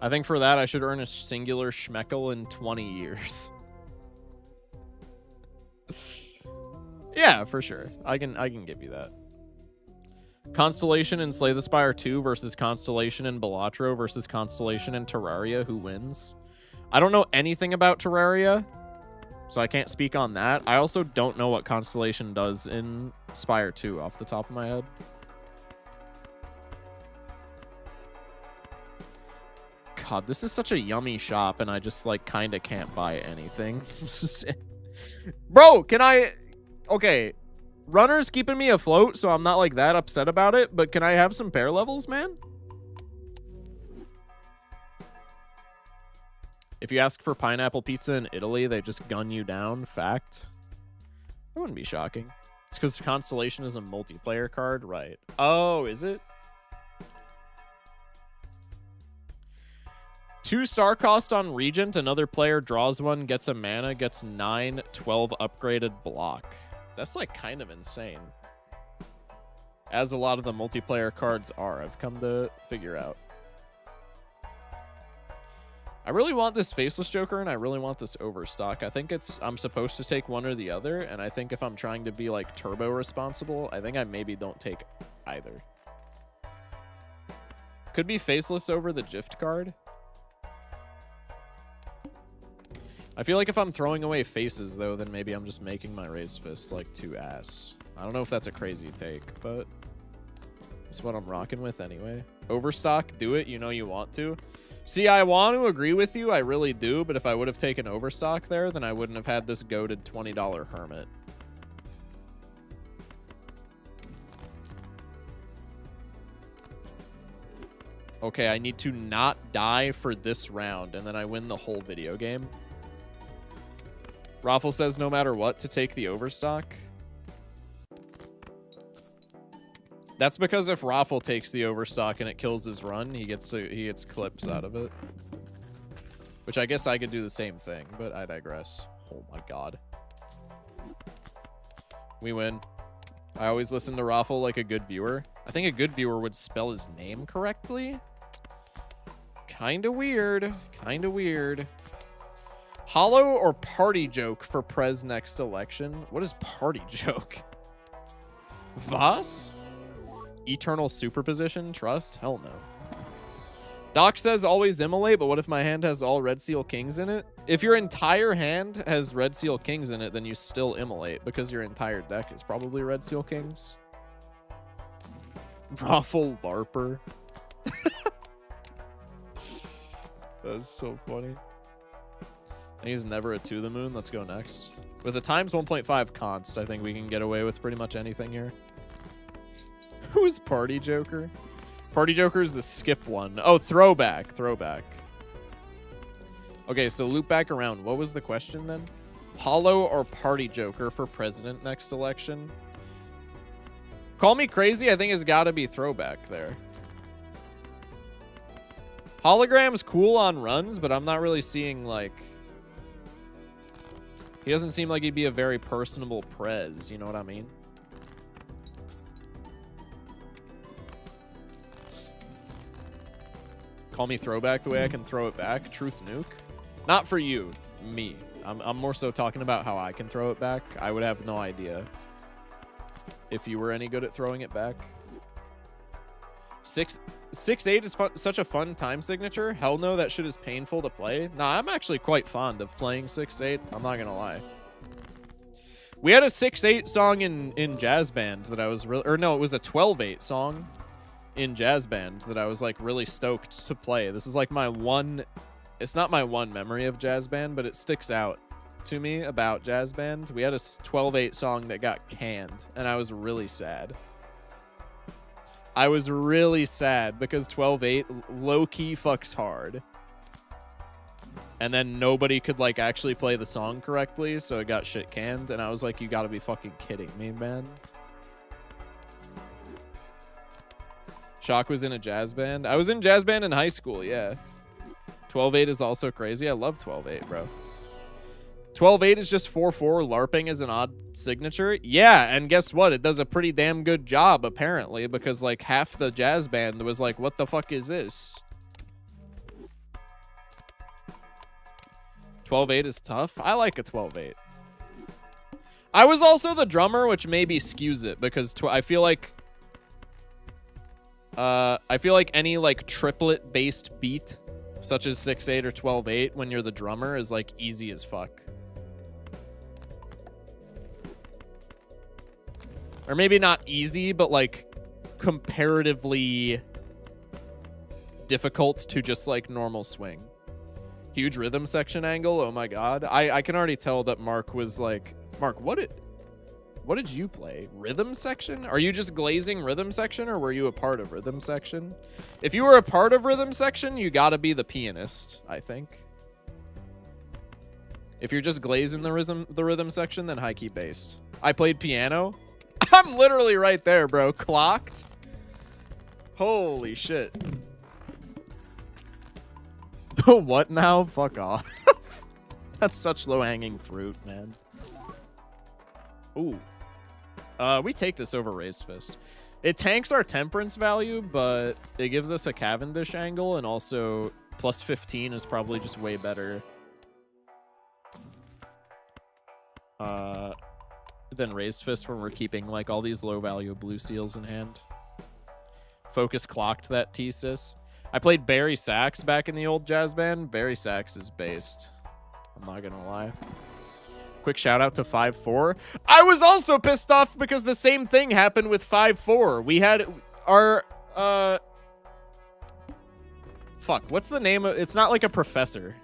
I think for that I should earn a singular schmeckel in 20 years. Yeah, for sure. I can give you that. Constellation in Slay the Spire 2 versus Constellation in Balatro versus Constellation in Terraria. Who wins? I don't know anything about Terraria, so I can't speak on that. I also don't know what Constellation does in Spire 2 off the top of my head. God, this is such a yummy shop, and I just, like, kind of can't buy anything. Bro, can I... Okay, Runner's keeping me afloat, so I'm not, like, that upset about it, but can I have some pair levels, man? If you ask for pineapple pizza in Italy, they just gun you down. Fact. That wouldn't be shocking. It's because Constellation is a multiplayer card, right? Oh, is it? 2 star cost on Regent. Another player draws 1, gets a mana, gets 9, 12 upgraded block. That's like kind of insane. As a lot of the multiplayer cards are, I've come to figure out. I really want this Faceless Joker, and I really want this Overstock. I think I'm supposed to take one or the other, and I think if I'm trying to be, like, turbo responsible, I think I maybe don't take either. Could be Faceless over the Gift card. I feel like if I'm throwing away faces, though, then maybe I'm just making my Raised Fist, like, too ass. I don't know if that's a crazy take, but it's what I'm rocking with anyway. Overstock, do it. You know you want to. See, I want to agree with you. I really do. But if I would have taken Overstock there, then I wouldn't have had this goated $20 Hermit. Okay, I need to not die for this round, and then I win the whole video game. Raffle says no matter what to take the overstock. That's because if Raffle takes the overstock and it kills his run, he gets clips out of it. Which I guess I could do the same thing, but I digress. Oh my god. We win. I always listen to Raffle like a good viewer. I think a good viewer would spell his name correctly. Kinda weird. Kinda weird. Hollow or party joke for Prez next election? What is party joke? Voss? Eternal superposition? Trust? Hell no. Doc says always immolate, but what if my hand has all Red Seal Kings in it? If your entire hand has Red Seal Kings in it, then you still immolate because your entire deck is probably Red Seal Kings. Raffle LARPer. That's so funny. And he's never a to the moon. Let's go next. With a times 1.5 const, I think we can get away with pretty much anything here. Who's Party Joker? Party Joker is the skip one. Oh, throwback. Throwback. Okay, so loop back around. What was the question then? Hollow or Party Joker for president next election? Call me crazy. I think it's got to be throwback there. Hologram's cool on runs, but I'm not really seeing, like... He doesn't seem like he'd be a very personable prez. You know what I mean? Call me throwback the way I can throw it back. Truth nuke. Not for you. Me. I'm more so talking about how I can throw it back. I would have no idea if you were any good at throwing it back. 6-8 is such a fun time signature. Hell no, that shit is painful to play. Nah, I'm actually quite fond of playing 6-8. I'm not gonna lie. We had a 6-8 song in jazz band that I was really... Or no, it was a 12-8 song in jazz band that I was like really stoked to play. This is like my one... It's not my one memory of jazz band, but it sticks out to me about jazz band. We had a 12-8 song that got canned, and I was really sad. I was really sad because 12-8 low-key fucks hard. And then nobody could like actually play the song correctly, so it got shit canned, and I was like, you gotta be fucking kidding me, man. Shock was in a jazz band. I was in jazz band in high school, yeah. 12-8 is also crazy. I love 12-8, bro. 12-8 is just 4-4. LARPing is an odd signature. Yeah, and guess what? It does a pretty damn good job, apparently, because, like, half the jazz band was like, what the fuck is this? 12-8 is tough. I like a 12-8. I was also the drummer, which maybe skews it, because I feel like... any, like, triplet-based beat, such as 6-8 or 12-8, when you're the drummer, is, like, easy as fuck. Or maybe not easy, but, like, comparatively difficult to just, like, normal swing. Huge rhythm section angle, oh my god. I can already tell that Mark was, like... Mark, what did you play? Rhythm section? Are you just glazing rhythm section, or were you a part of rhythm section? If you were a part of rhythm section, you gotta be the pianist, I think. If you're just glazing the rhythm section, then high key based. I played piano. I'm literally right there, bro. Clocked. Holy shit. What now? Fuck off. That's such low-hanging fruit, man. Ooh. We take this over Raised Fist. It tanks our Temperance value, but it gives us a Cavendish angle, and also plus 15 is probably just way better than Raised Fist when we're keeping like all these low-value blue seals in hand. Focus clocked that T-Sys. I played Barry Sax back in the old jazz band. Barry Sax is based. I'm not gonna lie. Quick shout out to 5-4. I was also pissed off because the same thing happened with 5-4. We had our fuck, what's the name of it's not like a professor.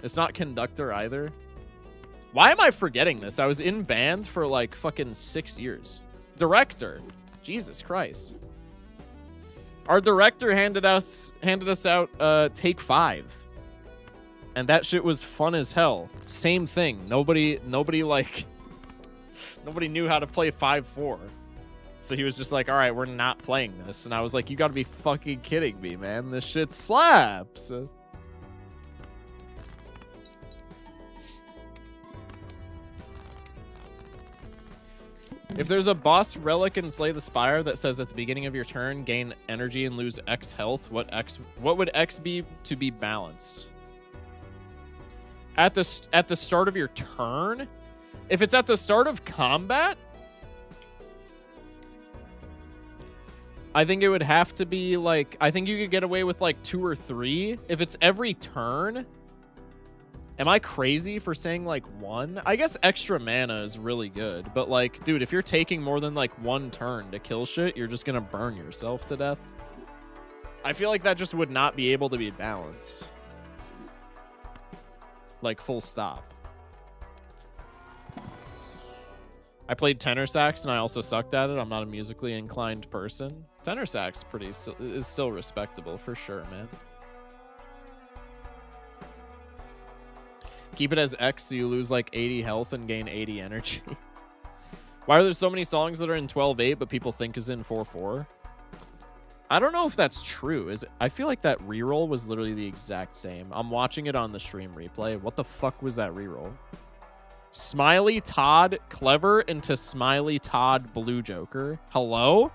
It's not conductor either. Why am I forgetting this? I was in band for like fucking 6 years. Director. Jesus Christ. Our director handed us out Take 5. And that shit was fun as hell. Same thing. Nobody like nobody knew how to play 5-4. So he was just like, all right, we're not playing this. And I was like, you gotta be fucking kidding me, man. This shit slaps. If there's a boss relic in Slay the Spire that says at the beginning of your turn, gain energy and lose X health, what would X be to be balanced? At the start of your turn? If it's at the start of combat, I think it would have to be like, I think you could get away with like 2 or 3. If it's every turn, am I crazy for saying like 1? I guess extra mana is really good, but like, dude, if you're taking more than like 1 turn to kill shit, you're just gonna burn yourself to death. I feel like that just would not be able to be balanced. Like, full stop. I played tenor sax and I also sucked at it. I'm not a musically inclined person. Tenor sax is still respectable for sure, man. Keep it as X so you lose like 80 health and gain 80 energy. Why are there so many songs that are in 12-8 but people think is in 4-4? I don't know if that's true. I feel like that reroll was literally the exact same. I'm watching it on the stream replay. What the fuck was that reroll? Smiley Todd Clever into Smiley Todd Blue Joker. Hello?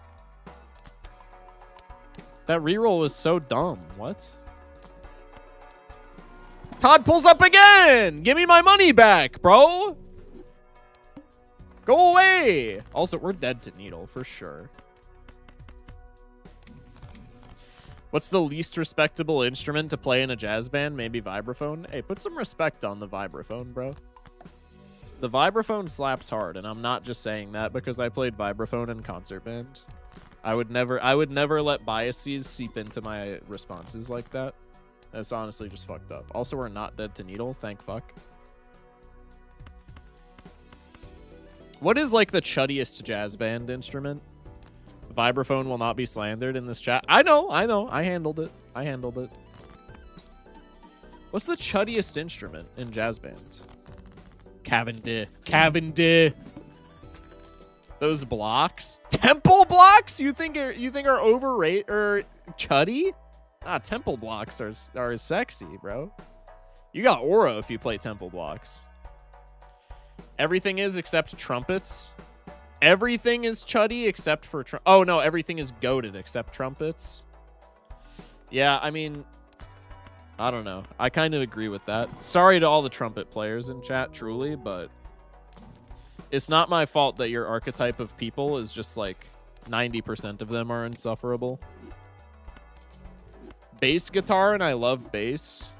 That reroll was so dumb. What? Todd pulls up again! Give me my money back, bro! Go away! Also, we're dead to Needle, for sure. What's the least respectable instrument to play in a jazz band? Maybe vibraphone? Hey, put some respect on the vibraphone, bro. The vibraphone slaps hard, and I'm not just saying that because I played vibraphone in concert band. I would never let biases seep into my responses like that. That's honestly just fucked up. Also, we're not dead to Needle, thank fuck. What is like the chuddiest jazz band instrument? Vibraphone will not be slandered in this chat. I know. I handled it. What's the chuddiest instrument in jazz bands? Cavendish. Those blocks? Temple blocks? You think are overrated or chuddy? Ah, temple blocks are sexy, bro. You got aura if you play temple blocks. Everything is except trumpets. Everything is chuddy except for... Oh, no, everything is goated except trumpets. Yeah, I mean... I don't know. I kind of agree with that. Sorry to all the trumpet players in chat, truly, but... It's not my fault that your archetype of people is just, like, 90% of them are insufferable. Bass guitar, and I love bass.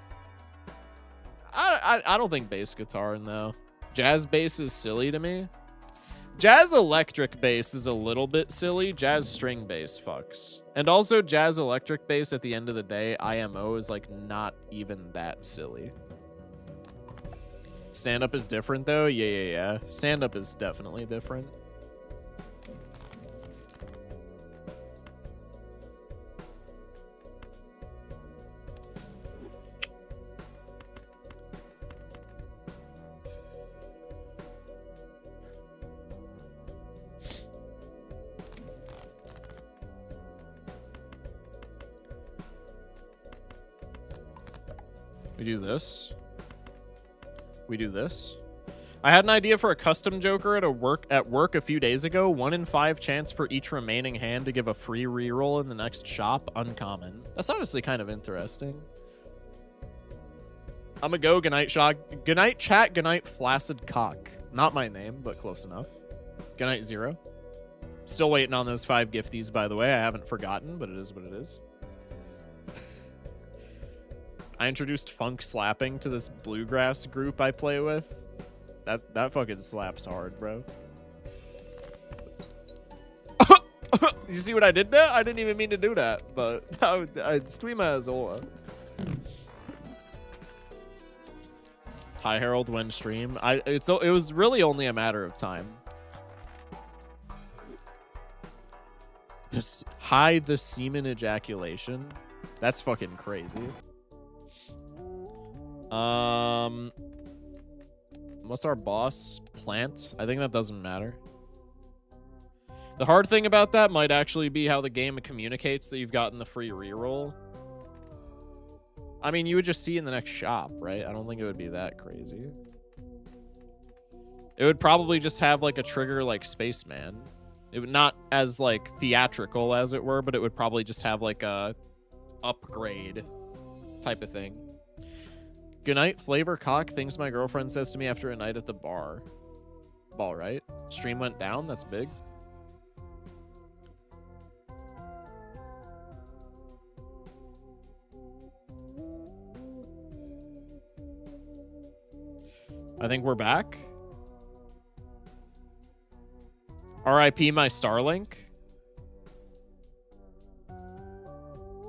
I don't think bass guitar, no. Jazz bass is silly to me. Jazz electric bass is a little bit silly. Jazz string bass fucks. And also jazz electric bass at the end of the day, IMO is like not even that silly. Stand-up is different though? Yeah. Stand-up is definitely different. We do this. We do this. I had an idea for a custom Joker at work a few days ago. 1 in 5 chance for each remaining hand to give a free reroll in the next shop. Uncommon. That's honestly kind of interesting. I'ma go. Goodnight, Shog. Goodnight, chat. Goodnight, Flaccid Cock. Not my name, but close enough. Goodnight, Zero. Still waiting on those 5 gifties, by the way. I haven't forgotten, but it is what it is. I introduced funk slapping to this bluegrass group I play with. That fucking slaps hard, bro. You see what I did there? I didn't even mean to do that, but I stream as Ola. Hi Harold, when stream. It was really only a matter of time. The hide the semen ejaculation. That's fucking crazy. What's our boss? Plant? I think that doesn't matter. The hard thing about that might actually be how the game communicates that you've gotten the free reroll. I mean, you would just see in the next shop, right? I don't think it would be that crazy. It would probably just have like a trigger like Spaceman. It would not as like theatrical as it were, but it would probably just have like a upgrade type of thing. Good night, Flavor Cock. Things my girlfriend says to me after a night at the bar. Ball, right? Stream went down. That's big. I think we're back. RIP my Starlink.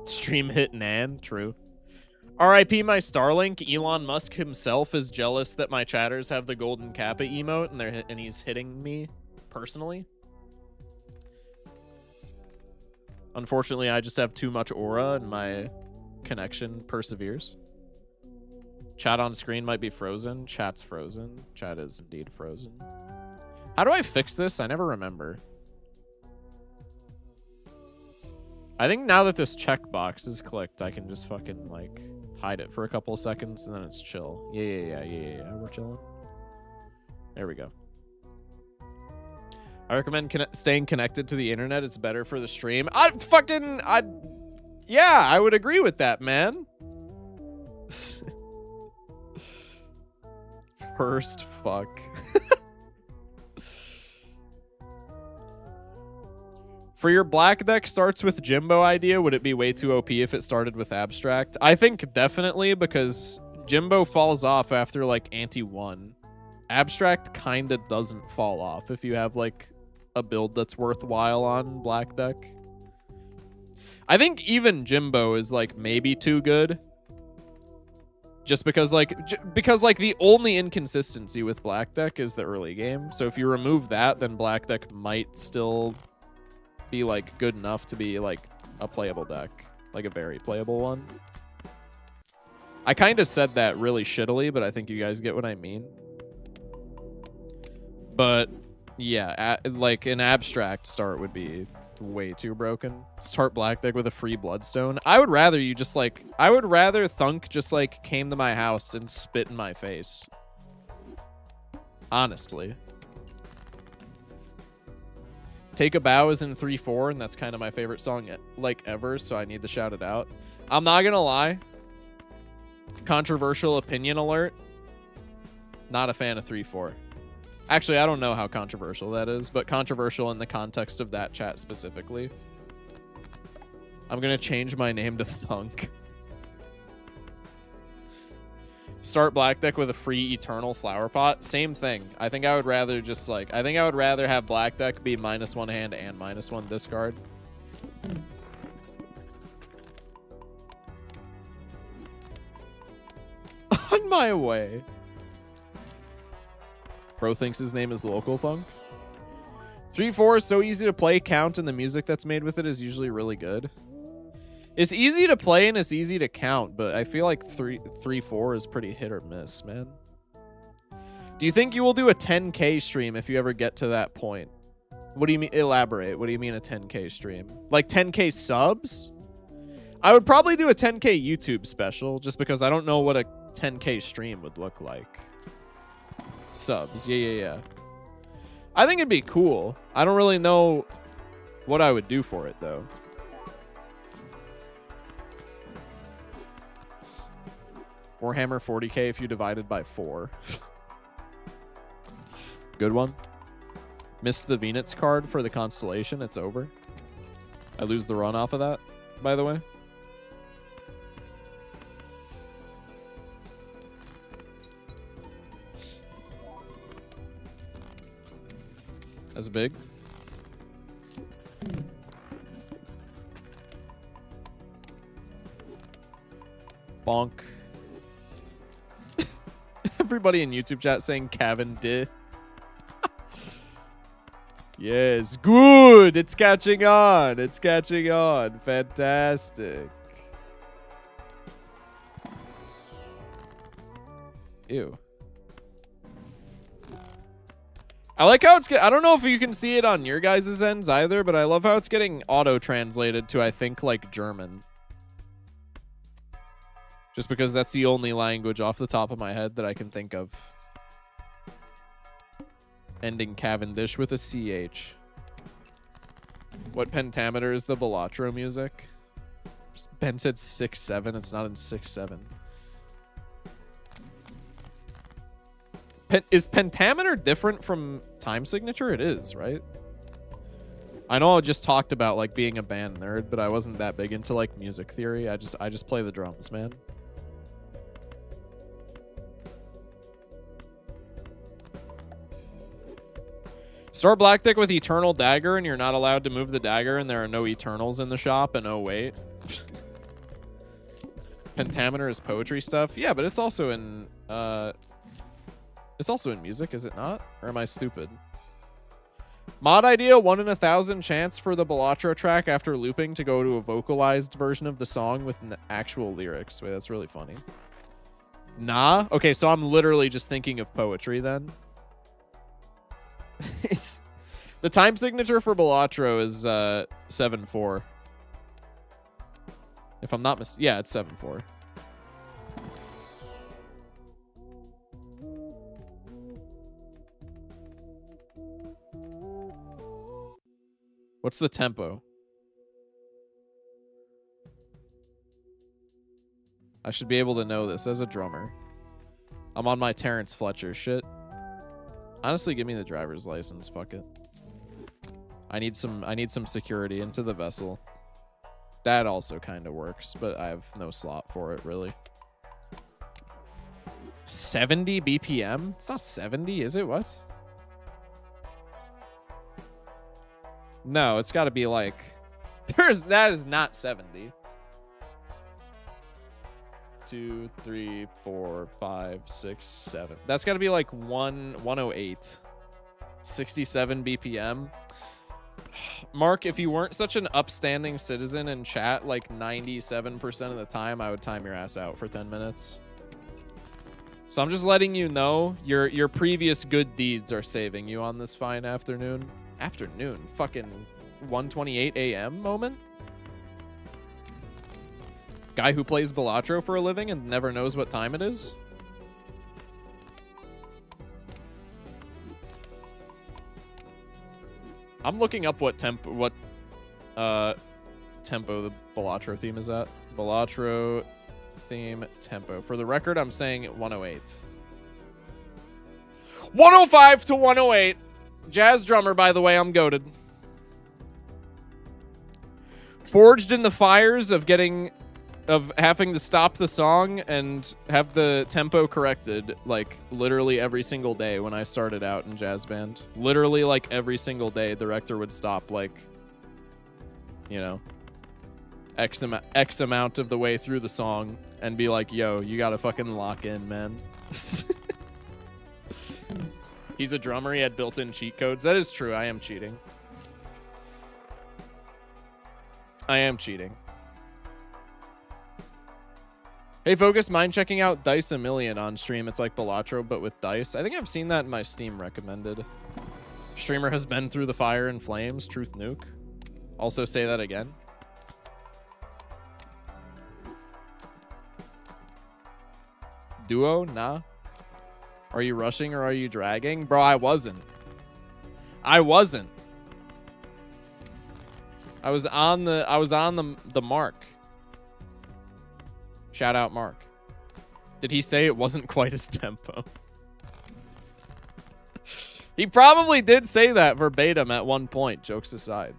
Stream hit Nan. True. RIP my Starlink. Elon Musk himself is jealous that my chatters have the golden kappa emote and he's hitting me personally. Unfortunately, I just have too much aura and my connection perseveres. Chat on screen might be frozen. Chat's frozen. Chat is indeed frozen. How do I fix this? I never remember. I think now that this checkbox is clicked, I can just fucking, like, hide it for a couple of seconds, and then it's chill. Yeah. We're chilling. There we go. I recommend staying connected to the internet. It's better for the stream. Yeah, I would agree with that, man. First fuck. For your black deck starts with Jimbo idea, would it be way too OP if it started with Abstract? I think definitely, because Jimbo falls off after like ante 1. Abstract kinda doesn't fall off if you have like a build that's worthwhile on black deck. I think even Jimbo is like maybe too good. Just because like the only inconsistency with black deck is the early game. So if you remove that, then black deck might still be like good enough to be like a playable deck, like a very playable one. I kind of said that really shittily, but I think you guys get what I mean. But yeah, like an Abstract start would be way too broken. Start black deck with a free Bloodstone. I would rather you just like, I would rather Thunk just like came to my house and spit in my face. Honestly. Take a Bow is in 3-4, and that's kind of my favorite song like ever, so I need to shout it out. I'm not gonna lie. Controversial opinion alert. Not a fan of 3-4. Actually, I don't know how controversial that is, but controversial in the context of that chat specifically. I'm gonna change my name to Thunk. Start black deck with a free Eternal Flower Pot. Same thing. I think I would rather just like, I think I would rather have black deck be -1 hand and -1 discard. On my way. Bro thinks his name is Local Thunk. 3-4 is so easy to play, count, and the music that's made with it is usually really good. It's easy to play and it's easy to count, but I feel like 3-4 is pretty hit or miss, man. Do you think you will do a 10K stream if you ever get to that point? What do you mean? Elaborate. What do you mean a 10K stream? Like 10K subs? I would probably do a 10K YouTube special just because I don't know what a 10K stream would look like. Subs. Yeah. I think it'd be cool. I don't really know what I would do for it, though. Warhammer 40K if you divided by 4. Good one. Missed the Venus card for the Constellation. It's over. I lose the run off of that, by the way. That's big. Bonk. Everybody in YouTube chat saying Kevin did. Yes, good. It's catching on. It's catching on. Fantastic. Ew. I like how it's I don't know if you can see it on your guys' ends either, but I love how it's getting auto-translated to, I think, like, German. Just because that's the only language off the top of my head that I can think of. Ending Cavendish with a CH. What pentameter is the Balatro music? Ben said 6/7. It's not in 6/7. Is pentameter different from time signature? It is, right? I know I just talked about like being a band nerd, but I wasn't that big into like music theory. I just play the drums, man. Store black dick with eternal dagger and you're not allowed to move the dagger and there are no eternals in the shop and oh wait. Pentameter is poetry stuff. Yeah, but it's also in music, is it not? Or am I stupid? Mod idea, 1 in 1,000 chance for the Balatro track after looping to go to a vocalized version of the song with actual lyrics. Wait, that's really funny. Nah? Okay, so I'm literally just thinking of poetry then. The time signature for Balatro is 7/4. If I'm not mistaken. Yeah, it's 7/4. What's the tempo? I should be able to know this as a drummer. I'm on my Terrence Fletcher shit. Honestly, give me the driver's license. Fuck it. I need some security into the vessel. That also kind of works, but I have no slot for it really. 70 BPM? It's not 70, is it? What? No, it's got to be like... that is not 70. 2, 3, 4, 5, 6, 7. That's got to be like 108. 67 BPM. Mark, if you weren't such an upstanding citizen in chat, like 97% of the time, I would time your ass out for 10 minutes. So I'm just letting you know your previous good deeds are saving you on this fine afternoon. Afternoon? Fucking 1:28 a.m. moment? Guy who plays Balatro for a living and never knows what time it is? I'm looking up what tempo the Balatro theme is at. Balatro theme tempo. For the record, I'm saying 108. 105 to 108. Jazz drummer, by the way, I'm goated. Forged in the fires of having to stop the song and have the tempo corrected like literally every single day when I started out in jazz band. Literally like every single day the director would stop like, you know, X amount of the way through the song and be like, yo, you gotta fucking lock in, man. He's a drummer, he had built-in cheat codes. That is true, I am cheating. I am cheating. Hey, Focus, mind checking out Dice a Million on stream. It's like Balatro, but with dice. I think I've seen that in my Steam recommended. Streamer has been through the fire and flames. Truth nuke. Also say that again. Duo? Nah. Are you rushing or are you dragging? Bro, I wasn't. I wasn't. I was on the mark. Shout out Mark. Did he say it wasn't quite his tempo? He probably did say that verbatim at one point, jokes aside.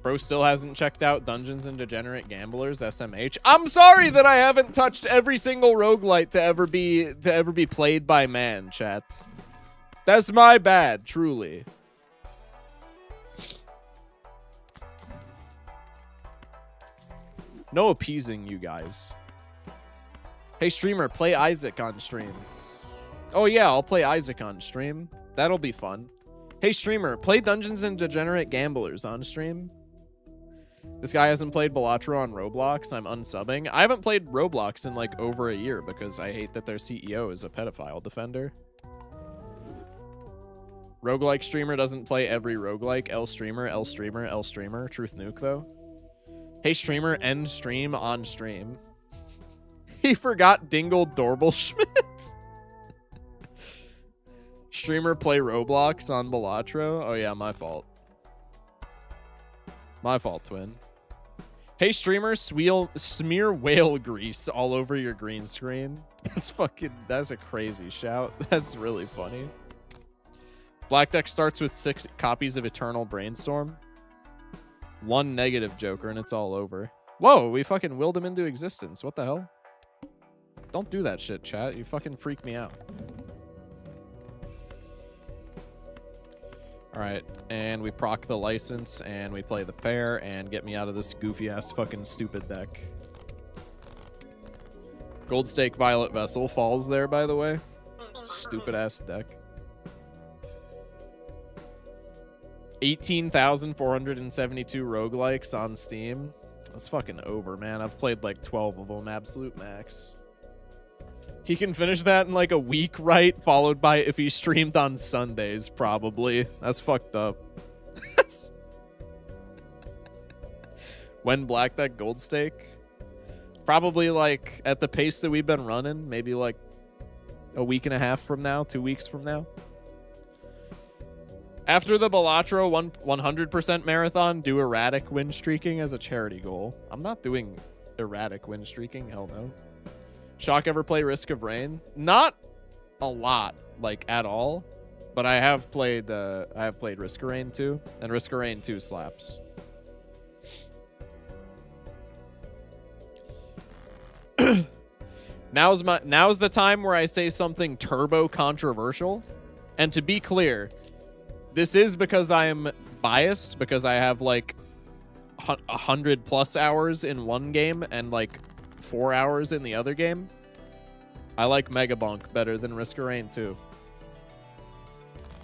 Bro still hasn't checked out Dungeons and Degenerate Gamblers SMH. I'm sorry that I haven't touched every single roguelite to ever be played by man, chat. That's my bad, truly. No appeasing you guys. Hey, streamer, play Isaac on stream. Oh, yeah, I'll play Isaac on stream. That'll be fun. Hey, streamer, play Dungeons and Degenerate Gamblers on stream. This guy hasn't played Balatro on Roblox. I'm unsubbing. I haven't played Roblox in like over a year because I hate that their CEO is a pedophile defender. Roguelike streamer doesn't play every roguelike. L streamer, L streamer, L streamer. Truth nuke, though. Hey, streamer, end stream on stream. He forgot Dingle Dorbelschmidt. Streamer play Roblox on Balatro. Oh, yeah, my fault. My fault, twin. Hey, streamer, smear whale grease all over your green screen. That's a crazy shout. That's really funny. Black deck starts with 6 copies of Eternal Brainstorm. 1 negative Joker, and it's all over. Whoa, we fucking willed him into existence. What the hell? Don't do that shit, chat. You fucking freak me out. Alright, and we proc the license, and we play the pair, and get me out of this goofy-ass fucking stupid deck. Gold Stake Violet Vessel falls there, by the way. Stupid-ass deck. 18,472 roguelikes on Steam. That's fucking over, man. I've played like 12 of them, absolute max. He can finish that in like a week, right? Followed by if he streamed on Sundays, probably. That's fucked up. When Black Deck Gold Stake? Probably like at the pace that we've been running, maybe like a week and a half from now, 2 weeks from now. After the Balatro 100% marathon, do erratic win streaking as a charity goal. I'm not doing erratic win streaking, hell no. Shock ever play Risk of Rain? Not a lot, like at all, but I have played Risk of Rain 2, and Risk of Rain 2 slaps. Now's the time where I say something turbo controversial, and to be clear, this is because I am biased, because I have like 100+ hours in one game and like 4 hours in the other game. I like Mega Bonk better than Risk of Rain 2.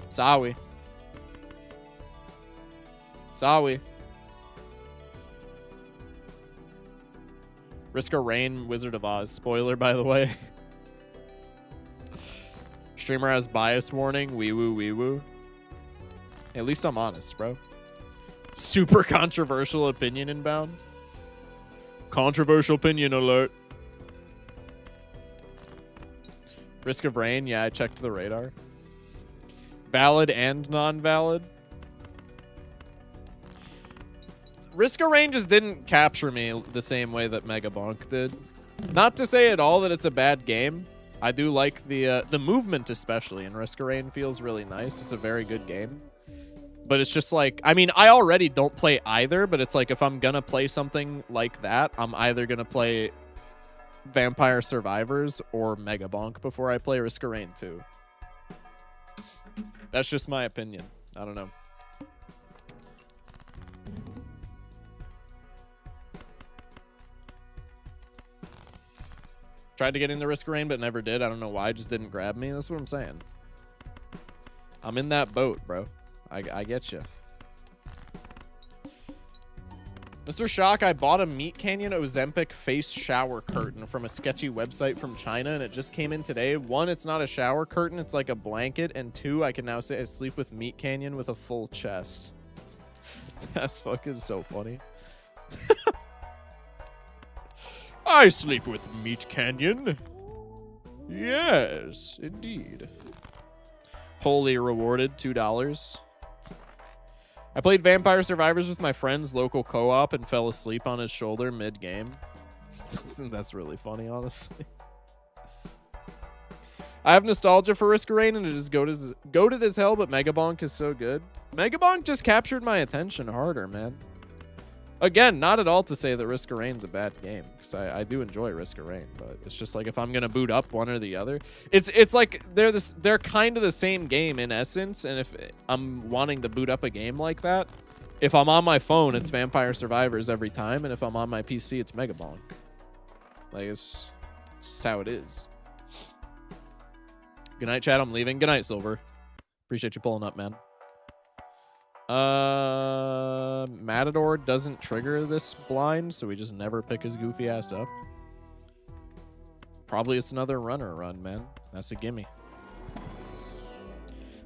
Sorry. Sorry. Risk of Rain, Wizard of Oz. Spoiler, by the way. Streamer has bias warning. Wee woo, wee woo. At least I'm honest, bro. Super controversial opinion inbound. Controversial opinion alert. Risk of Rain, yeah, I checked the radar. Valid and non-valid. Risk of Rain just didn't capture me the same way that Mega Bonk did. Not to say at all that it's a bad game. I do like the movement, especially in Risk of Rain, feels really nice. It's a very good game. But it's just like, I mean, I already don't play either, but it's like if I'm gonna play something like that, I'm either gonna play Vampire Survivors or Mega Bonk before I play Risk of Rain 2. That's just my opinion. I don't know. Tried to get into Risk of Rain, but never did. I don't know why. It just didn't grab me. That's what I'm saying. I'm in that boat, bro. I get you. Mr. Shock, I bought a Meat Canyon Ozempic face shower curtain from a sketchy website from China, and it just came in today. 1, it's not a shower curtain, it's like a blanket, and 2, I can now say I sleep with Meat Canyon with a full chest. That's fucking so funny. I sleep with Meat Canyon. Yes, indeed. Wholly rewarded, $2. I played Vampire Survivors with my friend's local co-op and fell asleep on his shoulder mid-game. That's really funny, honestly. I have nostalgia for Risk of Rain, and it is goated as hell, but Mega Bonk is so good. Mega Bonk just captured my attention harder, man. Again, not at all to say that Risk of Rain's a bad game, because I do enjoy Risk of Rain, but it's just like if I'm gonna boot up one or the other, it's like they're kind of the same game in essence, and if I'm wanting to boot up a game like that, if I'm on my phone, it's Vampire Survivors every time, and if I'm on my PC, it's Mega Bonk. Like It's just how it is. Good night, chat. I'm leaving. Good night, Silver. Appreciate you pulling up, man. Matador doesn't trigger this blind, so we just never pick his goofy ass up. Probably it's another runner run, man. That's a gimme.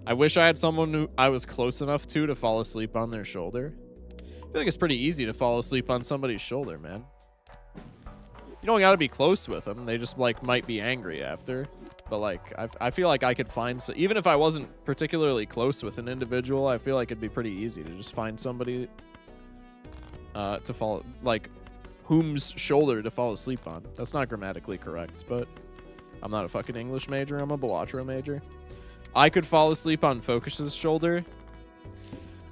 I wish I had someone who I was close enough to fall asleep on their shoulder. I feel like it's pretty easy to fall asleep on somebody's shoulder, man. You don't gotta be close with them. They just, like, might be angry after. But, like, I feel like I could find... even if I wasn't particularly close with an individual, I feel like it'd be pretty easy to just find somebody to fall... like, whom's shoulder to fall asleep on. That's not grammatically correct, but I'm not a fucking English major. I'm a Balatro major. I could fall asleep on Focus's shoulder.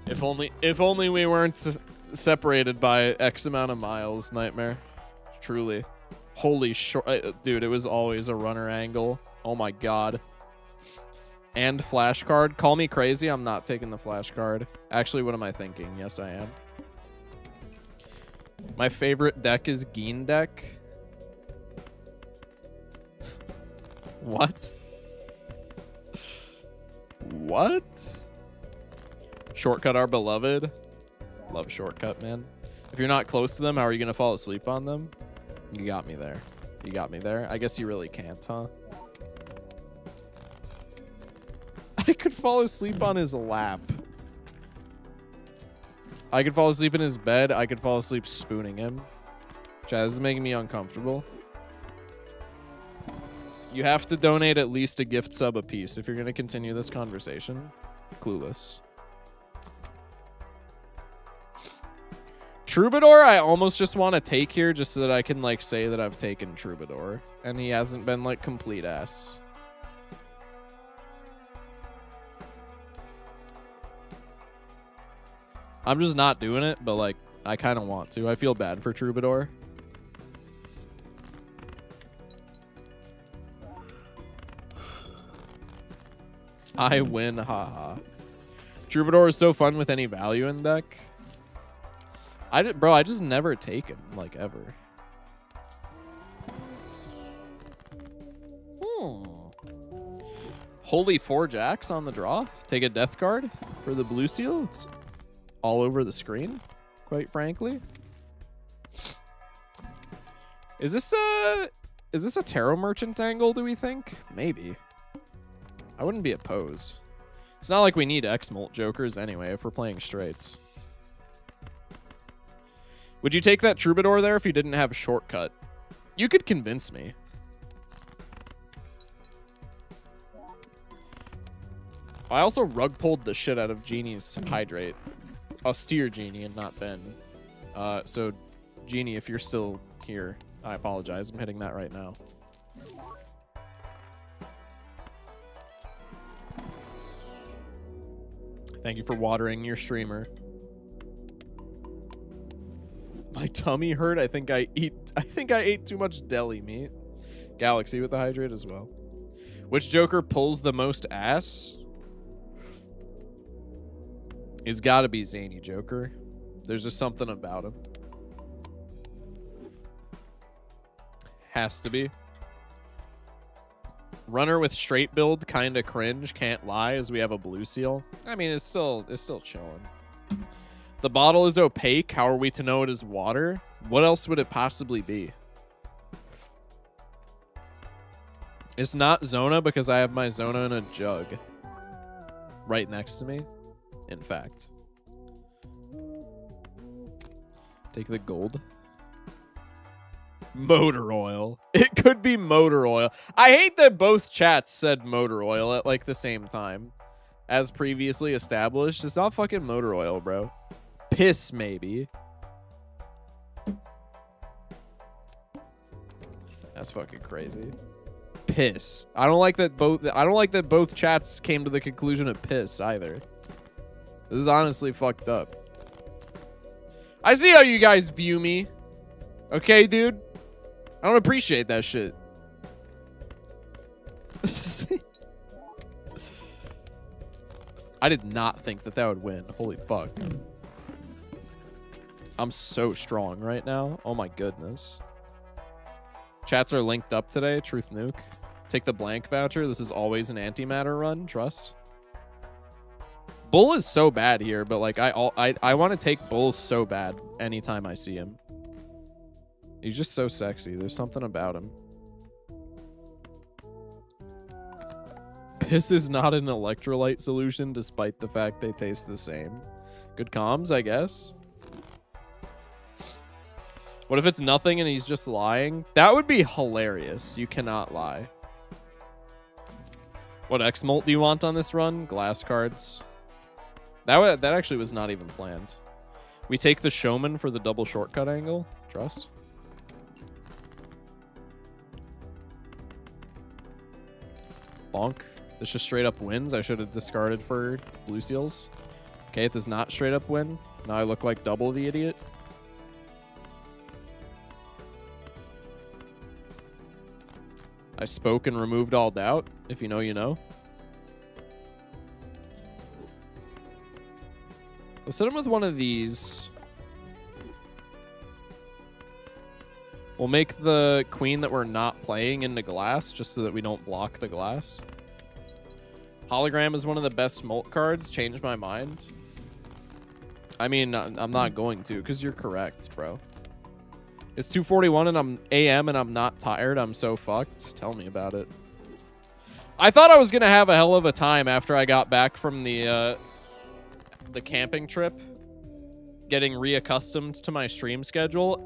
If only we weren't separated by X amount of miles, Nightmare. Truly. Holy short... dude, it was always a runner angle. Oh my god. And flash card. Call me crazy. I'm not taking the flash card. Actually, what am I thinking? Yes, I am. My favorite deck is Geen deck. What? What? Shortcut our beloved. Love shortcut, man. If you're not close to them, how are you going to fall asleep on them? You got me there. You got me there. I guess you really can't, huh? I could fall asleep on his lap. I could fall asleep in his bed. I could fall asleep spooning him. Chaz, this is making me uncomfortable. You have to donate at least a gift sub a piece if you're going to continue this conversation. Clueless. Troubadour, I almost just want to take here just so that I can, like, say that I've taken Troubadour. And he hasn't been, like, complete ass. I'm just not doing it, but, like, I kind of want to. I feel bad for Troubadour. I win, haha. Troubadour is so fun with any value in deck. Bro, I just never take him, like, ever. Holy 4 jacks on the draw. Take a death card for the blue seal. It's all over the screen, quite frankly. Is this a tarot merchant angle, do we think? Maybe. I wouldn't be opposed. It's not like we need X-Molt Jokers anyway if we're playing straights. Would you take that Troubadour there if you didn't have a shortcut? You could convince me. I also rug pulled the shit out of Genie's Hydrate. Austere Genie and not Ben. So, Genie, if you're still here, I apologize. I'm hitting that right now. Thank you for watering your streamer. My tummy hurt. I think I ate too much deli meat. Galaxy with the hydrate as well. Which Joker pulls the most ass? It's got to be Zany Joker. There's just something about him. Has to be. Runner with straight build, kind of cringe. Can't lie, as we have a blue seal. I mean, it's still chilling. The bottle is opaque. How are we to know it is water? What else would it possibly be? It's not Zona because I have my Zona in a jug right next to me. In fact, take the gold. Motor oil. It could be motor oil. I hate that both chats said motor oil at like the same time. As previously established, it's not fucking motor oil, bro. Piss, maybe. That's fucking crazy. Piss. I don't like that both chats came to the conclusion of piss either. This is honestly fucked up. I see how you guys view me. Okay, dude? I don't appreciate that shit. I did not think that would win. Holy fuck. I'm so strong right now. Oh my goodness. Chats are linked up today. Truth nuke. Take the blank voucher. This is always an antimatter run. Trust. Bull is so bad here, but like I want to take Bull so bad anytime I see him. He's just so sexy. There's something about him. Piss is not an electrolyte solution despite the fact they taste the same. Good comms, I guess. What if it's nothing and he's just lying? That would be hilarious. You cannot lie. What X-Molt do you want on this run? Glass cards. That actually was not even planned. We take the Showman for the double shortcut angle. Trust. Bonk. This just straight up wins. I should have discarded for blue seals. Okay, it does not straight up win. Now I look like double the idiot. I spoke and removed all doubt. If you know, you know. Let's hit him with one of these. We'll make the queen that we're not playing into glass just so that we don't block the glass. Hologram is one of the best molt cards. Changed my mind. I mean, I'm not going to because you're correct, bro. It's 2:41 and I'm AM and I'm not tired. I'm so fucked. Tell me about it. I thought I was going to have a hell of a time after I got back from the camping trip. Getting reaccustomed to my stream schedule.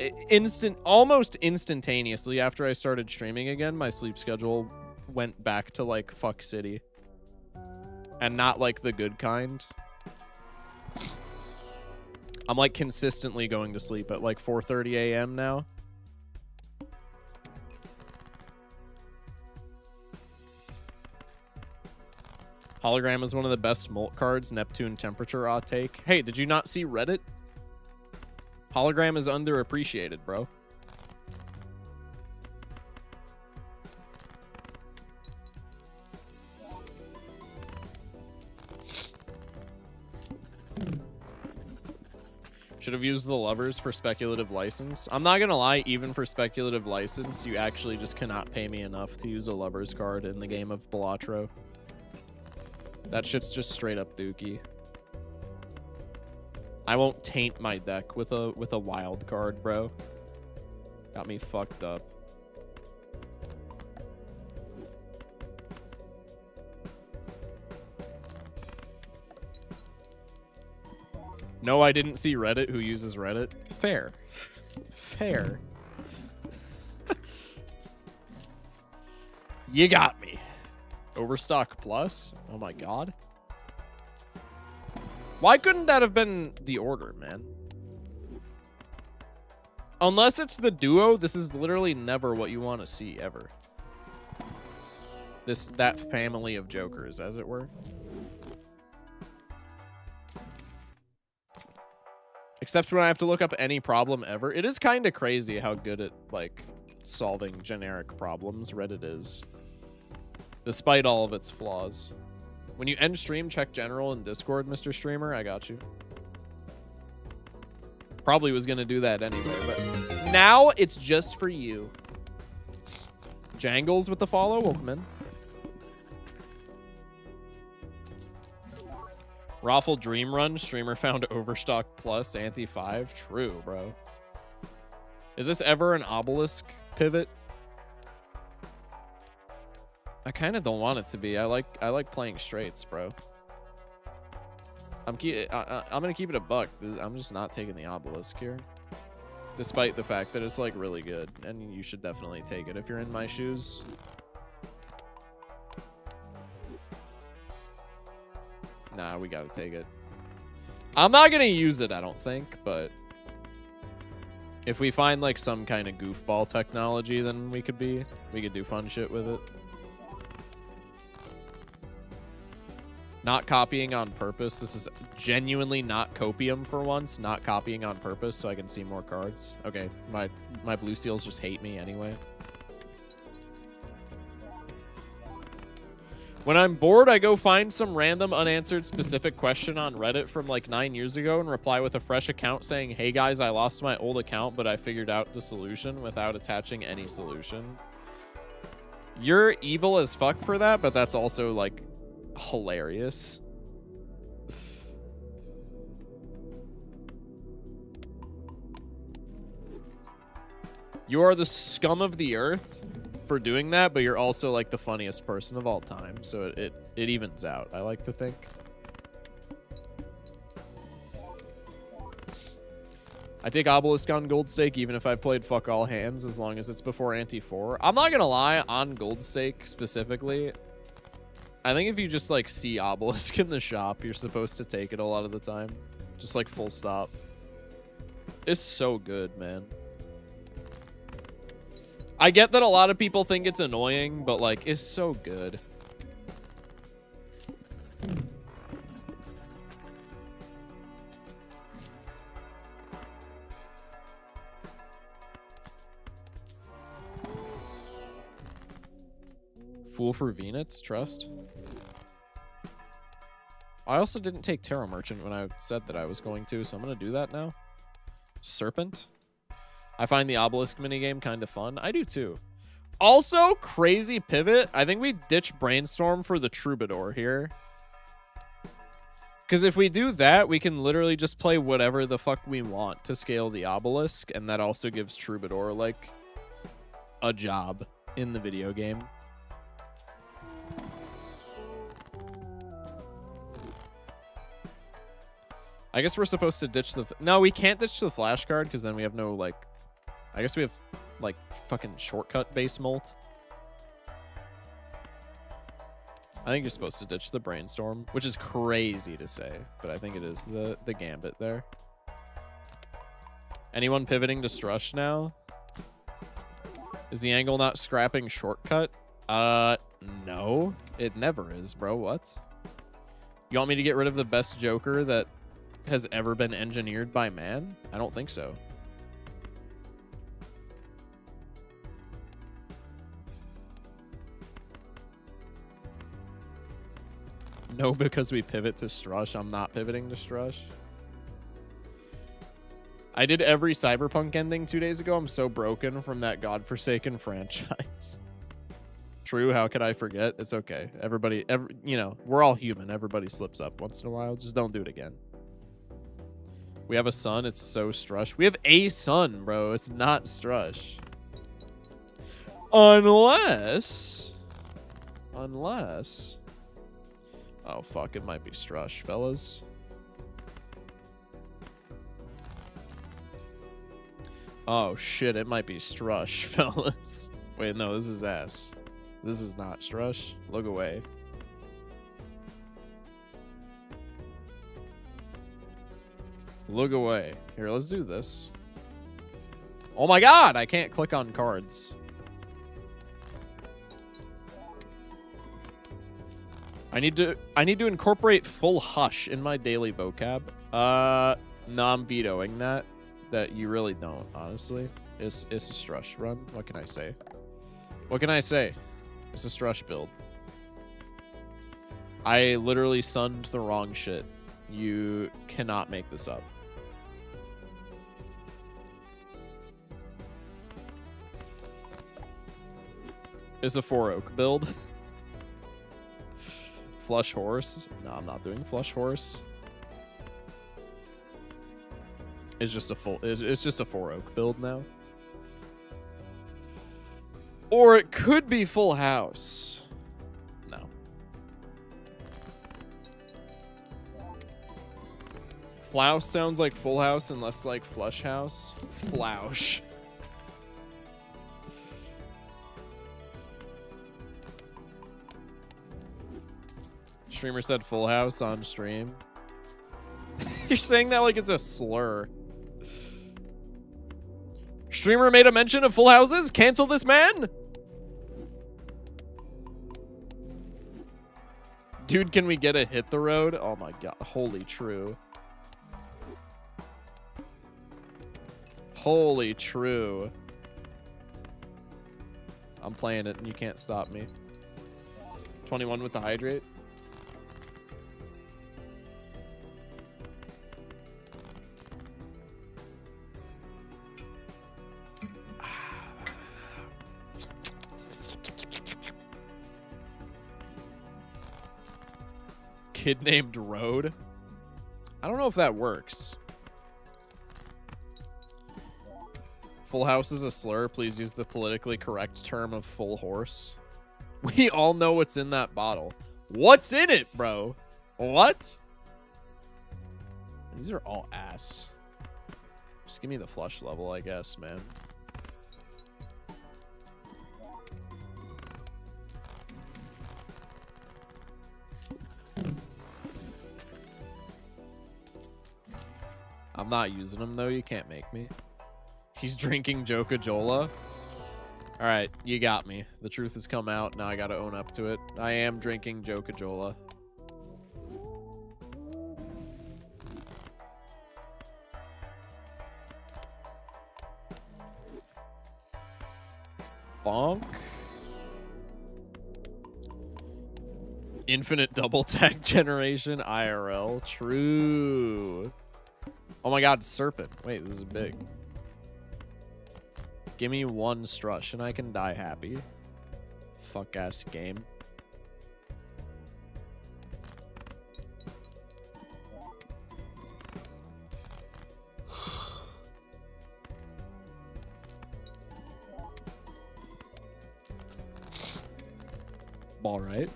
Almost instantaneously after I started streaming again, my sleep schedule went back to like fuck city. And not like the good kind. I'm like consistently going to sleep at like 4:30 a.m. now. Hologram is one of the best molt cards. Neptune temperature odd take. Hey, did you not see Reddit? Hologram is underappreciated, bro. Should have used the lovers for speculative license. I'm not gonna lie, even for speculative license, you actually just cannot pay me enough to use a lovers card in the game of Balatro. That shit's just straight up dookie. I won't taint my deck with a wild card, bro. Got me fucked up. No, I didn't see Reddit. Who uses Reddit? Fair. Fair. You got me. Overstock plus? Oh my god. Why couldn't that have been the order, man? Unless it's the duo, this is literally never what you want to see, ever. That family of jokers, as it were. Except when I have to look up any problem ever. It is kind of crazy how good at, like, solving generic problems Reddit is. Despite all of its flaws. When you end stream, check general and Discord, Mr. Streamer. I got you. Probably was going to do that anyway, but now it's just for you. Jangles with the follow. Welcome in. Raffle Dream Run. Streamer found Overstock plus anti-5. True, bro. Is this ever an obelisk pivot? I kind of don't want it to be. I like playing straights, bro. I'm gonna keep it a buck. I'm just not taking the obelisk here, despite the fact that it's like really good, and you should definitely take it if you're in my shoes. Nah, we gotta take it. I'm not gonna use it, I don't think, but if we find like some kind of goofball technology, then we could do fun shit with it. Not copying on purpose. This is genuinely not copium for once. Not copying on purpose so I can see more cards. Okay, my blue seals just hate me anyway. When I'm bored, I go find some random unanswered specific question on Reddit from like 9 years ago and reply with a fresh account saying, hey guys, I lost my old account, but I figured out the solution without attaching any solution. You're evil as fuck for that, but that's also like hilarious. You are the scum of the earth for doing that, but you're also like the funniest person of all time, so it evens out, I like to think. I take Obelisk on Gold Stake even if I played fuck all hands, as long as it's before ante 4. I'm not gonna lie, on Gold Stake specifically, I think if you just like see Obelisk in the shop, you're supposed to take it a lot of the time. Just like full stop. It's so good, man. I get that a lot of people think it's annoying, but like, it's so good. Fool for Venus, trust. I also didn't take Tarot Merchant when I said that I was going to, so I'm going to do that now. Serpent. I find the Obelisk minigame kind of fun. I do too. Also, crazy pivot. I think we ditch Brainstorm for the Troubadour here. Because if we do that, we can literally just play whatever the fuck we want to scale the Obelisk, and that also gives Troubadour, like, a job in the video game. I guess we're supposed to ditch the... No, we can't ditch the flash card, because then we have no, like... I guess we have, like, fucking shortcut base molt. I think you're supposed to ditch the Brainstorm, which is crazy to say, but I think it is the gambit there. Anyone pivoting to Strush now? Is the angle not scrapping shortcut? No. It never is, bro. What? You want me to get rid of the best Joker that has ever been engineered by man? I don't think so. No, because we pivot to Strush. I'm not pivoting to Strush. I did every Cyberpunk ending 2 days ago. I'm so broken from that godforsaken franchise. True, how could I forget? It's okay. Everybody, you know, we're all human. Everybody slips up once in a while. Just don't do it again. We have a son. It's so Strush. We have a son, bro. It's not Strush. Unless... Oh, fuck. It might be Strush, fellas. Oh, shit. It might be Strush, fellas. Wait, no. This is ass. This is not Strush. Look away. Look away. Here, let's do this. Oh my god! I can't click on cards. I need to incorporate full hush in my daily vocab. No, I'm vetoing that. That you really don't, honestly. It's a Strush run. What can I say? What can I say? It's a Strush build. I literally sunned the wrong shit. You cannot make this up. It's a 4-oak build. Flush horse. No, I'm not doing flush horse. It's just a it's just a 4-oak build now. Or it could be full house. No. Flouse sounds like full house and less like flush house. Floush. Streamer said full house on stream. You're saying that like it's a slur. Streamer made a mention of full houses? Cancel this man? Dude, can we get a hit the road? Oh my god. Holy true. Holy true. I'm playing it and you can't stop me. 21 with the hydrate. Kid named Road. I don't know if that works. Full house is a slur. Please use the politically correct term of full horse. We all know what's in that bottle. What's in it, bro? What? These are all ass. Just give me the flush level, I guess, man. I'm not using them, though. You can't make me. He's drinking Joca-Jola. All right, you got me. The truth has come out. Now I got to own up to it. I am drinking Joca-Jola. Bonk. Infinite double tag generation IRL. True. Oh my god, Serpent. Wait, this is big. Give me one strush and I can die happy. Fuck ass game. All right.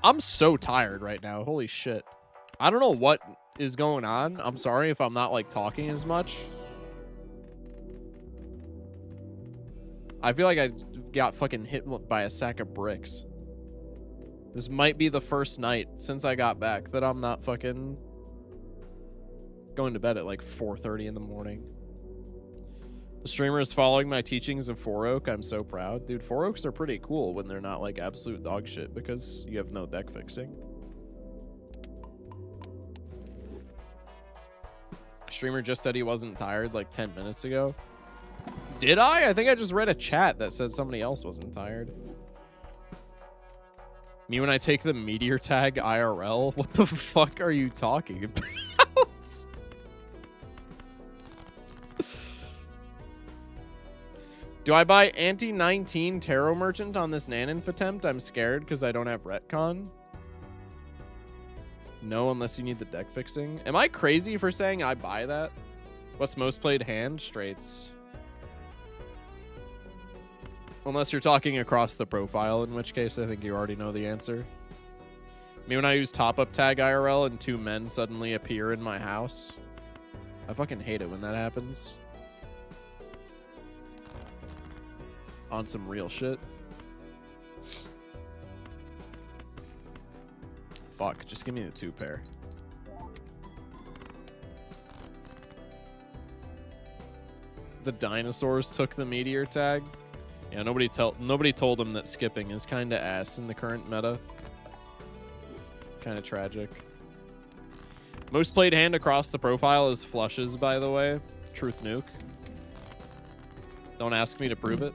I'm so tired right now. Holy shit. I don't know what is going on. I'm sorry if I'm not like talking as much. I feel like I got fucking hit by a sack of bricks. This might be the first night since I got back that I'm not fucking going to bed at like 4:30 in the morning. The streamer is following my teachings of 4-Oak. I'm so proud. Dude, 4-Oaks are pretty cool when they're not like absolute dog shit because you have no deck fixing. Streamer just said he wasn't tired like 10 minutes ago. Did I? I think I just read a chat that said somebody else wasn't tired. Me when I take the meteor tag IRL? What the fuck are you talking about? Do I buy anti-19 tarot merchant on this Nanonf attempt? I'm scared because I don't have retcon. No, unless you need the deck fixing. Am I crazy for saying I buy that? What's most played hand? Straights. Unless you're talking across the profile, in which case I think you already know the answer. Me when I use top-up tag IRL and two men suddenly appear in my house. I fucking hate it when that happens. On some real shit. Fuck, just give me the 2-pair. The dinosaurs took the meteor tag. Yeah, nobody told them that skipping is kind of ass in the current meta. Kind of tragic. Most played hand across the profile is flushes, by the way. Truth nuke. Don't ask me to prove it.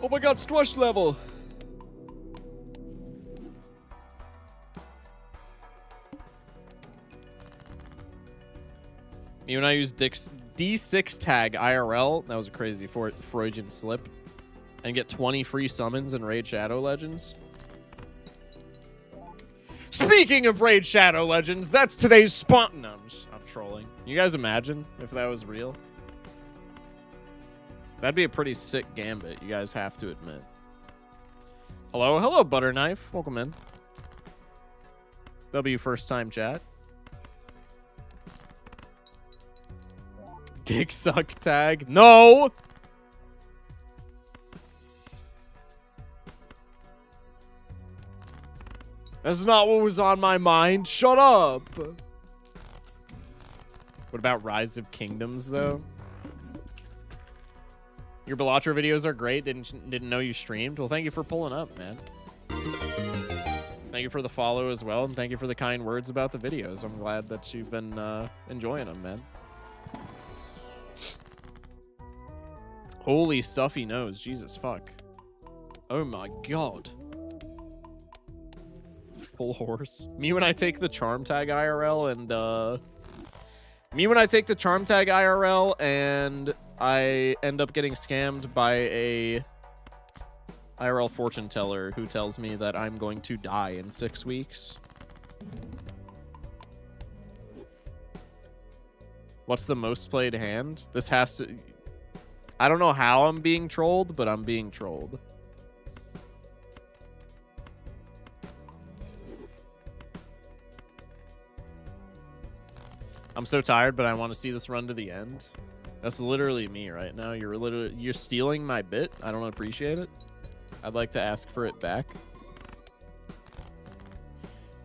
Oh my god, Stwash level! Me when I use D6 tag IRL, that was a crazy Freudian slip, and get 20 free summons and Raid Shadow Legends. Speaking of Raid Shadow Legends, that's today's spawn. No, I'm trolling. You guys imagine if that was real? That'd be a pretty sick gambit, you guys have to admit. Hello, hello, Butterknife. Welcome in. W first time chat. Dick suck tag. No! That's not what was on my mind. Shut up. What about Rise of Kingdoms, though? Your Balatro videos are great. Didn't know you streamed. Well, thank you for pulling up, man. Thank you for the follow as well, and thank you for the kind words about the videos. I'm glad that you've been enjoying them, man. Holy stuffy nose. Jesus fuck. Oh my god. Full horse. Me when I take the charm tag IRL and I end up getting scammed by a IRL fortune teller who tells me that I'm going to die in 6 weeks. What's the most played hand? This has to... I don't know how I'm being trolled, but I'm being trolled. I'm so tired, but I want to see this run to the end. That's literally me right now. You're stealing my bit. I don't appreciate it. I'd like to ask for it back.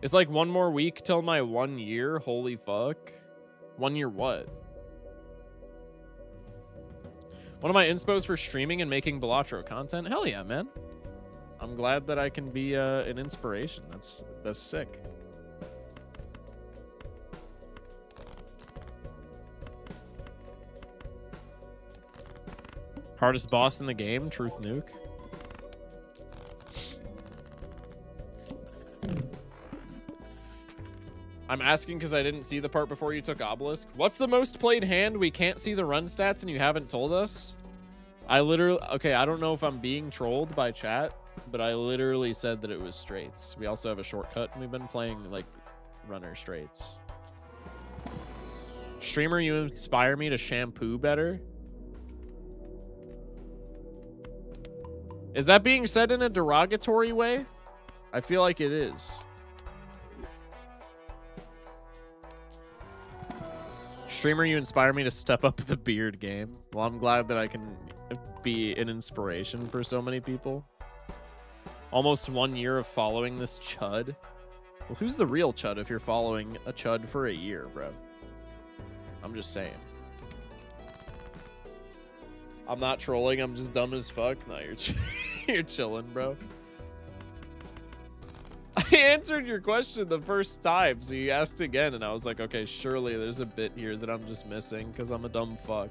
It's like 1 more week till my 1 year. Holy fuck. 1 year what? One of my inspos for streaming and making Balatro content. Hell yeah, man. I'm glad that I can be an inspiration. That's sick. Hardest boss in the game, Truth Nuke. I'm asking because I didn't see the part before you took Obelisk. What's the most played hand? We can't see the run stats and you haven't told us? Okay, I don't know if I'm being trolled by chat, but I literally said that it was straights. We also have a shortcut and we've been playing like runner straights. Streamer, you inspire me to shampoo better. Is that being said in a derogatory way? I feel like it is. Streamer, you inspire me to step up the beard game. Well, I'm glad that I can be an inspiration for so many people. Almost 1 year of following this chud. Well, who's the real chud if you're following a chud for a year, bro? I'm just saying. I'm not trolling. I'm just dumb as fuck. No, you're chilling, bro. I answered your question the first time, so you asked again, and I was like, okay, surely there's a bit here that I'm just missing because I'm a dumb fuck.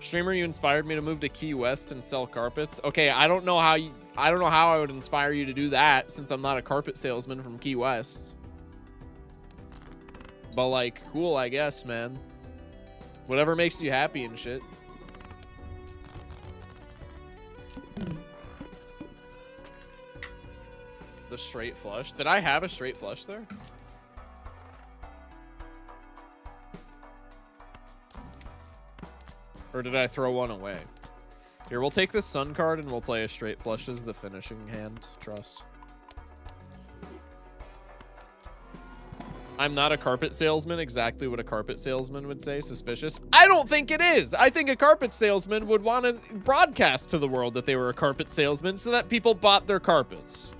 Streamer, you inspired me to move to Key West and sell carpets. Okay, I don't know how I would inspire you to do that since I'm not a carpet salesman from Key West. But like, cool, I guess, man. Whatever makes you happy and shit. The straight flush. Did I have a straight flush there? Or did I throw one away? Here, we'll take this sun card and we'll play a straight flush as the finishing hand. Trust. I'm not a carpet salesman. Exactly what a carpet salesman would say. Suspicious. I don't think it is. I think a carpet salesman would want to broadcast to the world that they were a carpet salesman so that people bought their carpets.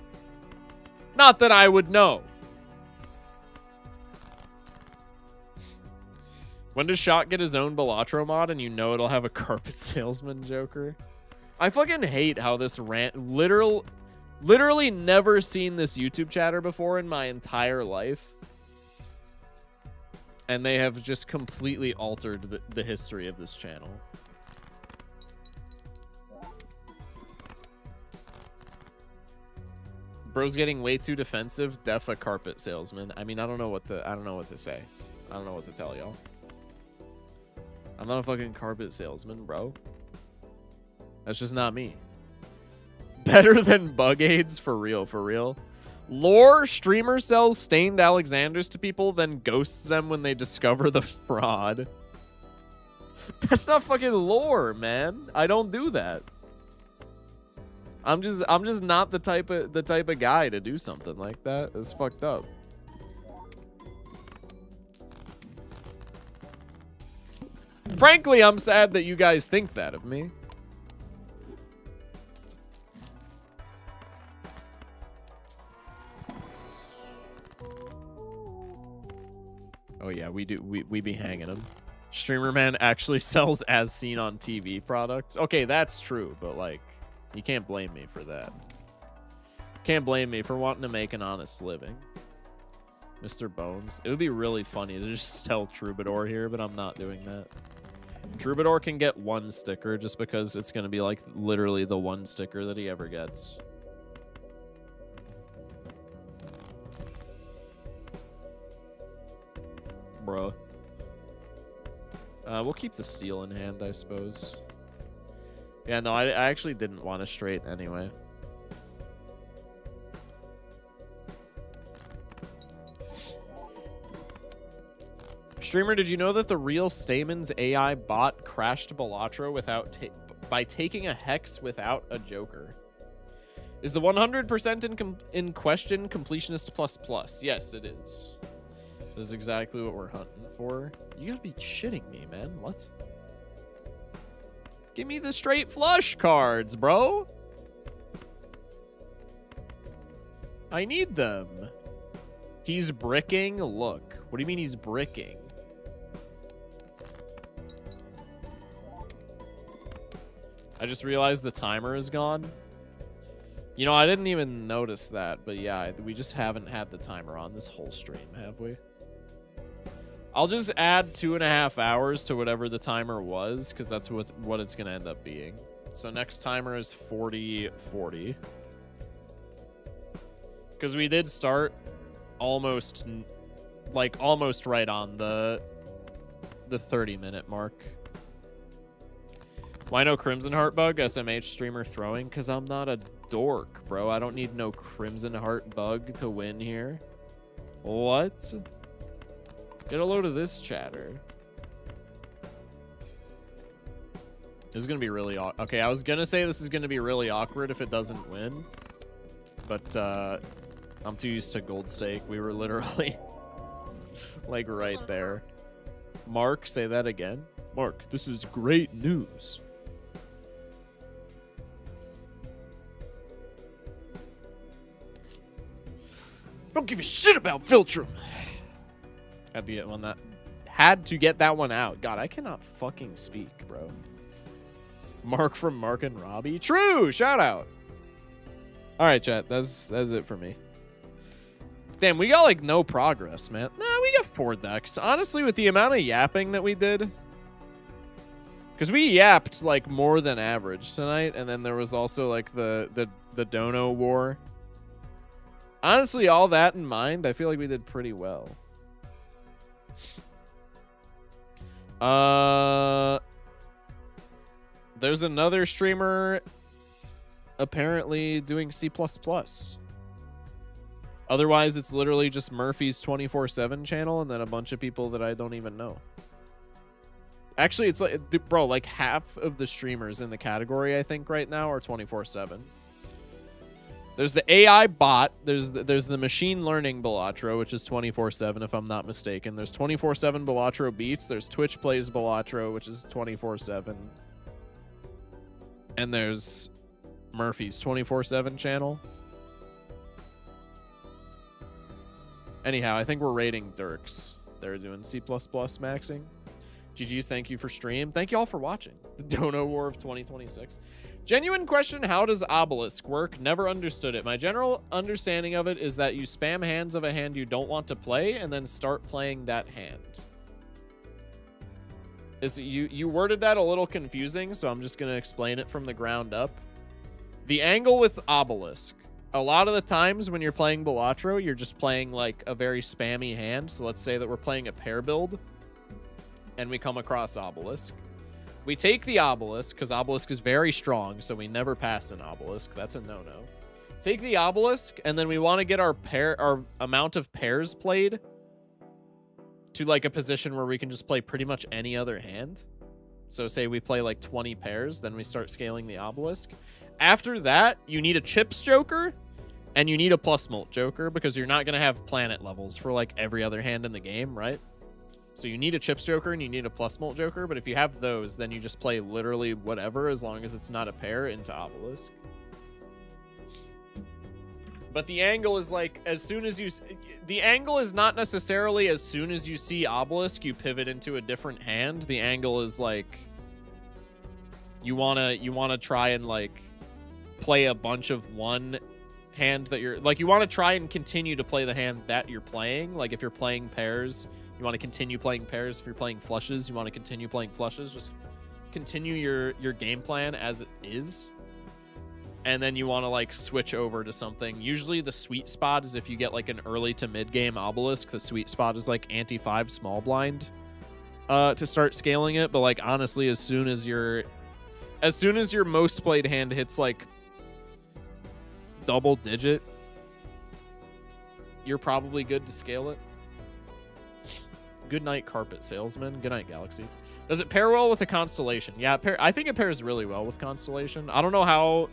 Not that I would know. When does Shot get his own Balatro mod and you know it'll have a carpet salesman Joker? I fucking hate how this rant... Literally never seen this YouTube chatter before in my entire life. And they have just completely altered the history of this channel. Bro's getting way too defensive. Def a carpet salesman. I mean, I don't know what to say. I don't know what to tell y'all. I'm not a fucking carpet salesman, bro. That's just not me. Better than bug aids, for real, for real. Lore, streamer sells stained Alexanders to people, then ghosts them when they discover the fraud. That's not fucking lore, man. I don't do that. I'm just not the type of guy to do something like that. It's fucked up. Frankly, I'm sad that you guys think that of me. Oh yeah, we do. We be hanging him. Streamer man actually sells as seen on TV products. Okay, that's true, but like, you can't blame me for that. Can't blame me for wanting to make an honest living. Mr. Bones. It would be really funny to just sell Troubadour here, but I'm not doing that. Troubadour can get one sticker just because it's going to be like literally the one sticker that he ever gets. Bro. We'll keep the steel in hand, I suppose. Yeah, no, I actually didn't want a straight anyway. Streamer, did you know that the real Stamen's AI bot crashed Balatro by taking a hex without a joker? Is the 100% in question completionist plus? Yes, it is. This is exactly what we're hunting for. You gotta be shitting me, man. What? Give me the straight flush cards, bro. I need them. He's bricking? Look. What do you mean he's bricking? I just realized the timer is gone. You know, I didn't even notice that, but yeah, we just haven't had the timer on this whole stream, have we? I'll just add 2.5 hours to whatever the timer was, because that's what it's going to end up being. So next timer is 40:40. Because we did start almost right on the 30-minute mark. Why no Crimson Heart bug? SMH streamer throwing? Because I'm not a dork, bro. I don't need no Crimson Heart bug to win here. What? Get a load of this chatter. This is going to be really awkward. Okay, I was going to say this is going to be really awkward if it doesn't win. But I'm too used to Gold Stake. We were literally like right there. Mark, say that again. Mark, this is great news. Don't give a shit about Filtrum. Had to get that one out. God, I cannot fucking speak, bro. Mark from Mark and Robbie. True. Shout out. All right, chat. That's it for me. Damn, we got like no progress, man. Nah, we got 4 decks. Honestly, with the amount of yapping that we did, because we yapped like more than average tonight, and then there was also like the Dono war. Honestly, all that in mind, I feel like we did pretty well. There's another streamer apparently doing C++. Otherwise, it's literally just Murphy's 24/7 channel and then a bunch of people that I don't even know. Actually, it's like, bro, like half of the streamers in the category, I think, right now are 24/7. There's the AI bot. There's the machine learning Balatro, which is 24/7, if I'm not mistaken. There's 24/7 Balatro Beats. There's Twitch Plays Balatro, which is 24/7. And there's Murphy's 24/7 channel. Anyhow, I think we're rating Dirks. They're doing C++ maxing. GG's, thank you for stream. Thank you all for watching. The Dono War of 2026. Genuine question, how does Obelisk work? Never understood it. My general understanding of it is that you spam hands of a hand you don't want to play and then start playing that hand. You worded that a little confusing, so I'm just going to explain it from the ground up. The angle with Obelisk. A lot of the times when you're playing Balatro, you're just playing like a very spammy hand. So let's say that we're playing a pair build and we come across Obelisk. We take the Obelisk, because Obelisk is very strong, so we never pass an Obelisk. That's a no-no. Take the Obelisk, and then we want to get our amount of pairs played to like a position where we can just play pretty much any other hand. So say we play like 20 pairs, then we start scaling the Obelisk. After that, you need a Chips Joker, and you need a Plus Molt Joker, because you're not going to have planet levels for like every other hand in the game, right? So you need a Chips Joker and you need a Plus Molt Joker, but if you have those, then you just play literally whatever as long as it's not a pair into Obelisk. But the angle is like, as soon as you... The angle is not necessarily as soon as you see Obelisk, you pivot into a different hand. The angle is like... You wanna try and like play a bunch of one hand that you're like, you want to try and continue to play the hand that you're playing. Like if you're playing pairs, you want to continue playing pairs. If you're playing flushes, you want to continue playing flushes. Just continue your game plan as it is. And then you want to like switch over to something. Usually the sweet spot is if you get like an early to mid game obelisk. The sweet spot is like anti-5 small blind to start scaling it. But like honestly, as soon as your most played hand hits like double digit, you're probably good to scale it. Good night, carpet salesman. Good night, Galaxy. Does it pair well with a constellation? Yeah, I think it pairs really well with constellation. I don't know how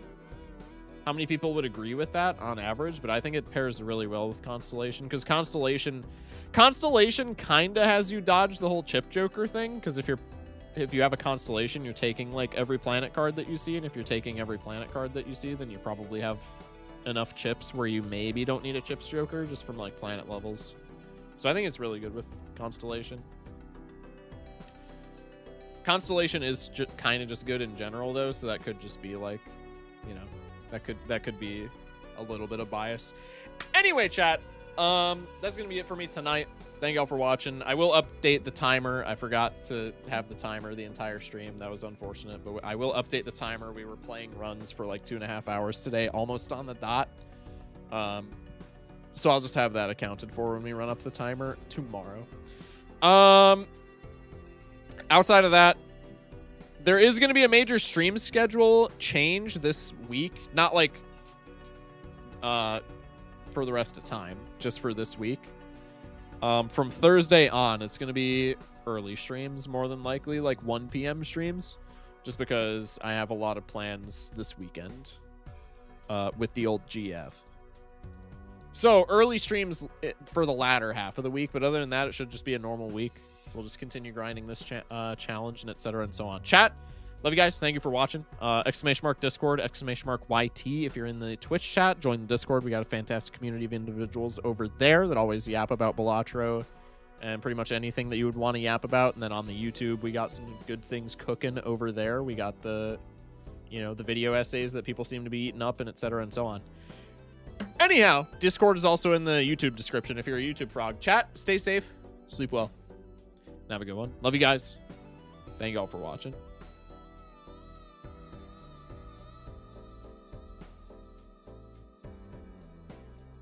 many people would agree with that on average, but I think it pairs really well with constellation, because constellation kind of has you dodge the whole chip joker thing, because if you have a constellation, you're taking like every planet card that you see, and if you're taking every planet card that you see, then you probably have enough chips where you maybe don't need a chips joker just from like planet levels. So I think it's really good with constellation. Constellation is kind of just good in general though, so that could just be like, you know, that could be a little bit of bias. Anyway, chat, that's gonna be it for me tonight. Thank y'all for watching. I will update the timer. I forgot to have the timer the entire stream. That was unfortunate, but I will update the timer. We were playing runs for like 2.5 hours today, almost on the dot. So I'll just have that accounted for when we run up the timer tomorrow. Outside of that, there is going to be a major stream schedule change this week. Not like for the rest of time, just for this week. From Thursday on, it's going to be early streams, more than likely, like 1 p.m. streams, just because I have a lot of plans this weekend with the old GF. So early streams for the latter half of the week, but other than that, it should just be a normal week. We'll just continue grinding this challenge and etc. and so on. Chat, love you guys. Thank you for watching. !Discord, !YT. If you're in the Twitch chat, join the Discord. We got a fantastic community of individuals over there that always yap about Balatro and pretty much anything that you would want to yap about. And then on the YouTube, we got some good things cooking over there. We got the, you know, the video essays that people seem to be eating up and etc. and so on. Anyhow, Discord is also in the YouTube description if you're a YouTube frog. Chat, stay safe, sleep well, and have a good one. Love you guys. Thank you all for watching.